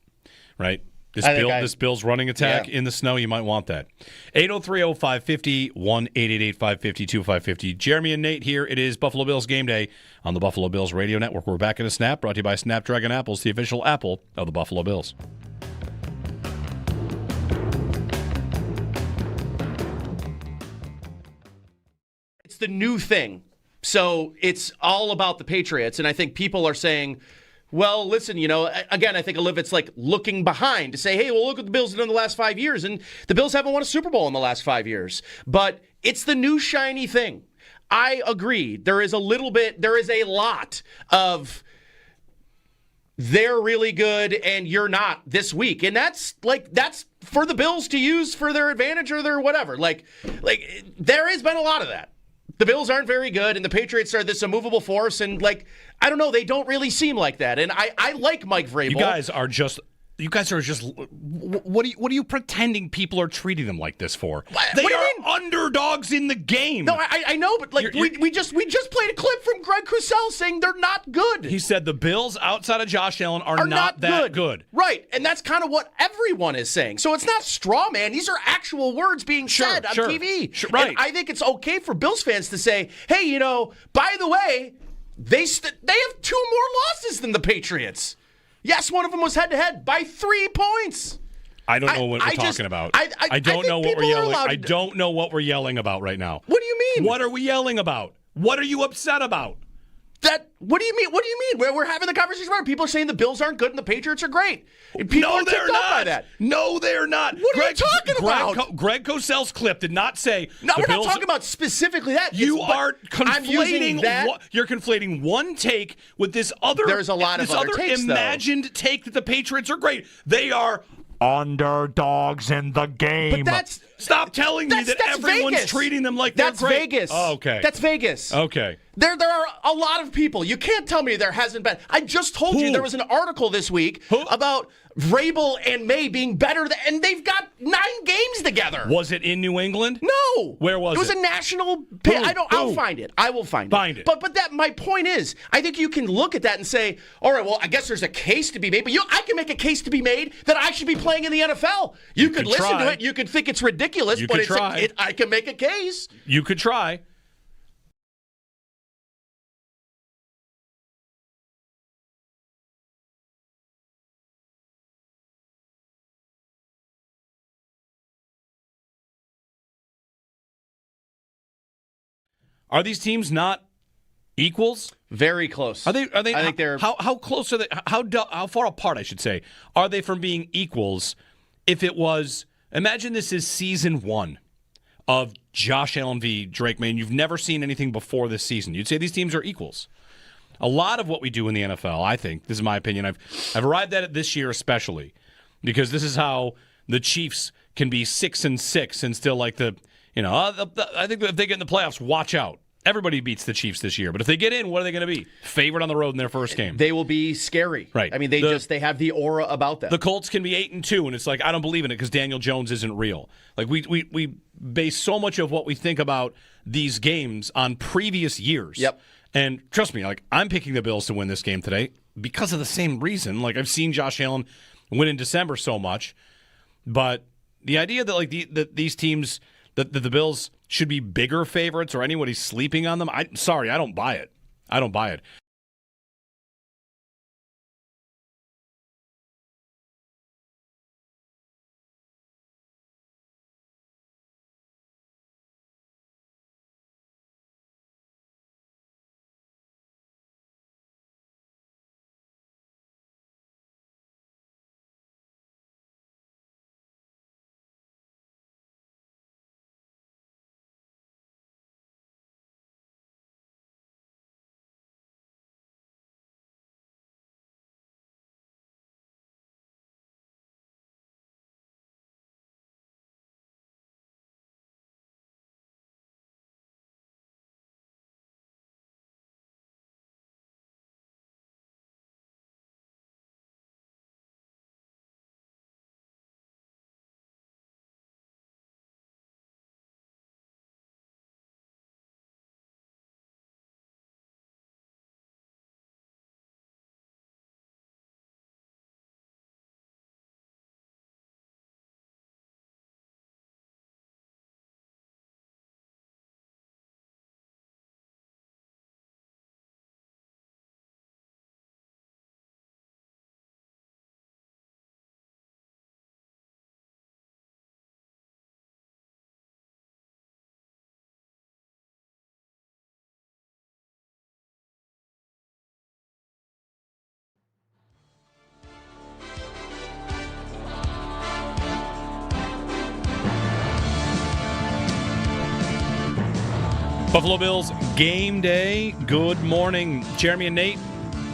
right? This Bills running attack in the snow, you might want that. 803-0550, 1-888-550-2550. Jeremy and Nate here. It is Buffalo Bills game day on the Buffalo Bills Radio Network. We're back in a snap, brought to you by Snapdragon Apples, the official apple of the Buffalo Bills. It's the new thing. So it's all about the Patriots, and I think people are saying, well, listen, again, I think it's like looking behind to say, hey, well, look what the Bills have done in the last 5 years, and the Bills haven't won a Super Bowl in the last 5 years. But it's the new shiny thing. I agree. There is a lot of they're really good and you're not this week. And that's for the Bills to use for their advantage or their whatever. Like there has been a lot of that. The Bills aren't very good, and the Patriots are this immovable force, and I don't know, they don't really seem like that. And I like Mike Vrabel. You guys are just what are you pretending people are treating them like this for? They are underdogs in the game. No, I know, but we just played a clip from Greg Cosell saying they're not good. He said the Bills outside of Josh Allen are not that good. Right, and that's kind of what everyone is saying. So it's not straw man. These are actual words being said on TV. Sure, right. And I think it's okay for Bills fans to say, hey, by the way, they have 2 more losses than the Patriots. Yes, one of them was head-to-head by 3 points. I don't know what we're talking about. I don't know what we're yelling. I don't know what we're yelling about right now. What do you mean? What are we yelling about? What are you upset about? What do you mean? What do you mean? We're having the conversation where people are saying the Bills aren't good and the Patriots are great. And people are they're not. By that. No, they're not. What are you talking about? Greg Cosell's clip did not say. No, we're not talking about specifically that. You are conflating. You're conflating one take with this other. There's a lot of other takes, imagined take that the Patriots are great. They are underdogs in the game. But stop telling me that everyone's Vegas. Treating them like they're great. Vegas. Oh, okay. That's Vegas. Okay. There are a lot of people. You can't tell me there hasn't been. I just told you there was an article this week about Vrabel and May being better, and they've got 9 games together. Was it in New England? No. Where was it? It was a national. I'll find it. I will find it. But my point is, I think you can look at that and say, all right, well, I guess there's a case to be made. But I can make a case to be made that I should be playing in the NFL. You could listen to it. You could think it's ridiculous, but I can make a case. You could try. Are these teams not equals? Very close. Are they? I think they're. How close are they? How far apart, I should say, are they from being equals? If it was, imagine this is season 1 of Josh Allen v. Drake May, and you've never seen anything before this season. You'd say these teams are equals. A lot of what we do in the NFL, I think, this is my opinion. I've arrived at it this year especially because this is how the Chiefs can be 6-6 and still like the. I think if they get in the playoffs, watch out. Everybody beats the Chiefs this year. But if they get in, what are they going to be? Favorite on the road in their first game. They will be scary. Right. I mean, they have the aura about them. The Colts can be 8-2, and it's like, I don't believe in it because Daniel Jones isn't real. Like, we base so much of what we think about these games on previous years. Yep. And trust me, like, I'm picking the Bills to win this game today because of the same reason. Like, I've seen Josh Allen win in December so much. But the idea that, like, these teams... That the Bills should be bigger favorites or anybody's sleeping on them, I don't buy it. I don't buy it. Buffalo Bills game day. Good morning, Jeremy and Nate.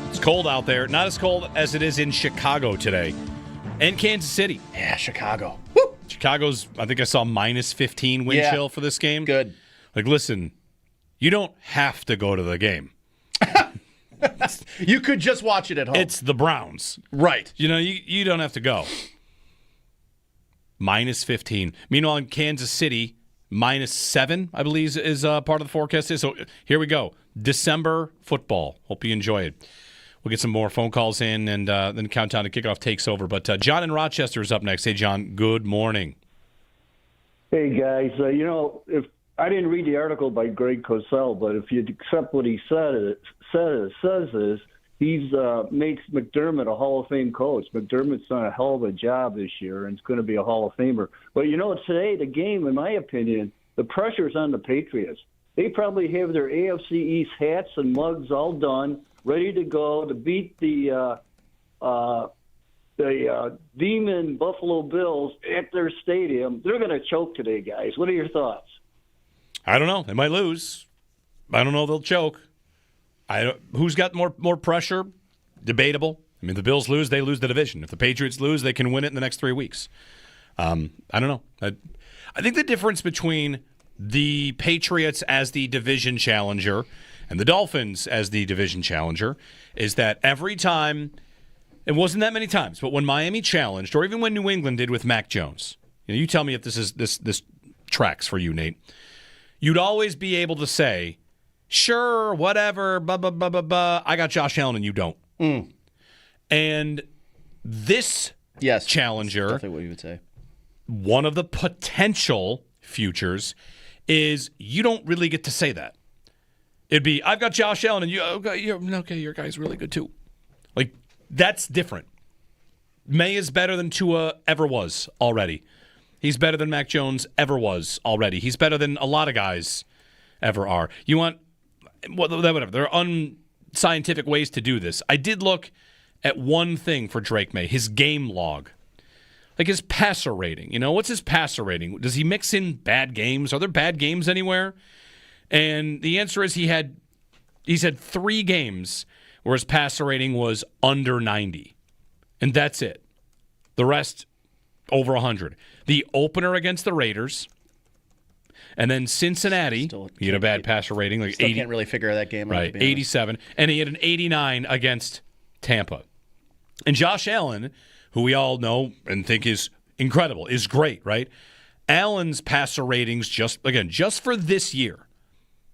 It's cold out there. Not as cold as it is in Chicago today. And Kansas City. Yeah, Chicago. Woo! Chicago's, I think I saw minus 15 wind chill for this game. Good. Like, listen, you don't have to go to the game. You could just watch it at home. It's the Browns. Right. You know, you don't have to go. Minus 15. Meanwhile, in Kansas City, minus 7, I believe, is part of the forecast. So here we go. December football. Hope you enjoy it. We'll get some more phone calls in, and then countdown to kickoff takes over. But John in Rochester is up next. Hey, John, good morning. Hey, guys. If I didn't read the article by Greg Cosell, but if you accept what he says is he's makes McDermott a Hall of Fame coach. McDermott's done a hell of a job this year, and it's going to be a Hall of Famer. But, today, the game, in my opinion, the pressure's on the Patriots. They probably have their AFC East hats and mugs all done, ready to go to beat the demon Buffalo Bills at their stadium. They're going to choke today, guys. What are your thoughts? I don't know. They might lose. I don't know if they'll choke. Who's got more pressure? Debatable. I mean, if the Bills lose, they lose the division. If the Patriots lose, they can win it in the next 3 weeks. I don't know. I think the difference between the Patriots as the division challenger and the Dolphins as the division challenger is that every time, it wasn't that many times, but when Miami challenged, or even when New England did with Mac Jones, you tell me if this tracks for you, Nate. You'd always be able to say, sure, whatever, blah, blah, blah, blah, blah. I got Josh Allen and you don't. And this challenger, definitely what you would say. One of the potential futures is you don't really get to say that. It'd be, I've got Josh Allen and your guy's really good too. Like, that's different. May is better than Tua ever was already. He's better than Mac Jones ever was already. He's better than a lot of guys ever are. You want, whatever. There are unscientific ways to do this. I did look at one thing for Drake May, his game log. Like his passer rating. What's his passer rating? Does he mix in bad games? Are there bad games anywhere? And the answer is he's had 3 games where his passer rating was under 90. And that's it. The rest, over 100. The opener against the Raiders, and then Cincinnati, he had a bad passer rating, like 80. Can't really figure that game out. Right, 87. And he had an 89 against Tampa. And Josh Allen, who we all know and think is incredible, is great, right? Allen's passer ratings, just for this year,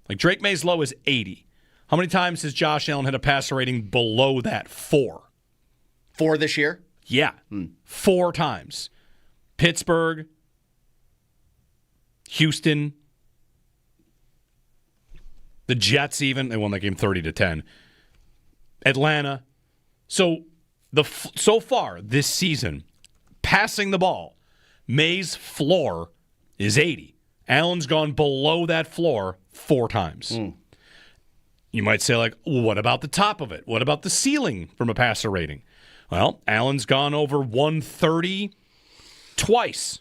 like Drake May's low is 80. How many times has Josh Allen had a passer rating below that? 4. 4 this year? Yeah, 4 times. Pittsburgh, Houston, the Jets even. They won that game 30-10. Atlanta. So far this season, passing the ball, May's floor is 80. Allen's gone below that floor 4 times. You might say, like, well, what about the top of it? What about the ceiling from a passer rating? Well, Allen's gone over 130 twice.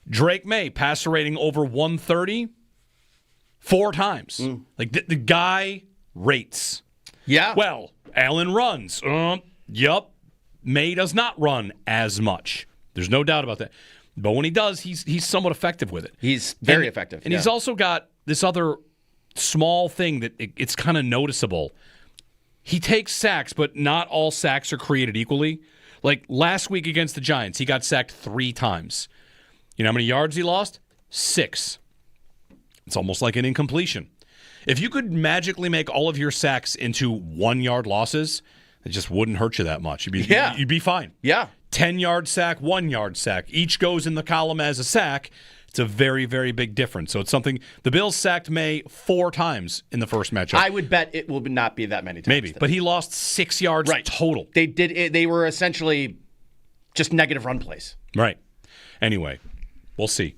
Drake May, passer rating over 130 4 times. Like, the guy rates. Yeah. Well, Allen runs. Yup. May does not run as much. There's no doubt about that. But when he does, he's somewhat effective with it. He's very effective. And he's also got this other small thing that it's kind of noticeable. He takes sacks, but not all sacks are created equally. Like last week against the Giants, he got sacked 3 times. You know how many yards he lost? 6. It's almost like an incompletion. If you could magically make all of your sacks into 1-yard losses, it just wouldn't hurt you that much. You'd be fine. Yeah. 10-yard sack, 1-yard sack. Each goes in the column as a sack. It's a very, very big difference. So it's something the Bills sacked May 4 times in the first matchup. I would bet it will not be that many times. Maybe, but he lost 6 yards total. They were essentially just negative run plays. Right. Anyway, we'll see.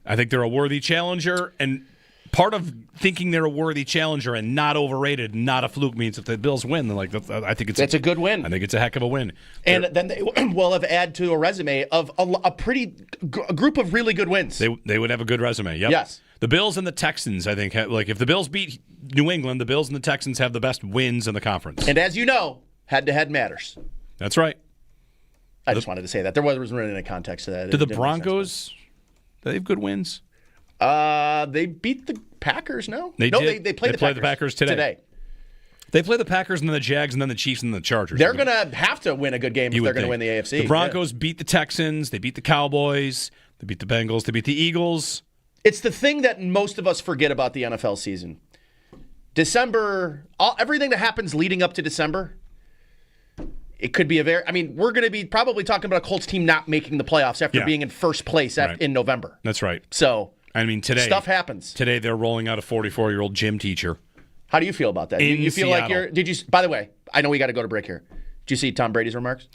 I think they're a worthy challenger, and part of thinking they're a worthy challenger and not overrated, not a fluke, means if the Bills win, I think it's a good win. I think it's a heck of a win. And then they will have add to a resume of a pretty group of really good wins. They would have a good resume. Yep. Yes. The Bills and the Texans, I think, if the Bills beat New England, the Bills and the Texans have the best wins in the conference. And as you know, head-to-head matters. That's right. I just wanted to say that. There wasn't really any context to that. Do the Broncos, do they have good wins? They beat the Packers, no? They played the Packers today. They play the Packers and then the Jags and then the Chiefs and the Chargers. They're going to have to win a good game if they're going to win the AFC. The Broncos beat the Texans. They beat the Cowboys. They beat the Bengals. They beat the Eagles. It's the thing that most of us forget about the NFL season. December, everything that happens leading up to December, it could be we're going to be probably talking about a Colts team not making the playoffs after being in first place in November. That's right. So, today stuff happens. Today they're rolling out a 44-year-old gym teacher. How do you feel about that? You feel like by the way, I know we got to go to break here. Did you see Tom Brady's remarks?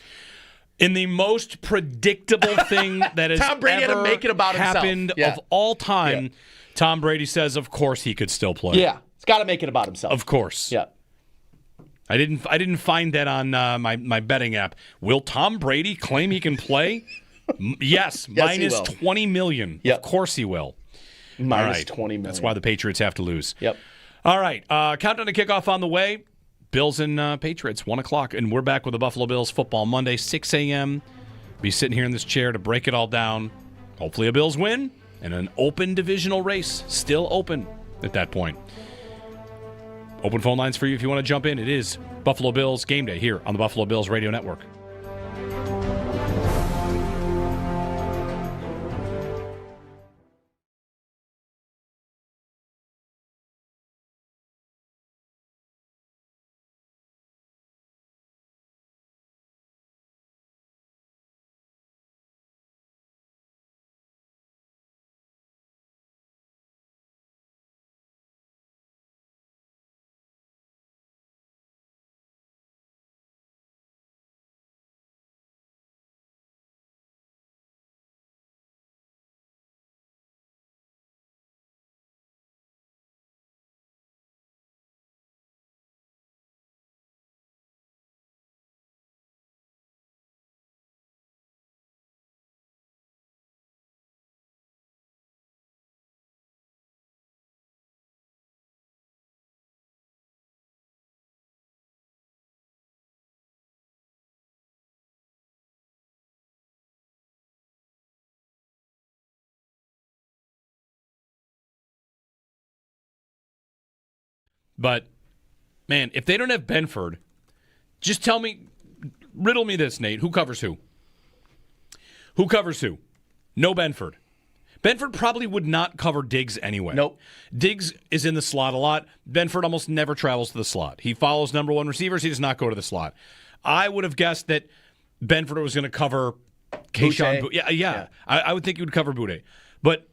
In the most predictable thing that has Tom Brady ever had to make it about happened of all time, Tom Brady says, of course he could still play. Yeah, he's got to make it about himself. Of course. Yeah. I didn't find that on my betting app. Will Tom Brady claim he can play? Yes, minus $20 million. Yep. Of course he will. Minus $20 million. That's why the Patriots have to lose. Yep. All right, countdown to kickoff on the way. Bills and Patriots, 1 o'clock. And we're back with the Buffalo Bills football Monday, 6 a.m. Be sitting here in this chair to break it all down. Hopefully a Bills win and an open divisional race. Still open at that point. Open phone lines for you if you want to jump in. It is Buffalo Bills Game Day here on the Buffalo Bills Radio Network. But, man, if they don't have Benford, just riddle me this, Nate. Who covers who? Who covers who? No Benford. Benford probably would not cover Diggs anyway. Nope. Diggs is in the slot a lot. Benford almost never travels to the slot. He follows number one receivers. He does not go to the slot. I would have guessed that Benford was going to cover Keyshawn. Yeah. I would think he would cover Boutte. But,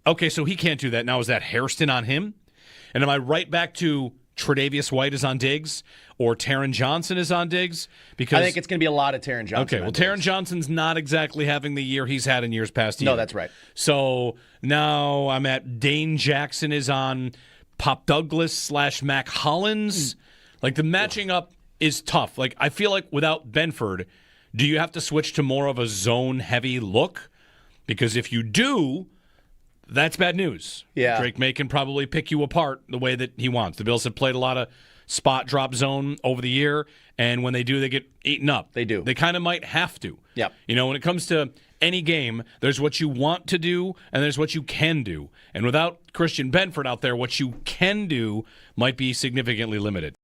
okay, so he can't do that. Now, is that Hairston on him? And am I right back to Tre'Davious White is on Diggs or Taron Johnson is on Diggs? Because I think it's going to be a lot of Taron Johnson. Okay, well, Taron Johnson's not exactly having the year he's had in years past either. No, that's right. So now I'm at Dane Jackson is on Pop Douglas / Mac Hollins. Like, the matching up is tough. Like, I feel like without Benford, do you have to switch to more of a zone-heavy look? Because if you do, that's bad news. Yeah. Drake May can probably pick you apart the way that he wants. The Bills have played a lot of spot drop zone over the year, and when they do, they get eaten up. They do. They kind of might have to. Yep. You know, when it comes to any game, there's what you want to do, and there's what you can do. And without Christian Benford out there, what you can do might be significantly limited.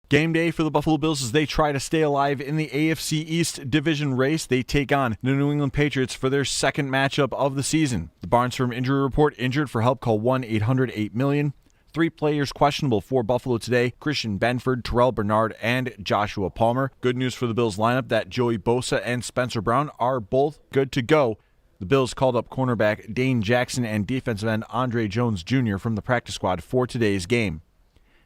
Game day for the Buffalo Bills as they try to stay alive in the AFC East division race. They take on the New England Patriots for their second matchup of the season. The Barnes Firm Injury Report: injured for help, call 1-800-8-million. 3 players questionable for Buffalo today: Christian Benford, Terrell Bernard, and Joshua Palmer. Good news for the Bills lineup that Joey Bosa and Spencer Brown are both good to go. The Bills called up cornerback Dane Jackson and defensive end Andre Jones Jr. from the practice squad for today's game.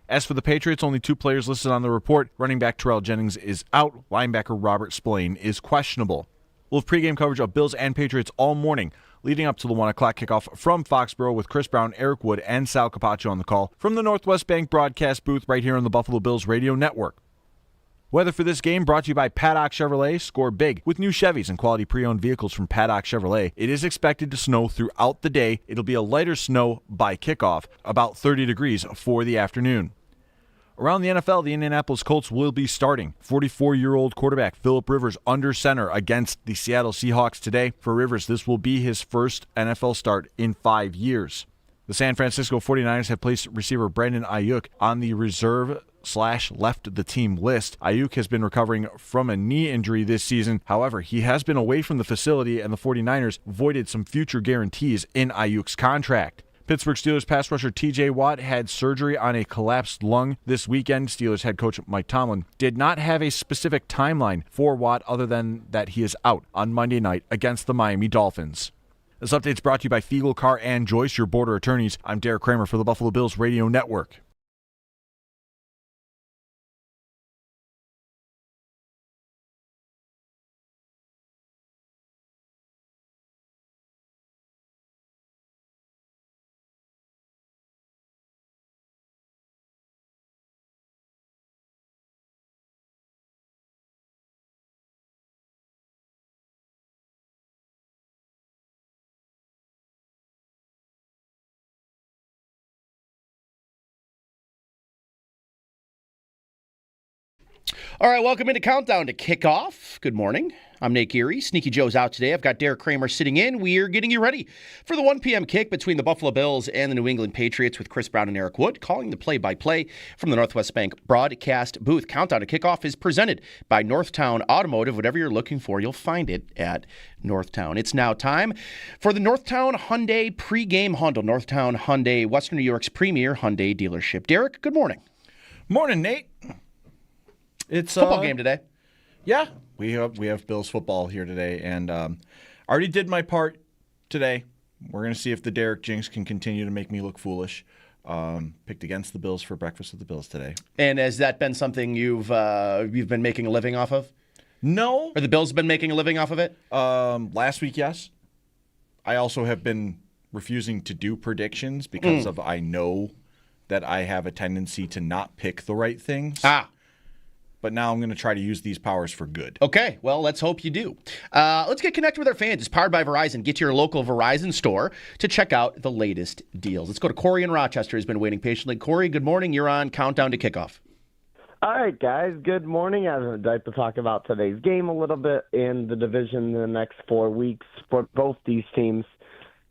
As for the Patriots, only 2 players listed on the report. Running back Terrell Jennings is out. Linebacker Robert Spillane is questionable. We'll have pregame coverage of Bills and Patriots all morning, leading up to the 1 o'clock kickoff from Foxborough with Chris Brown, Eric Wood, and Sal Capaccio on the call from the Northwest Bank broadcast booth right here on the Buffalo Bills Radio Network. Weather for this game brought to you by Paddock Chevrolet. Score big with new Chevys and quality pre-owned vehicles from Paddock Chevrolet. It is expected to snow throughout the day. It'll be a lighter snow by kickoff, about 30 degrees for the afternoon. Around the NFL, the Indianapolis Colts will be starting 44-year-old quarterback Phillip Rivers under center against the Seattle Seahawks today. For Rivers, this will be his first NFL start in 5 years. The San Francisco 49ers have placed receiver Brandon Ayuk on the reserve/left the team list. Ayuk has been recovering from a knee injury this season. However, he has been away from the facility, and the 49ers voided some future guarantees in Ayuk's contract. Pittsburgh Steelers pass rusher T.J. Watt had surgery on a collapsed lung this weekend. Steelers head coach Mike Tomlin did not have a specific timeline for Watt other than that he is out on Monday night against the Miami Dolphins. This update is brought to you by Fiegel, Carr, and Joyce, your border attorneys. I'm Derek Kramer for the Buffalo Bills Radio Network. All right, welcome into Countdown to Kickoff. Good morning. I'm Nate Geary. Sneaky Joe's out today. I've got Derek Kramer sitting in. We're getting you ready for the 1 p.m. kick between the Buffalo Bills and the New England Patriots with Chris Brown and Eric Wood calling the play-by-play from the Northwest Bank broadcast booth. Countdown to Kickoff is presented by Northtown Automotive. Whatever you're looking for, you'll find it at Northtown. It's now time for the Northtown Hyundai Pre-Game Huddle. Northtown Hyundai, Western New York's premier Hyundai dealership. Derek, good morning. Morning, Nate. It's football game today. Yeah, we have Bills football here today, and I already did my part today. We're going to see if the Derek jinx can continue to make me look foolish. Picked against the Bills for breakfast with the Bills today. And has that been something you've been making a living off of? No. Or the Bills been making a living off of it? Last week, yes. I also have been refusing to do predictions because of I know that I have a tendency to not pick the right things. But now I'm going to try to use these powers for good. Okay, well, let's hope you do. Let's get connected with our fans. It's powered by Verizon. Get to your local Verizon store to check out the latest deals. Let's go to Corey in Rochester, who's been waiting patiently. Corey, good morning. You're on Countdown to Kickoff. All right, guys. Good morning. I'd like to talk about today's game a little bit in the division in the next 4 weeks for both these teams.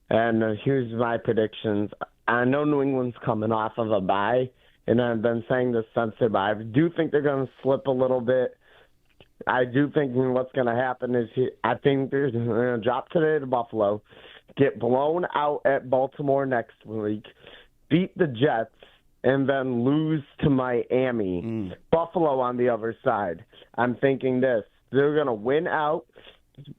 And here's my predictions. I know New England's coming off of a bye. And I've been saying this since their bye. I do think they're going to slip a little bit. I do think what's going to happen is I think they're going to drop today to Buffalo, get blown out at Baltimore next week, beat the Jets, and then lose to Miami. Buffalo on the other side. I'm thinking this. They're going to win out.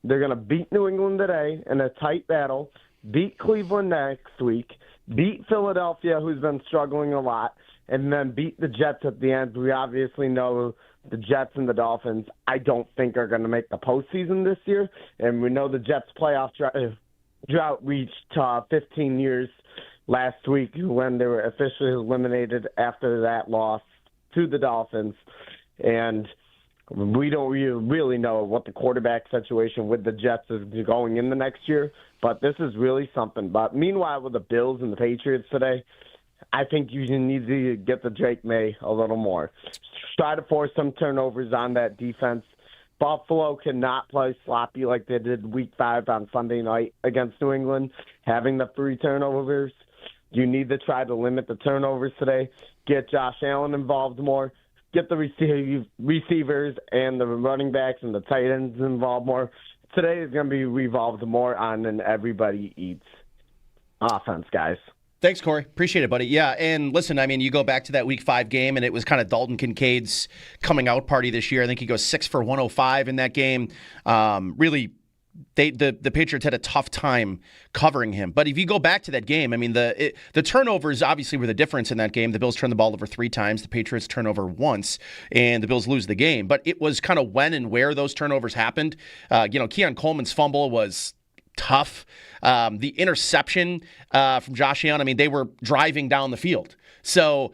They're going to beat New England today in a tight battle, beat Cleveland next week, beat Philadelphia, who's been struggling a lot, and then beat the Jets at the end. We obviously know the Jets and the Dolphins, I don't think, are going to make the postseason this year. And we know the Jets' playoff drought reached 15 years last week when they were officially eliminated after that loss to the Dolphins. And we don't really know what the quarterback situation with the Jets is going in the next year. But this is really something. But meanwhile, with the Bills and the Patriots today, I think you need to get the Drake May a little more. Try to force some turnovers on that defense. Buffalo cannot play sloppy like they did Week 5 on Sunday night against New England, having the 3 turnovers. You need to try to limit the turnovers today, get Josh Allen involved more, get the receivers and the running backs and the tight ends involved more. Today is going to be revolved more on an everybody eats offense, guys. Thanks, Corey. Appreciate it, buddy. Yeah, and listen, I mean, you go back to that Week 5 game, and it was kind of Dalton Kincaid's coming out party this year. I think he goes 6 for 105 in that game. Really, the Patriots had a tough time covering him. But if you go back to that game, I mean, the turnovers obviously were the difference in that game. The Bills turned the ball over 3 times. The Patriots turn over once, and the Bills lose the game. But it was kind of when and where those turnovers happened. Keon Coleman's fumble was tough. The interception from Josh Allen, I mean, they were driving down the field. So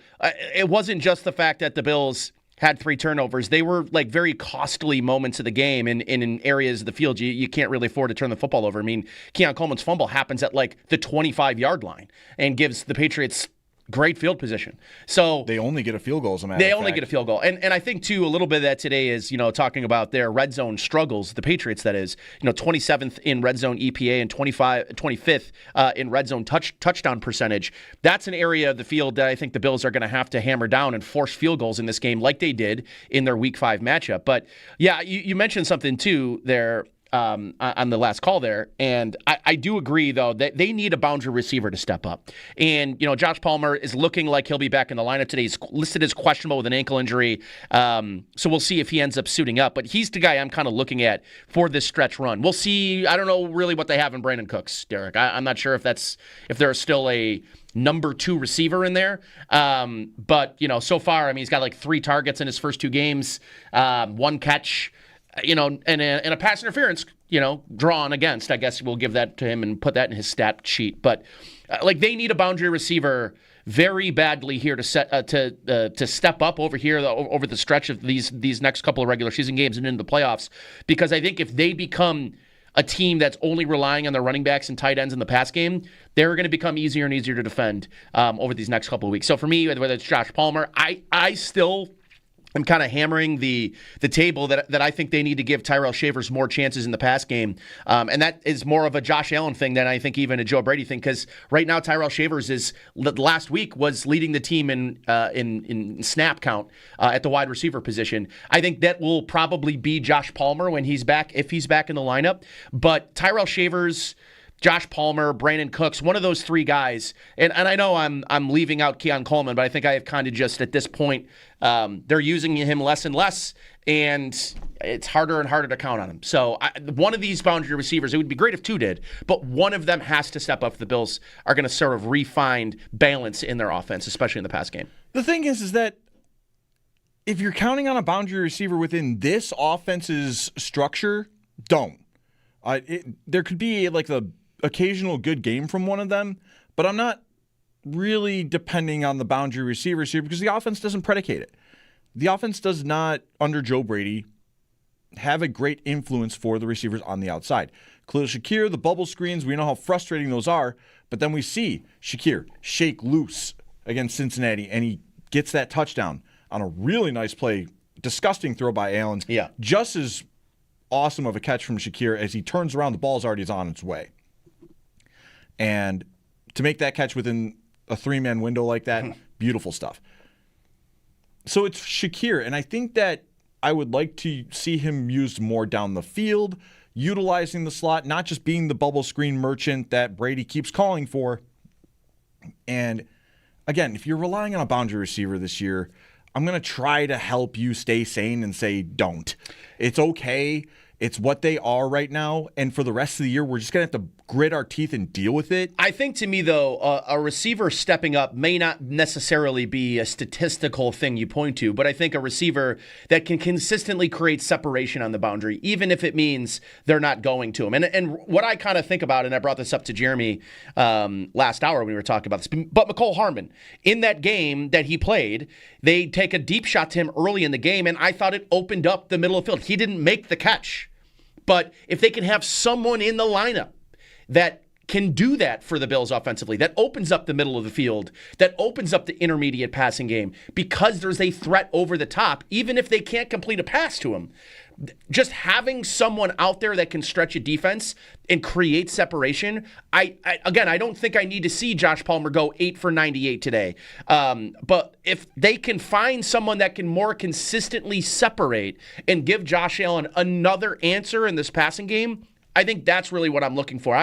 it wasn't just the fact that the Bills had 3 turnovers. They were like very costly moments of the game in areas of the field you can't really afford to turn the football over. I mean, Keon Coleman's fumble happens at like the 25-yard line and gives the Patriots great field position. So they only get a field goal, as a matter They of only fact. get a field goal. And I think, too, a little bit of that today is, talking about their red zone struggles, the Patriots, that is, 27th in red zone EPA and 25th in red zone touchdown percentage. That's an area of the field that I think the Bills are going to have to hammer down and force field goals in this game like they did in their Week 5 matchup. But, yeah, you mentioned something, too, there on the last call there, and I do agree, though, that they need a boundary receiver to step up. And, Josh Palmer is looking like he'll be back in the lineup today. He's listed as questionable with an ankle injury, so we'll see if he ends up suiting up. But he's the guy I'm kind of looking at for this stretch run. We'll see. I don't know really what they have in Brandon Cooks, Derek. I'm not sure if there's still a number 2 receiver in there. But, so far, I mean, he's got like 3 targets in his first 2 games, 1 catch, and a pass interference, drawn against. I guess we'll give that to him and put that in his stat sheet. But they need a boundary receiver very badly here to step up over here over the stretch of these next couple of regular season games and into the playoffs. Because I think if they become a team that's only relying on their running backs and tight ends in the pass game, they're going to become easier and easier to defend over these next couple of weeks. So for me, whether it's Josh Palmer, I still I'm kind of hammering the table that I think they need to give Tyrell Shavers more chances in the pass game. And that is more of a Josh Allen thing than I think even a Joe Brady thing, because right now Tyrell Shavers last week was leading the team in snap count at the wide receiver position. I think that will probably be Josh Palmer when he's back, if he's back in the lineup. But Tyrell Shavers, Josh Palmer, Brandon Cooks, one of those 3 guys, and I know I'm leaving out Keon Coleman, but I think I have kind of just at this point, they're using him less and less, and it's harder and harder to count on him. So one of these boundary receivers, it would be great if 2 did, but one of them has to step up if the Bills are going to sort of refine balance in their offense, especially in the pass game. The thing is that if you're counting on a boundary receiver within this offense's structure, don't. There could be like the occasional good game from one of them, but I'm not really depending on the boundary receivers here because the offense doesn't predicate it. The offense does not, under Joe Brady, have a great influence for the receivers on the outside. Khalil Shakir, the bubble screens, we know how frustrating those are, but then we see Shakir shake loose against Cincinnati, and he gets that touchdown on a really nice play. Disgusting throw by Allen. Yeah. Just as awesome of a catch from Shakir as he turns around, the ball's already on its way. And to make that catch within a 3-man window like that, beautiful stuff. So it's Shakir, and I think that I would like to see him used more down the field, utilizing the slot, not just being the bubble screen merchant that Brady keeps calling for. And again, if you're relying on a boundary receiver this year, I'm going to try to help you stay sane and say don't. It's okay. It's what they are right now. And for the rest of the year, we're just going to have to grit our teeth and deal with it. I think, to me, though, a receiver stepping up may not necessarily be a statistical thing you point to, but I think a receiver that can consistently create separation on the boundary, even if it means they're not going to him. And what I kind of think about, and I brought this up to Jeremy last hour when we were talking about this, but Mecole Hardman, in that game that he played, they take a deep shot to him early in the game, and I thought it opened up the middle of the field. He didn't make the catch. But if they can have someone in the lineup that can do that for the Bills offensively, that opens up the middle of the field, that opens up the intermediate passing game, because there's a threat over the top, even if they can't complete a pass to him. just having someone out there that can stretch a defense and create separation. I don't think I need to see Josh Palmer go 8 for 98 today. But if they can find someone that can more consistently separate and give Josh Allen another answer in this passing game, I think that's really what I'm looking for.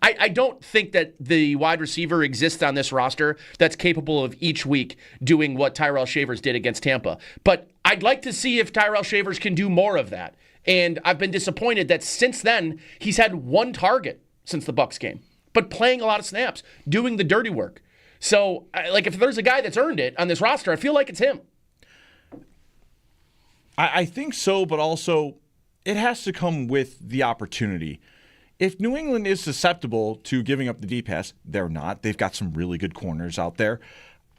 I don't think that the wide receiver exists on this roster that's capable of each week doing what Tyrell Shavers did against Tampa. But I'd like to see if Tyrell Shavers can do more of that. And I've been disappointed that since then, he's had one target since the Bucs game, but playing a lot of snaps, doing the dirty work. So, if there's a guy that's earned it on this roster, I feel like it's him. I think so, but also it has to come with the opportunity. If New England is susceptible to giving up the deep pass, they're not. They've got some really good corners out there.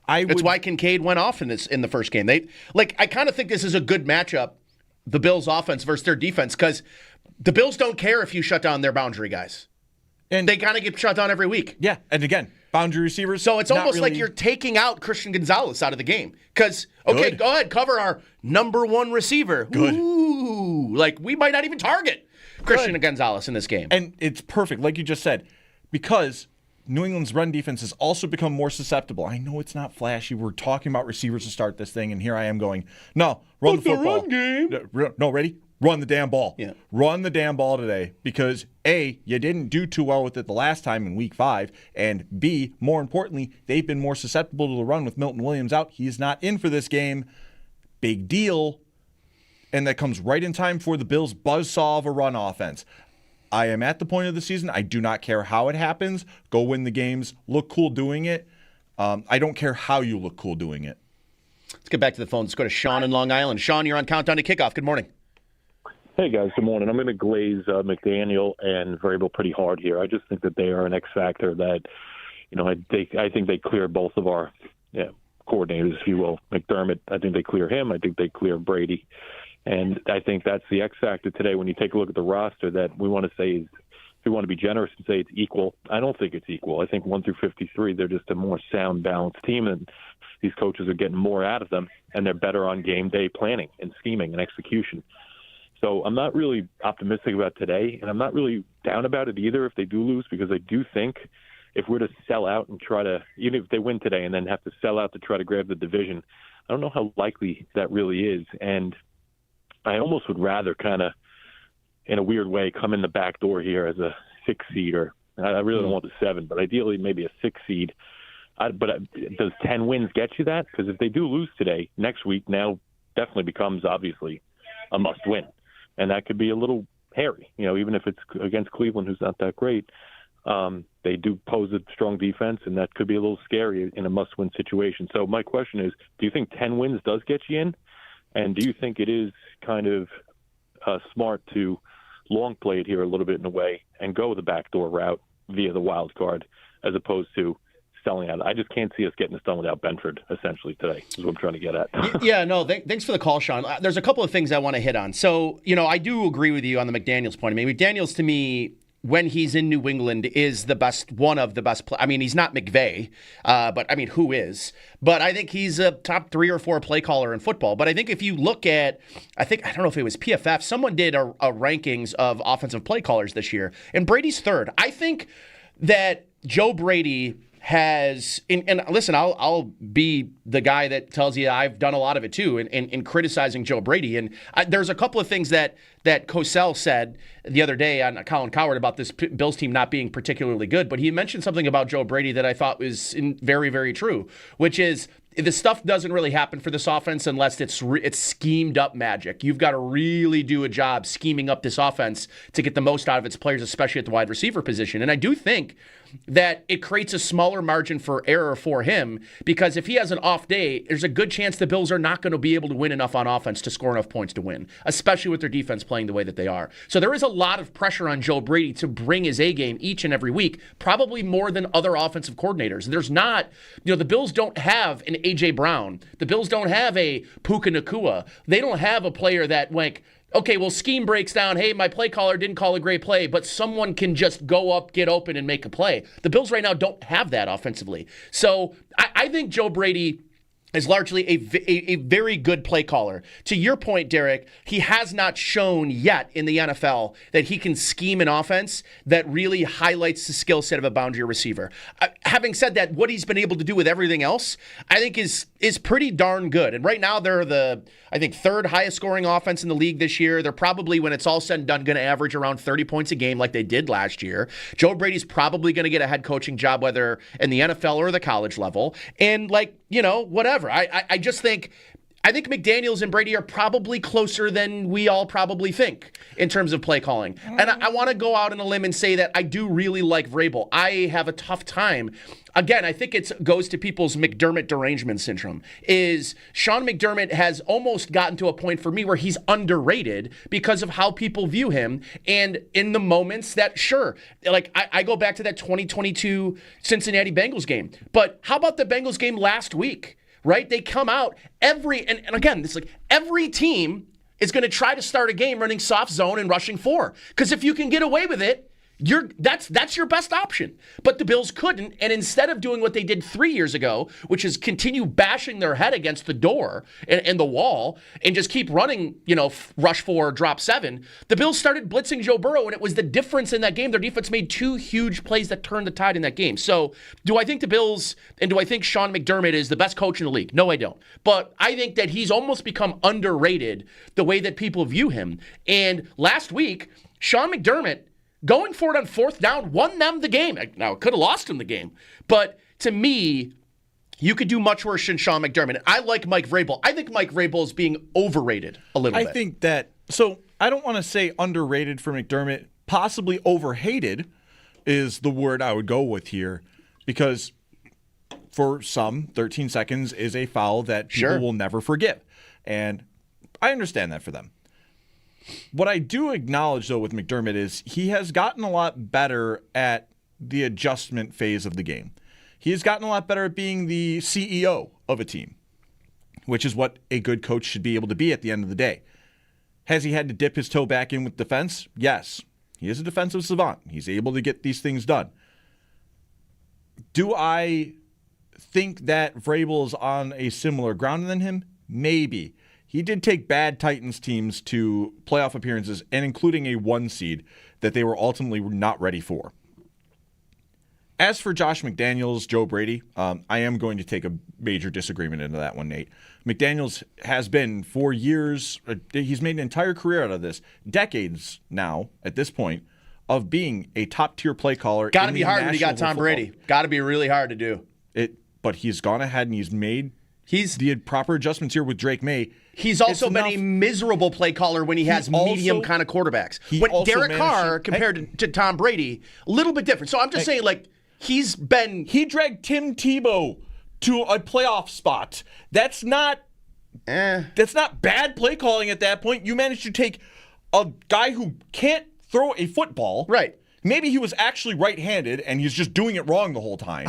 That's why Kincaid went off in the first game. I kind of think this is a good matchup, the Bills' offense versus their defense, because the Bills don't care if you shut down their boundary guys. And they kind of get shut down every week. Yeah, and again, boundary receivers. So it's almost like you're taking out Christian Gonzalez out of the game. Because, okay, go ahead, cover our number one receiver. Good. Ooh, we might not even target Christian Gonzalez in this game. And it's perfect, like you just said, because New England's run defense has also become more susceptible. I know it's not flashy. We're talking about receivers to start this thing, and here I am going, no, run the football. Run game. No, ready? Run the damn ball. Yeah. Run the damn ball today because, A, you didn't do too well with it the last time in week 5, and B, more importantly, they've been more susceptible to the run with Milton Williams out. He's not in for this game. Big deal. And that comes right in time for the Bills' buzzsaw of a run offense. I am at the point of the season. I do not care how it happens. Go win the games. Look cool doing it. I don't care how you look cool doing it. Let's get back to the phone. Let's go to Sean in Long Island. Sean, you're on Countdown to Kickoff. Good morning. Hey, guys. Good morning. I'm going to glaze McDaniel and Vrabel pretty hard here. I just think that they are an X factor that, I think they clear both of our coordinators, if you will. McDermott, I think they clear him. I think they clear Brady. And I think that's the X factor today when you take a look at the roster that we want to say is, if we want to be generous and say it's equal, I don't think it's equal. I think 1 through 53, they're just a more sound, balanced team, and these coaches are getting more out of them, and they're better on game day planning and scheming and execution. So I'm not really optimistic about today, and I'm not really down about it either if they do lose, because I do think if we're to sell out and try to, even if they win today and then have to sell out to try to grab the division, I don't know how likely that really is. And I almost would rather kind of, in a weird way, come in the back door here as a 6 seed, or I really don't want the 7, but ideally maybe a 6 seed. Does 10 wins get you that? Because if they do lose today, next week now definitely becomes obviously a must win. And that could be a little hairy, even if it's against Cleveland, who's not that great. They do pose a strong defense, and that could be a little scary in a must-win situation. So my question is, do you think 10 wins does get you in? And do you think it is kind of smart to long play it here a little bit in a way and go the backdoor route via the wild card as opposed to selling out? I just can't see us getting this done without Benford, essentially, today, is what I'm trying to get at. Thanks for the call, Sean. There's a couple of things I want to hit on. So, I do agree with you on the McDaniels point. I mean, McDaniels, to me, when he's in New England, is one of the best. He's not McVay, but who is? But I think he's a top 3 or 4 play caller in football. But I think if you look at, I don't know if it was PFF, someone did a rankings of offensive play callers this year, and Brady's 3rd. I think that Joe Brady has, and listen, I'll be the guy that tells you I've done a lot of it too in criticizing Joe Brady. And there's a couple of things that Cosell said the other day on Colin Cowherd about this Bills team not being particularly good, but he mentioned something about Joe Brady that I thought was very, very true, which is the stuff doesn't really happen for this offense unless it's schemed up magic. You've got to really do a job scheming up this offense to get the most out of its players, especially at the wide receiver position. And I do think that it creates a smaller margin for error for him, because if he has an off day, there's a good chance the Bills are not going to be able to win enough on offense to score enough points to win, especially with their defense playing the way that they are. So there is a lot of pressure on Joe Brady to bring his A game each and every week, probably more than other offensive coordinators. There's not, the Bills don't have an A.J. Brown. The Bills don't have a Puka Nacua. They don't have a player that, okay, well, scheme breaks down. Hey, my play caller didn't call a great play, but someone can just go up, get open, and make a play. The Bills right now don't have that offensively. So I think Joe Brady is largely a very good play caller. To your point, Derek, he has not shown yet in the NFL that he can scheme an offense that really highlights the skill set of a boundary receiver. Having said that, what he's been able to do with everything else, I think is pretty darn good. And right now, they're the, I think, third highest scoring offense in the league this year. They're probably, when it's all said and done, going to average around 30 points a game like they did last year. Joe Brady's probably going to get a head coaching job, whether in the NFL or the college level. And whatever. I just think McDaniels and Brady are probably closer than we all probably think in terms of play calling. And I want to go out on a limb and say that I do really like Vrabel. I have a tough time. Again, I think it goes to people's McDermott derangement syndrome. Is Sean McDermott has almost gotten to a point for me where he's underrated because of how people view him. And in the moments that, sure, like I go back to that 2022 Cincinnati Bengals game. But how about the Bengals game last week? Right? They come out and again, this every team is going to try to start a game running soft zone and rushing 4. Because if you can get away with it, that's your best option. But the Bills couldn't, and instead of doing what they did 3 years ago, which is continue bashing their head against the door and the wall and just keep running, rush 4, drop 7, the Bills started blitzing Joe Burrow, and it was the difference in that game. Their defense made 2 huge plays that turned the tide in that game. So do I think the Bills, and do I think Sean McDermott is the best coach in the league? No, I don't. But I think that he's almost become underrated the way that people view him. And last week, Sean McDermott, going for it on 4th down, won them the game. Now, it could have lost them the game. But to me, you could do much worse than Sean McDermott. I like Mike Vrabel. I think Mike Vrabel is being overrated a little bit. I think that, so I don't want to say underrated for McDermott. Possibly overhated is the word I would go with here. Because for some, 13 seconds is a foul that people will never forgive. And I understand that for them. What I do acknowledge, though, with McDermott is he has gotten a lot better at the adjustment phase of the game. He has gotten a lot better at being the CEO of a team, which is what a good coach should be able to be at the end of the day. Has he had to dip his toe back in with defense? Yes. He is a defensive savant. He's able to get these things done. Do I think that Vrabel is on a similar ground than him? Maybe. He did take bad Titans teams to playoff appearances, and including a 1 seed that they were ultimately not ready for. As for Josh McDaniels, Joe Brady, I am going to take a major disagreement into that one, Nate. McDaniels has been for years, he's made an entire career out of this, decades now at this point, of being a top-tier play caller. Got to be hard when you got Tom Brady. Got to be really hard to do. But he's gone ahead and he's made the proper adjustments here with Drake May. He's also been a miserable play caller when he has medium kind of quarterbacks. When Derek Carr compared to Tom Brady, a little bit different. So I'm just saying, he dragged Tim Tebow to a playoff spot. That's not bad play calling at that point. You managed to take a guy who can't throw a football. Right. Maybe he was actually right-handed and he's just doing it wrong the whole time.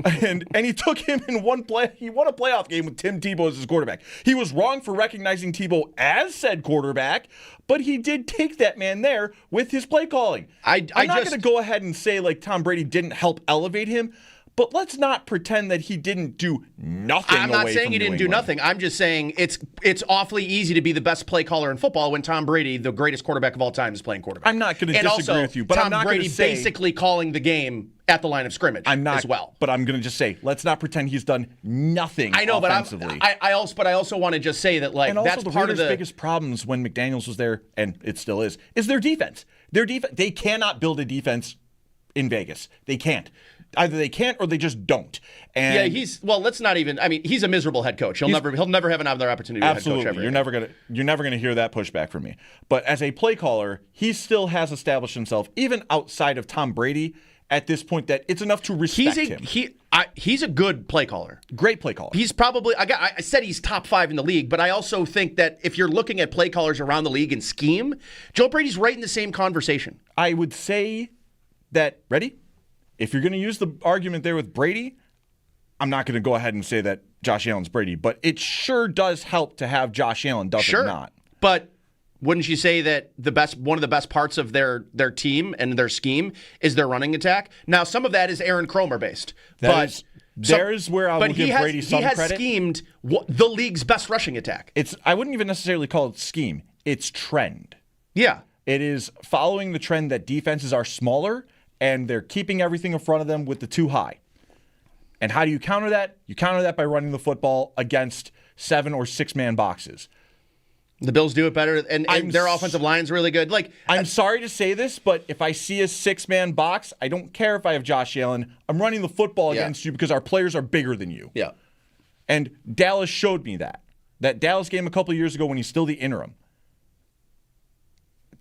and he took him in one play. He won a playoff game with Tim Tebow as his quarterback. He was wrong for recognizing Tebow as said quarterback, but he did take that man there with his play calling. I'm not going to go ahead and say Tom Brady didn't help elevate him, but let's not pretend that he didn't do nothing. I'm not saying he didn't do nothing. I'm just saying it's awfully easy to be the best play caller in football when Tom Brady, the greatest quarterback of all time, is playing quarterback. I'm not going to disagree with you, but Tom I'm not Brady going to say basically calling the game at the line of scrimmage as well. But I'm going to just say, let's not pretend he's done nothing. I know, offensively. but I also want to just say that and also that's the part of the biggest problems when McDaniels was there, and it still is their defense. Their defense. They cannot build a defense in Vegas. They can't. Either they can't or they just don't. And he's a miserable head coach. He'll never have another opportunity to head coach ever. You're never gonna hear that pushback from me. But as a play caller, he still has established himself, even outside of Tom Brady, at this point that it's enough to respect him. He's a good play caller. Great play caller. He's probably I said he's top 5 in the league, but I also think that if you're looking at play callers around the league and scheme, Joe Brady's right in the same conversation. I would say that if you're going to use the argument there with Brady, I'm not going to go ahead and say that Josh Allen's Brady, but it sure does help to have Josh Allen, does it not? But wouldn't you say that one of the best parts of their team and their scheme is their running attack? Now, some of that is Aaron Kromer based, There's where I will give Brady some credit. He has schemed the league's best rushing attack. I wouldn't even necessarily call it scheme. It's trend. Yeah. It is following the trend that defenses are smaller and they're keeping everything in front of them with the too high. And how do you counter that? You counter that by running the football against 7 or 6 man boxes. The Bills do it better, and their offensive line's really good. I'm sorry to say this, but if I see a 6-man box, I don't care if I have Josh Allen. I'm running the football against you because our players are bigger than you. Yeah. And Dallas showed me that. That Dallas game a couple of years ago when he's still the interim.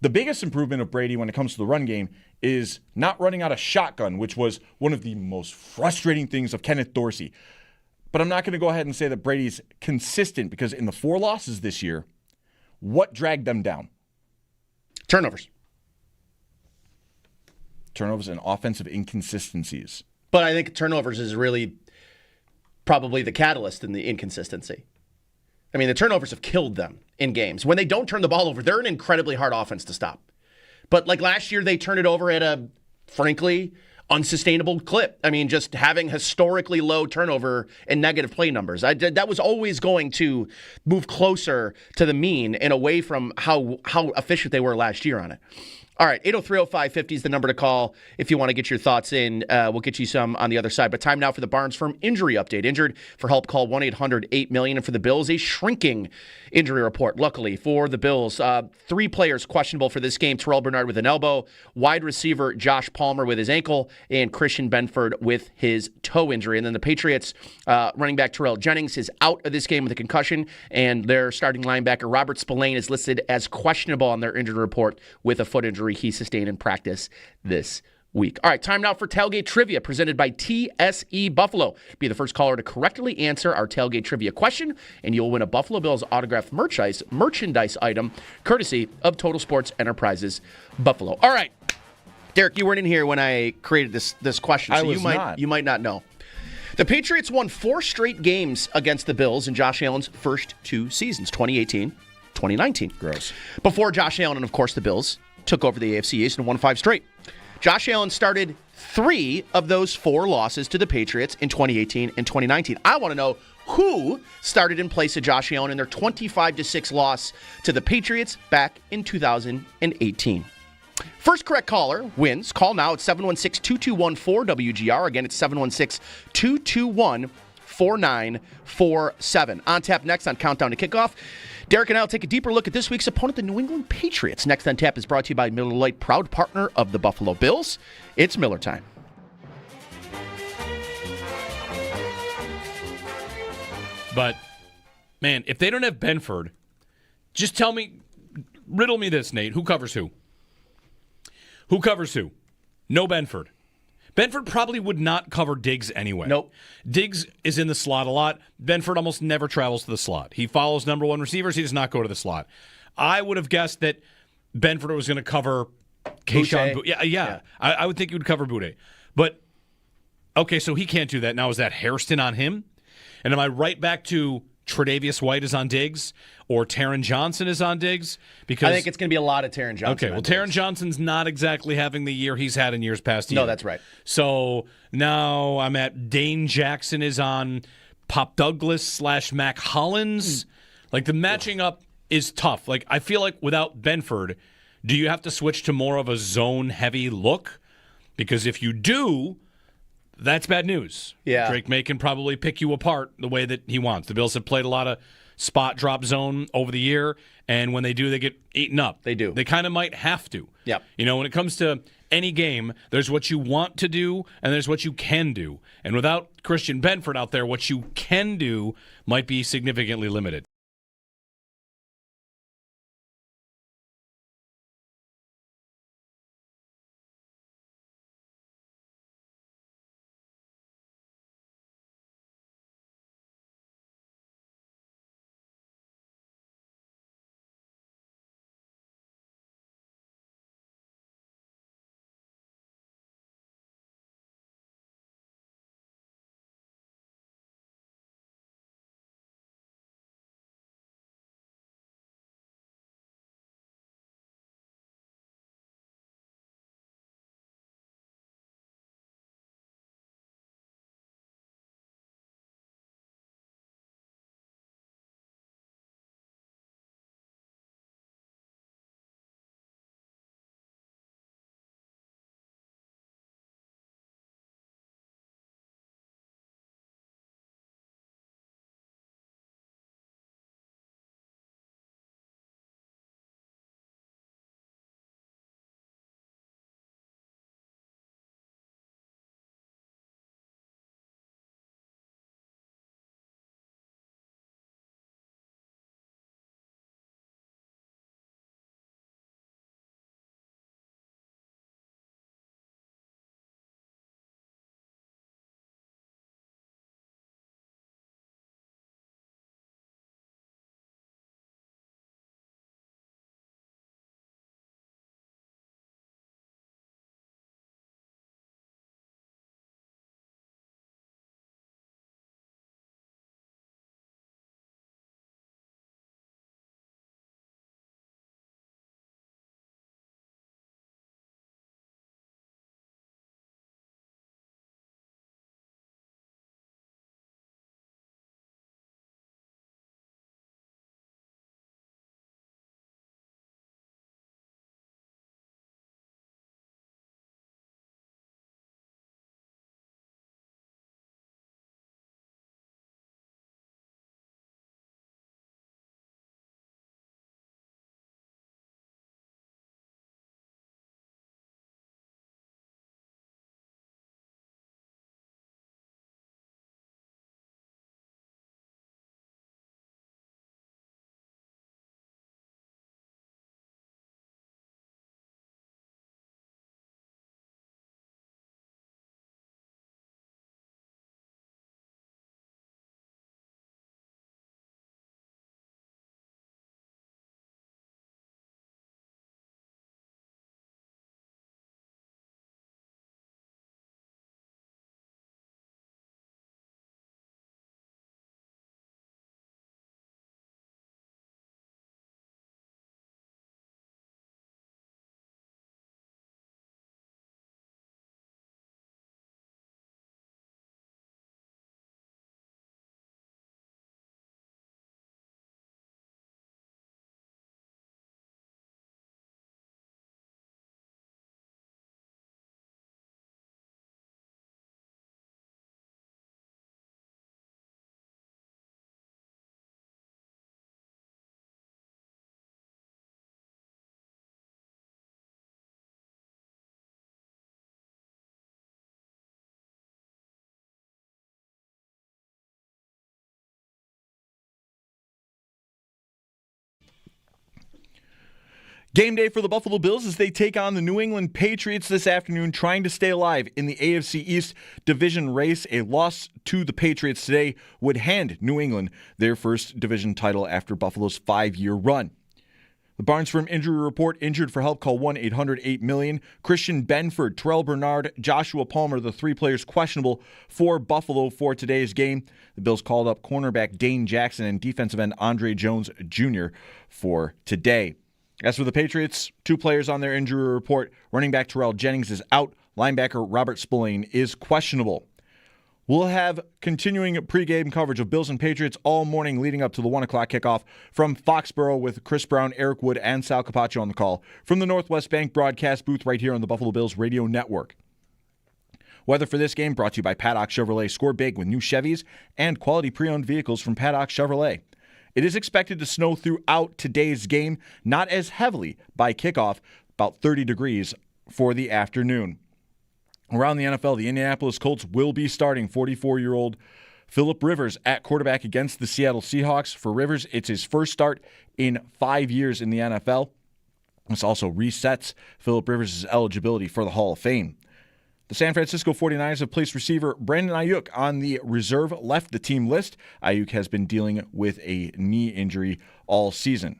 The biggest improvement of Brady when it comes to the run game is not running out of shotgun, which was one of the most frustrating things of Kenneth Dorsey. But I'm not going to go ahead and say that Brady's consistent because in the 4 losses this year, what dragged them down? Turnovers. Turnovers and offensive inconsistencies. But I think turnovers is really probably the catalyst in the inconsistency. I mean, the turnovers have killed them in games. When they don't turn the ball over, they're an incredibly hard offense to stop. But like last year, they turned it over at a, frankly, unsustainable clip. I mean, just having historically low turnover and negative play numbers. That was always going to move closer to the mean and away from how efficient they were last year on it. All right, 803-0550 is the number to call if you want to get your thoughts in. We'll get you some on the other side. But time now for the Barnes Firm injury update. Injured for help, call 1-800-8-million. And for the Bills, a shrinking injury report. Luckily for the Bills, 3 players questionable for this game. Terrell Bernard with an elbow, wide receiver Josh Palmer with his ankle, and Christian Benford with his toe injury. And then the Patriots running back Terrell Jennings is out of this game with a concussion, and their starting linebacker Robert Spillane is listed as questionable on their injury report with a foot injury he sustained in practice this week. All right, time now for Tailgate Trivia presented by TSE Buffalo. Be the first caller to correctly answer our Tailgate Trivia question, and you'll win a Buffalo Bills autographed merchandise item courtesy of Total Sports Enterprises Buffalo. All right, Derek, you weren't in here when I created this question, so you might not know. The Patriots won 4 straight games against the Bills in Josh Allen's first 2 seasons, 2018, 2019. Gross. Before Josh Allen and, of course, the Bills took over the AFC East and won 5 straight. Josh Allen started 3 of those 4 losses to the Patriots in 2018 and 2019. I want to know who started in place of Josh Allen in their 25-6 loss to the Patriots back in 2018. First correct caller wins. Call now at 716-2214-WGR. Again, it's 716-221-4947. On tap next on Countdown to Kickoff. Derek and I will take a deeper look at this week's opponent, the New England Patriots. Next on tap is brought to you by Miller Lite, proud partner of the Buffalo Bills. It's Miller time. But, man, if they don't have Benford, just tell me, riddle me this, Nate. Who covers who? Who covers who? No Benford. Benford probably would not cover Diggs anyway. Nope. Diggs is in the slot a lot. Benford almost never travels to the slot. He follows number 1 receivers. He does not go to the slot. I would have guessed that Benford was going to cover Keyshawn. Yeah. I would think he would cover Boutte. But, okay, so he can't do that. Now, is that Hairston on him? And am I right back to Tre'Davious White is on Diggs or Taron Johnson is on Diggs? Because I think it's going to be a lot of Taron Johnson. Okay, well, Taron Johnson's not exactly having the year he's had in years past. No, that's right. So now I'm at Dane Jackson is on Pop Douglas / Mac Hollins. Like the matching up is tough. Like I feel like without Benford, do you have to switch to more of a zone-heavy look? Because if you do, that's bad news. Yeah. Drake May can probably pick you apart the way that he wants. The Bills have played a lot of spot drop zone over the year, and when they do, they get eaten up. They do. They kind of might have to. Yep. You know, when it comes to any game, there's what you want to do, and there's what you can do. And without Christian Benford out there, what you can do might be significantly limited. Game day for the Buffalo Bills as they take on the New England Patriots this afternoon, trying to stay alive in the AFC East division race. A loss to the Patriots today would hand New England their first division title after Buffalo's 5-year run. The Barnes Firm Injury Report: injured for help, call 1-800-8-million. Christian Benford, Terrell Bernard, Joshua Palmer, the 3 players questionable for Buffalo for today's game. The Bills called up cornerback Dane Jackson and defensive end Andre Jones Jr. for today. As for the Patriots, 2 players on their injury report. Running back Terrell Jennings is out. Linebacker Robert Spillane is questionable. We'll have continuing pregame coverage of Bills and Patriots all morning leading up to the 1 o'clock kickoff from Foxborough with Chris Brown, Eric Wood, and Sal Capaccio on the call from the Northwest Bank broadcast booth right here on the Buffalo Bills Radio Network. Weather for this game brought to you by Paddock Chevrolet. Score big with new Chevys and quality pre-owned vehicles from Paddock Chevrolet. It is expected to snow throughout today's game, not as heavily by kickoff, about 30 degrees for the afternoon. Around the NFL, the Indianapolis Colts will be starting 44-year-old Phillip Rivers at quarterback against the Seattle Seahawks. For Rivers, it's his first start in 5 years in the NFL. This also resets Phillip Rivers' eligibility for the Hall of Fame. The San Francisco 49ers have placed receiver Brandon Ayuk on the reserve left the team list. Ayuk has been dealing with a knee injury all season.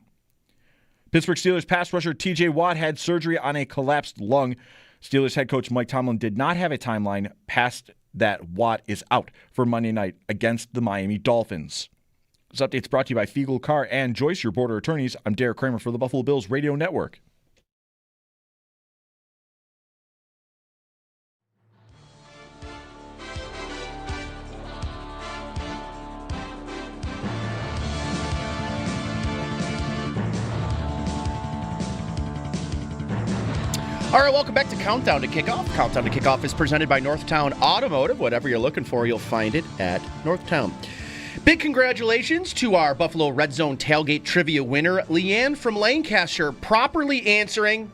Pittsburgh Steelers pass rusher TJ Watt had surgery on a collapsed lung. Steelers head coach Mike Tomlin did not have a timeline past that Watt is out for Monday night against the Miami Dolphins. This update's brought to you by Fiegel Carr and Joyce, your border attorneys. I'm Derek Kramer for the Buffalo Bills Radio Network. All right, welcome back to Countdown to Kickoff. Countdown to Kickoff is presented by Northtown Automotive. Whatever you're looking for, you'll find it at Northtown. Big congratulations to our Buffalo Red Zone Tailgate Trivia winner, Leanne from Lancaster, properly answering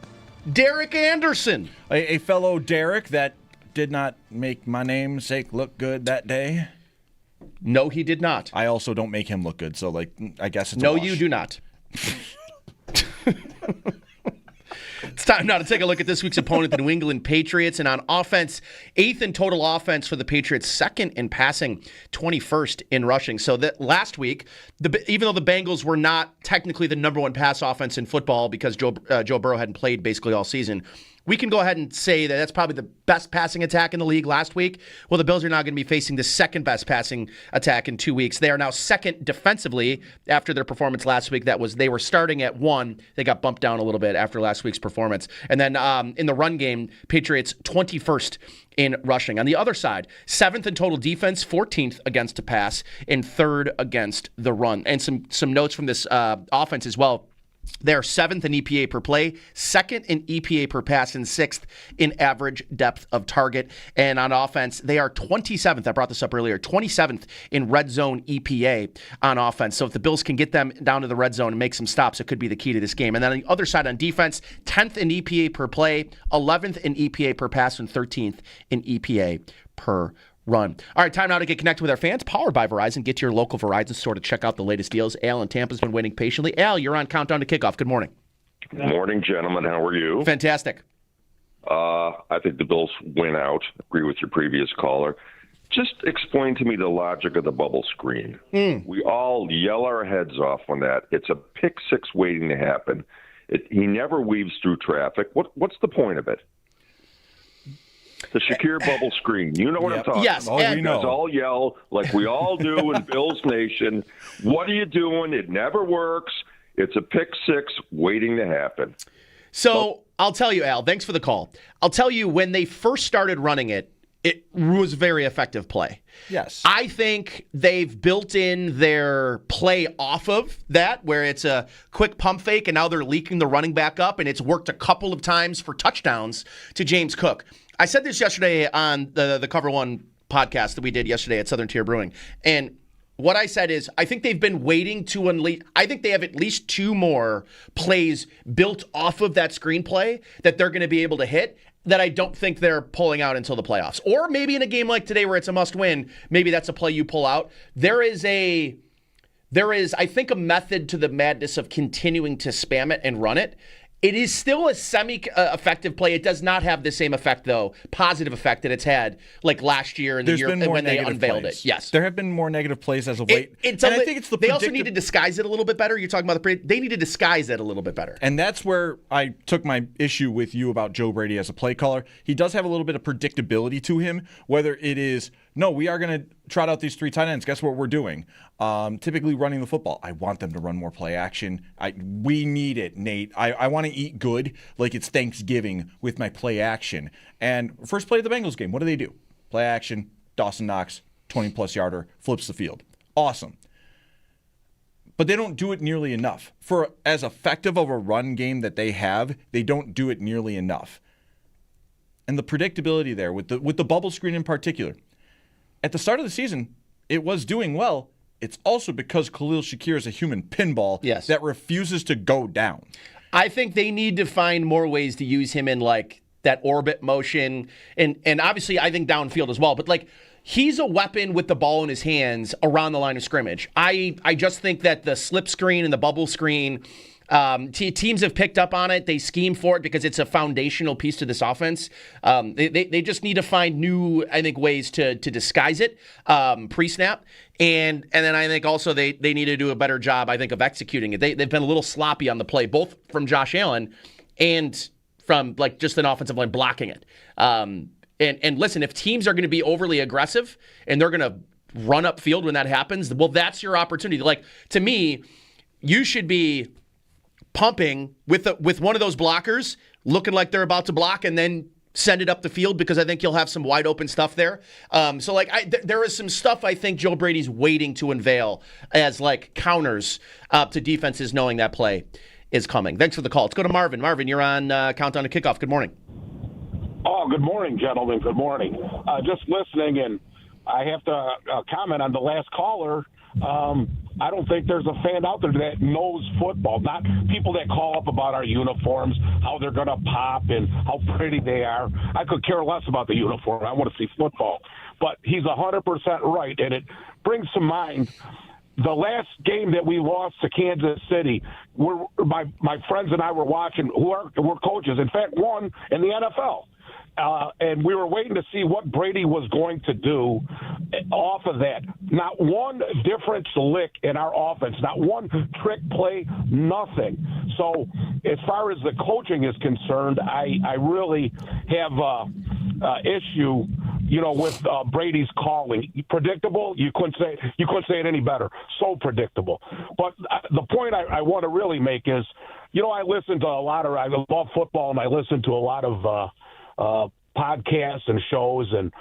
Derek Anderson. A fellow Derek that did not make my namesake look good that day. No, he did not. I also don't make him look good, so I guess it's no, a wash. You do not. It's time now to take a look at this week's opponent, the New England Patriots. And on offense, 8th in total offense for the Patriots, 2nd in passing, 21st in rushing. So that last week, even though the Bengals were not technically the number 1 pass offense in football because Joe Burrow hadn't played basically all season, we can go ahead and say that that's probably the best passing attack in the league last week. Well, the Bills are now going to be facing the 2nd best passing attack in 2 weeks. They are now 2nd defensively after their performance last week. They were starting at 1. They got bumped down a little bit after last week's performance. And then in the run game, Patriots 21st in rushing. On the other side, 7th in total defense, 14th against the pass, and 3rd against the run. And some notes from this offense as well. They're 7th in EPA per play, 2nd in EPA per pass, and 6th in average depth of target. And on offense, they are 27th. I brought this up earlier, 27th in red zone EPA on offense. So if the Bills can get them down to the red zone and make some stops, it could be the key to this game. And then on the other side on defense, 10th in EPA per play, 11th in EPA per pass, and 13th in EPA per run. All right, time now to get connected with our fans. Powered by Verizon. Get to your local Verizon store to check out the latest deals. Al in Tampa's been waiting patiently. Al, you're on Countdown to Kickoff. Good morning. Good morning, gentlemen. How are you? Fantastic. I think the Bills win out. Agree with your previous caller. Just explain to me the logic of the bubble screen. We all yell our heads off on that. It's a pick 6 waiting to happen. He never weaves through traffic. What's the point of it? The Shakir bubble screen. You know what I'm talking about. You guys all yell like we all do in Bills Nation. What are you doing? It never works. It's a pick 6 waiting to happen. So I'll tell you, Al, thanks for the call. I'll tell you, when they first started running it, it was a very effective play. Yes. I think they've built in their play off of that, where it's a quick pump fake, and now they're leaking the running back up, and it's worked a couple of times for touchdowns to James Cook. I said this yesterday on the Cover One podcast that we did yesterday at Southern Tier Brewing. And what I said is, I think they've been waiting to unleash. I think they have at least 2 more plays built off of that screenplay that they're going to be able to hit that I don't think they're pulling out until the playoffs. Or maybe in a game like today where it's a must-win, maybe that's a play you pull out. There is, I think, a method to the madness of continuing to spam it and run it. It is still a semi-effective play. It does not have the same effect, though, positive effect that it's had like last year and the year when they unveiled plays. it. Yes. There have been more negative plays as of late. I think it's they also need to disguise it a little bit better. You're talking about they need to disguise it a little bit better. And that's where I took my issue with you about Joe Brady as a play caller. He does have a little bit of predictability to him, whether it is, no, we are going to trot out these 3 tight ends. Guess what we're doing? Typically running the football. I want them to run more play action. We need it, Nate. I want to eat good like it's Thanksgiving with my play action. And first play of the Bengals game, what do? Play action, Dawson Knox, 20-plus yarder, flips the field. Awesome. But they don't do it nearly enough. For as effective of a run game that they have, they don't do it nearly enough. And the predictability there with the bubble screen in particular. At the start of the season, it was doing well. It's also because Khalil Shakir is a human pinball that refuses to go down. I think they need to find more ways to use him in like that orbit motion and obviously I think downfield as well. But like he's a weapon with the ball in his hands around the line of scrimmage. I just think that the slip screen and the bubble screen, teams have picked up on it. They scheme for it because it's a foundational piece to this offense. They just need to find new, I think, ways to disguise it pre-snap. And then I think also they need to do a better job, I think, of executing it. They've been a little sloppy on the play, both from Josh Allen and from like just an offensive line blocking it. And listen, if teams are going to be overly aggressive and they're going to run upfield when that happens, well, that's your opportunity. Like to me, you should be pumping with one of those blockers, looking like they're about to block, and then send it up the field because I think you'll have some wide open stuff there. So like there is some stuff I think Joe Brady's waiting to unveil as like counters to defenses knowing that play is coming. Thanks for the call. Let's go to Marvin. Marvin, you're on Countdown to Kickoff. Good morning. Oh, good morning, gentlemen. Good morning. Just listening, and I have to comment on the last caller. I don't think there's a fan out there that knows football, not people that call up about our uniforms, how they're going to pop and how pretty they are. I could care less about the uniform. I want to see football. But he's 100% right, and it brings to mind the last game that we lost to Kansas City. My friends and I were watching, we're coaches, in fact, one in the NFL. And we were waiting to see what Brady was going to do off of that. Not one different lick in our offense, not one trick play, nothing. So as far as the coaching is concerned, I really have issue, with Brady's calling. Predictable, you couldn't say it any better. So predictable. But the point I want to really make is, I love football, and I listen to a lot of podcasts and shows, and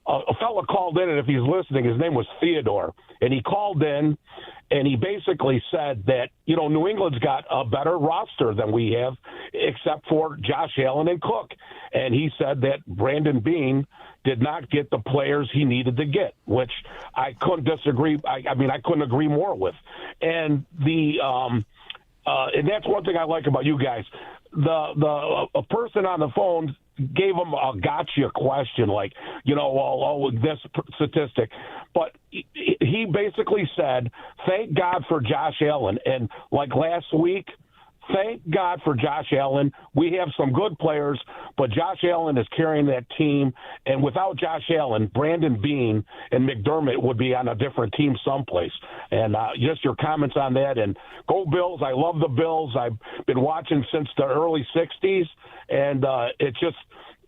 a fella called in, and if he's listening, his name was Theodore, and he called in and he basically said that, New England's got a better roster than we have, except for Josh Allen and Cook. And he said that Brandon Beane did not get the players he needed to get, which I couldn't disagree. I couldn't agree more with. And and that's one thing I like about you guys. A person on the phone gave him a gotcha question, like, this statistic. But he basically said, thank God for Josh Allen. And like last week, thank God for Josh Allen. We have some good players, but Josh Allen is carrying that team. And without Josh Allen, Brandon Beane and McDermott would be on a different team someplace. And just your comments on that. And go Bills. I love the Bills. I've been watching since the early 60s. And it's just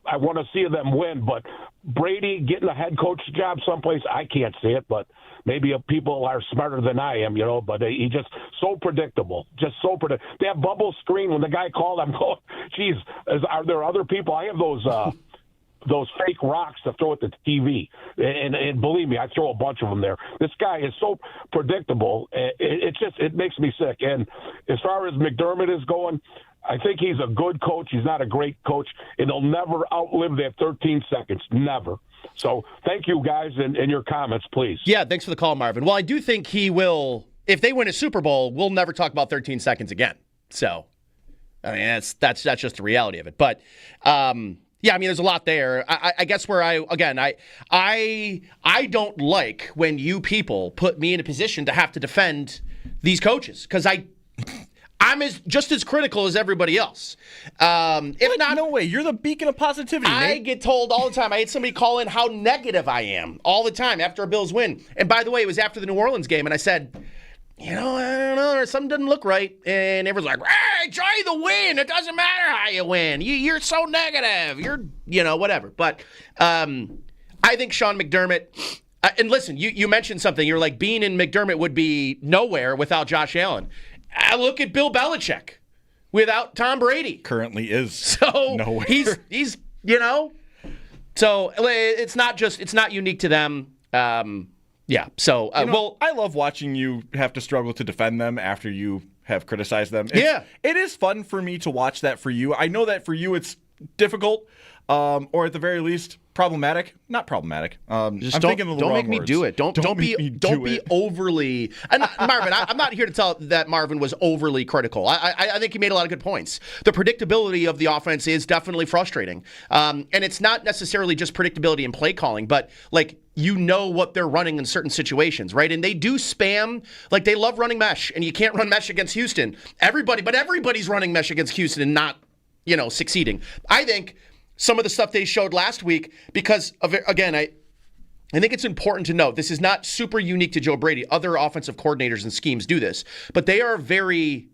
I want to see them win. But Brady getting a head coach job someplace, I can't see it. But maybe people are smarter than I am, but he just so predictable, That bubble screen, when the guy called, I'm going, geez, are there other people? I have those fake rocks to throw at the TV. And believe me, I throw a bunch of them there. This guy is so predictable. It makes me sick. And as far as McDermott is going, I think he's a good coach. He's not a great coach, and he'll never outlive that 13 seconds. Never. So thank you, guys, and your comments, please. Yeah, thanks for the call, Marvin. Well, I do think he will, if they win a Super Bowl, we'll never talk about 13 seconds again. So, that's just the reality of it. But, there's a lot there. I guess where I don't like when you people put me in a position to have to defend these coaches, because I I'm just as critical as everybody else. If not, no way. You're the beacon of positivity, I Nate. get told all the time. I had somebody call in how negative I am all the time after a Bills win. And by the way, it was after the New Orleans game, and I said, I don't know, something doesn't look right. And everyone's like, hey, enjoy the win. It doesn't matter how you win. You're so negative. You're, whatever. But I think Sean McDermott, and listen, you mentioned something. You're like, being in McDermott would be nowhere without Josh Allen. I look at Bill Belichick without Tom Brady. Currently is so nowhere. He's so it's not unique to them. Yeah. So I love watching you have to struggle to defend them after you have criticized them. It is fun for me to watch that for you. I know that for you it's difficult, or at the very least problematic. Not problematic. Just I'm thinking of the don't wrong make me words. do it. Don't be overly. And Marvin, I'm not here to tell that Marvin was overly critical. I think he made a lot of good points. The predictability of the offense is definitely frustrating, and it's not necessarily just predictability in play calling, but what they're running in certain situations, right? And they do spam, they love running mesh, and you can't run mesh against Houston. Everybody's running mesh against Houston and not, succeeding. I think some of the stuff they showed last week, because of, again, I think it's important to note, this is not super unique to Joe Brady. Other offensive coordinators and schemes do this, but they are very,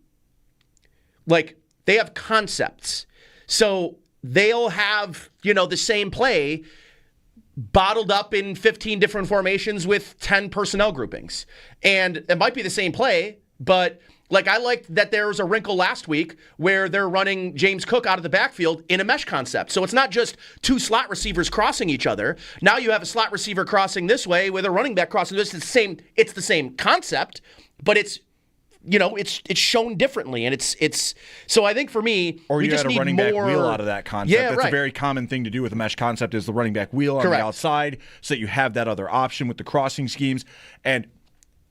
they have concepts. So they'll have, the same play bottled up in 15 different formations with 10 personnel groupings. And it might be the same play, but I liked that there was a wrinkle last week where they're running James Cook out of the backfield in a mesh concept. So it's not just two slot receivers crossing each other. Now you have a slot receiver crossing this way with a running back crossing this. It's the same concept, but it's shown differently, and it's. So I think for me, or we you just had a need running more back wheel out of that concept. Yeah, That's right. a very common thing to do with a mesh concept, is the running back wheel on the outside, so that you have that other option with the crossing schemes. And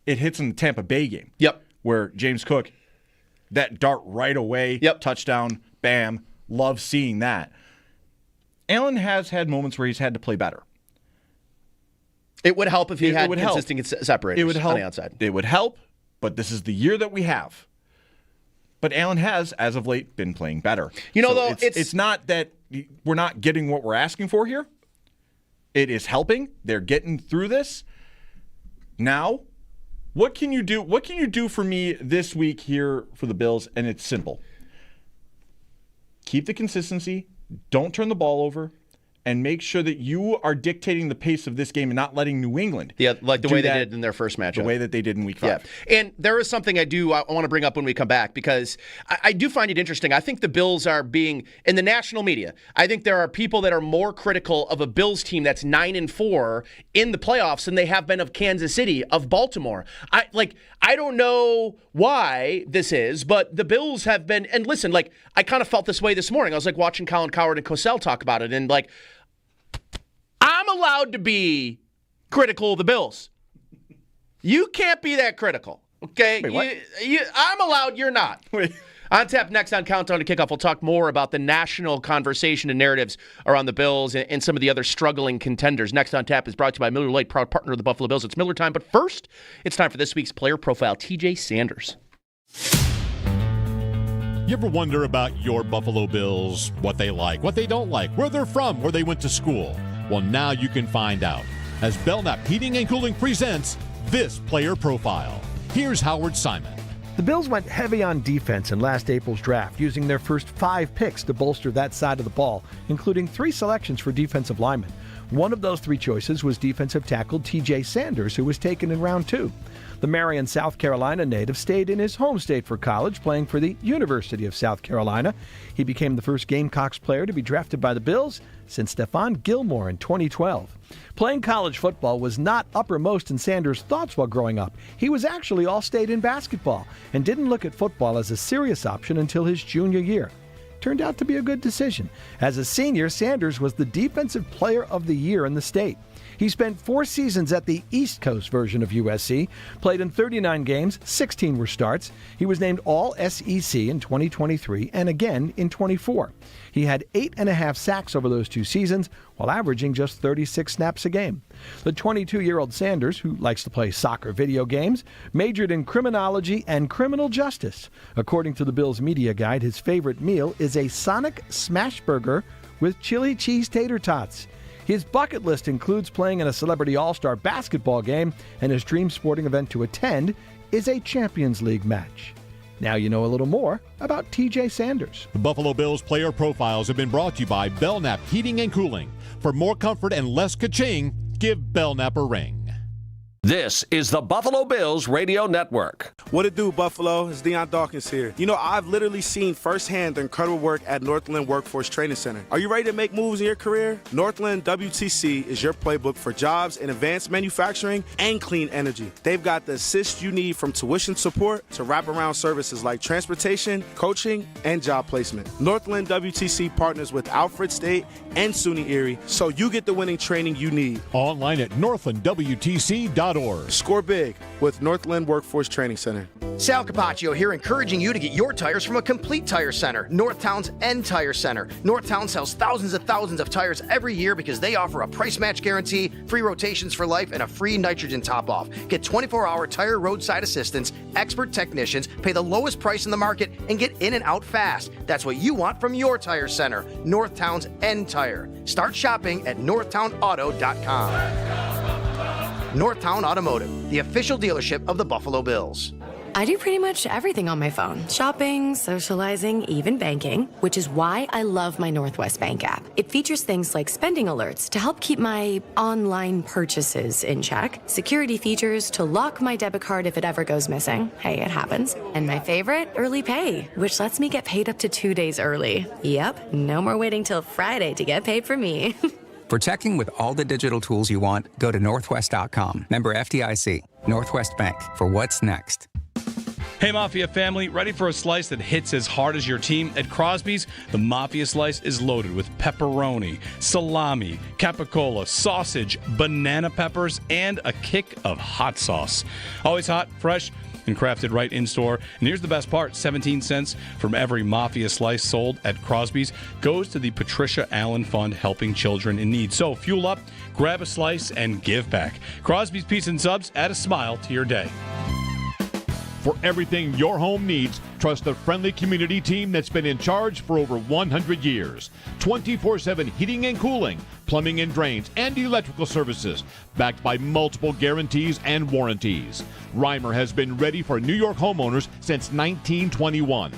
it hits in the Tampa Bay game. Yep. Where James Cook, that dart right away, touchdown, bam. Love seeing that. Allen has had moments where he's had to play better. It would help if he had consistent separators It would help on the outside. It would help, but this is the year that we have. But Allen has, as of late, been playing better. It's not that we're not getting what we're asking for here. It is helping. They're getting through this. Now, what can you do? What can you do for me this week here for the Bills? And it's simple. Keep the consistency. Don't turn the ball over. And make sure that you are dictating the pace of this game and not letting New England. Yeah, like the way they did in their first matchup. The way that they did in week 5. Yeah. And there is something I want to bring up when we come back, because I do find it interesting. I think the Bills are being, in the national media, I think there are people that are more critical of a Bills team that's 9-4 in the playoffs than they have been of Kansas City, of Baltimore. I don't know why this is, but the Bills have been, and listen, I kind of felt this way this morning. I was watching Colin Cowherd and Cosell talk about it, and I'm allowed to be critical of the Bills. You can't be that critical, okay? Wait, I'm allowed, you're not. Wait. On tap next on Countdown to Kickoff, we'll talk more about the national conversation and narratives around the Bills and some of the other struggling contenders. Next on tap is brought to you by Miller Lite, proud partner of the Buffalo Bills. It's Miller time, but first, it's time for this week's player profile, TJ Sanders. You ever wonder about your Buffalo Bills, what they like, what they don't like, where they're from, where they went to school? Well, now you can find out, as Belknap Heating and Cooling presents this player profile. Here's Howard Simon. The Bills went heavy on defense in last April's draft, using their first 5 picks to bolster that side of the ball, including 3 selections for defensive linemen. One of those 3 choices was defensive tackle TJ Sanders, who was taken in round 2. The Marion, South Carolina native stayed in his home state for college, playing for the University of South Carolina. He became the first Gamecocks player to be drafted by the Bills since Stephon Gilmore in 2012. Playing college football was not uppermost in Sanders' thoughts while growing up. He was actually all-state in basketball and didn't look at football as a serious option until his junior year. Turned out to be a good decision. As a senior, Sanders was the Defensive Player of the Year in the state. He spent 4 seasons at the East Coast version of USC, played in 39 games, 16 were starts. He was named All-SEC in 2023 and again in 24. He had 8.5 sacks over those 2 seasons, while averaging just 36 snaps a game. The 22-year-old Sanders, who likes to play soccer video games, majored in criminology and criminal justice. According to the Bills media guide, his favorite meal is a Sonic Smash Burger with chili cheese tater tots. His bucket list includes playing in a celebrity all-star basketball game, and his dream sporting event to attend is a Champions League match. Now you know a little more about TJ Sanders. The Buffalo Bills player profiles have been brought to you by Belknap Heating and Cooling. For more comfort and less ka-ching, give Belknap a ring. This is the Buffalo Bills Radio Network. What it do, Buffalo? It's Deion Dawkins here. You know, I've literally seen firsthand the incredible work at Northland Workforce Training Center. Are you ready to make moves in your career? Northland WTC is your playbook for jobs in advanced manufacturing and clean energy. They've got the assist you need from tuition support to wraparound services like transportation, coaching, and job placement. Northland WTC partners with Alfred State and SUNY Erie, so you get the winning training you need. Online at northlandwtc.org. Score big with Northland Workforce Training Center. Sal Capaccio here, encouraging you to get your tires from a complete tire center, Northtown's End Tire Center. Northtown sells thousands of tires every year because they offer a price match guarantee, free rotations for life, and a free nitrogen top-off. Get 24-hour tire roadside assistance, expert technicians, pay the lowest price in the market, and get in and out fast. That's what you want from your tire center, Northtown's End Tire. Start shopping at northtownauto.com. Northtown Automotive, the official dealership of the Buffalo Bills. I do pretty much everything on my phone. Shopping, socializing, even banking, which is why I love my Northwest Bank app. It features things like spending alerts to help keep my online purchases in check, security features to lock my debit card if it ever goes missing. Hey, it happens. And my favorite, early pay, which lets me get paid up to 2 days early. Yep, no more waiting till Friday to get paid for me. For checking with all the digital tools you want, go to northwest.com. Member FDIC. Northwest Bank. For what's next. Hey, Mafia family, ready for a slice that hits as hard as your team? At Crosby's, the Mafia slice is loaded with pepperoni, salami, capicola, sausage, banana peppers, and a kick of hot sauce. Always hot, fresh, and crafted right in store. And here's the best part, 17 cents from every Mafia slice sold at Crosby's goes to the Patricia Allen Fund, helping children in need. So fuel up, grab a slice, and give back. Crosby's Pizza and Subs, add a smile to your day. For everything your home needs, trust the friendly community team that's been in charge for over 100 years. 24/7 heating and cooling, plumbing and drains, and electrical services, backed by multiple guarantees and warranties. Reimer has been ready for New York homeowners since 1921.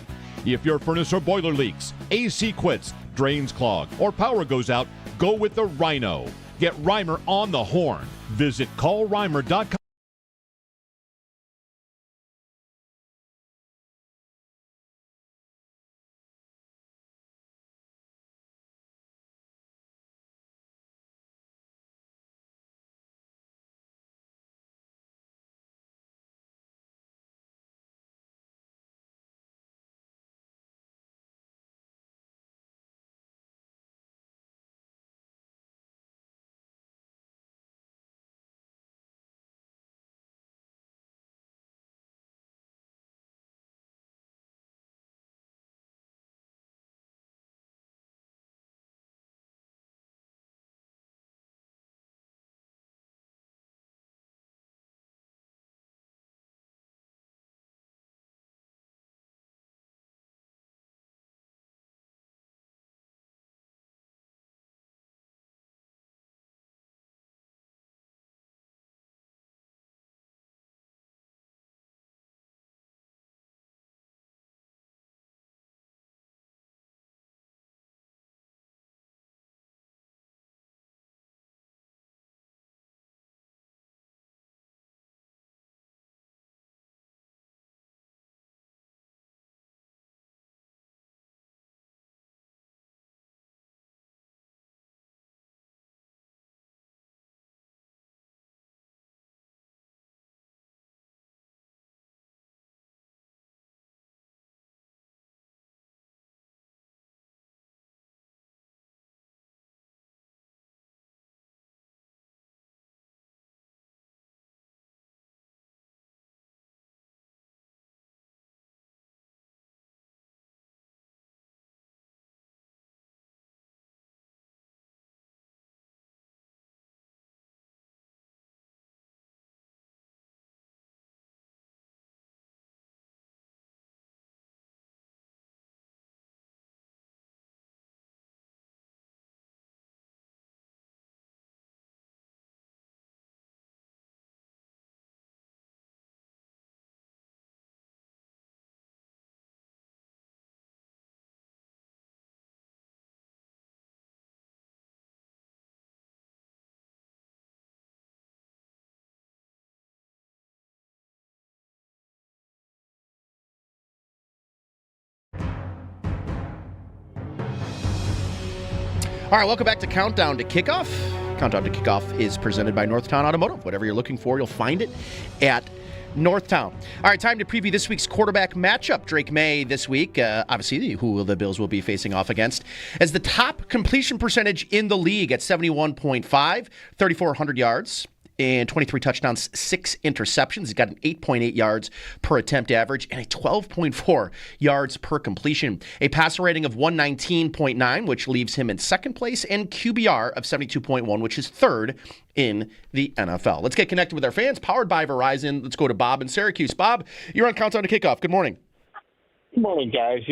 If your furnace or boiler leaks, AC quits, drains clog, or power goes out, go with the Rhino. Get Reimer on the horn. Visit callreimer.com. All right, welcome back to Countdown to Kickoff. Countdown to Kickoff is presented by Northtown Automotive. Whatever you're looking for, you'll find it at Northtown. All right, time to preview this week's quarterback matchup. Drake May this week, obviously, who the Bills will be facing off against, as the top completion percentage in the league at 71.5, 3,400 yards. And 23 touchdowns, 6 interceptions. He's got an 8.8 yards per attempt average and a 12.4 yards per completion. A passer rating of 119.9, which leaves him in second place, and QBR of 72.1, which is third in the NFL. Let's get connected with our fans, powered by Verizon. Let's go to Bob in Syracuse. Bob, you're on Countdown to Kickoff. Good morning. Good morning, guys.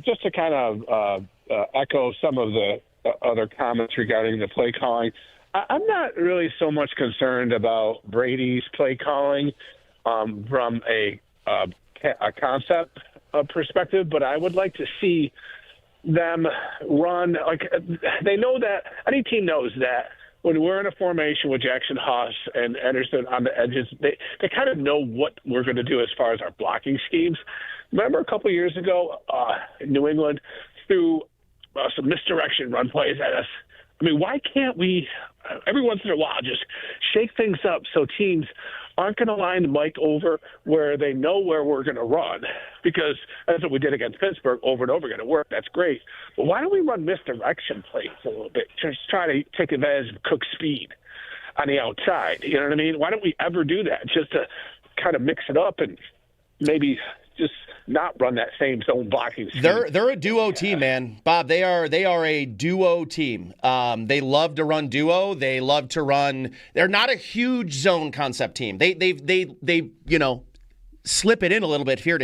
Just to kind of echo some of the other comments regarding the play calling, I'm not really so much concerned about Brady's play calling from a concept perspective, but I would like to see them run. Like, they know that any team knows that when we're in a formation with Jackson Haas and Anderson on the edges, they kind of know what we're going to do as far as our blocking schemes. Remember a couple of years ago, New England threw some misdirection run plays at us. I mean, why can't we, every once in a while, just shake things up so teams aren't going to line Mike over where they know where we're going to run? Because that's what we did against Pittsburgh over and over again. It worked. That's great. But why don't we run misdirection plays a little bit? Just try to take advantage of Cook's speed on the outside. You know what I mean? Why don't we ever do that? Just to kind of mix it up and maybe just not run that same zone blocking scheme. They're a duo team, man. Bob, they are a duo team. They love to run duo. They love to run. They're not a huge zone concept team. They slip it in a little bit here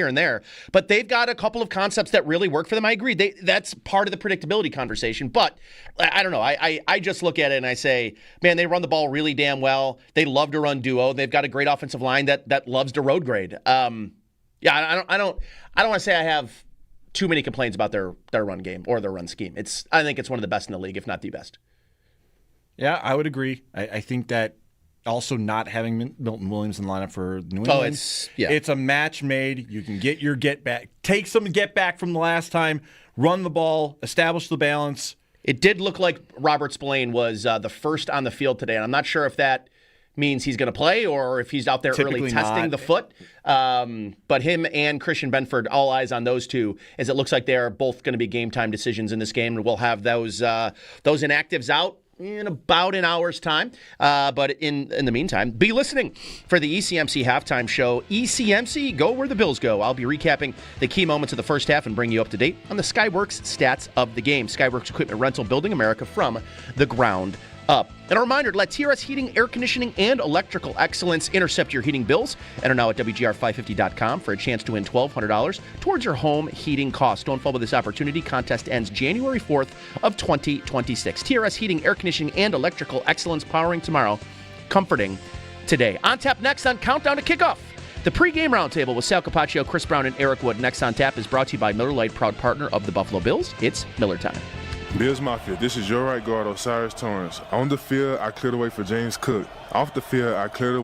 and there, but they've got a couple of concepts that really work for them. I agree. That's part of the predictability conversation, but I don't know. I just look at it and I say, man, they run the ball really damn well. They love to run duo. They've got a great offensive line that loves to road grade. Yeah, I don't want to say I have too many complaints about their run game or their run scheme. I think it's one of the best in the league, if not the best. Yeah, I would agree. I think that also not having Milton Williams in the lineup for New England, it's a match made. You can get your get back, take some get back from the last time, run the ball, establish the balance. It did look like Robert Spillane was the first on the field today, and I'm not sure if that means he's going to play or if he's out there early testing the foot. But him and Christian Benford, all eyes on those two, as it looks like they're both going to be game time decisions in this game. And we'll have those inactives out in about an hour's time. But in the meantime, be listening for the ECMC halftime show. ECMC, go where the Bills go. I'll be recapping the key moments of the first half and bring you up to date on the Skyworks stats of the game. Skyworks Equipment Rental, building America from the ground up. And a reminder to let TRS Heating, Air Conditioning, and Electrical Excellence intercept your heating bills. Enter now at WGR550.com for a chance to win $1,200 towards your home heating costs. Don't fall with this opportunity. Contest ends January 4th of 2026. TRS Heating, Air Conditioning, and Electrical Excellence, powering tomorrow, comforting today. On tap next on Countdown to Kickoff. The pregame roundtable with Sal Capaccio, Chris Brown, and Eric Wood. Next on tap is brought to you by Miller Lite, proud partner of the Buffalo Bills. It's Miller time. Bills Mafia, this is your right guard, Osiris Torrance. On the field, I cleared the way for James Cook. Off the field, I cleared the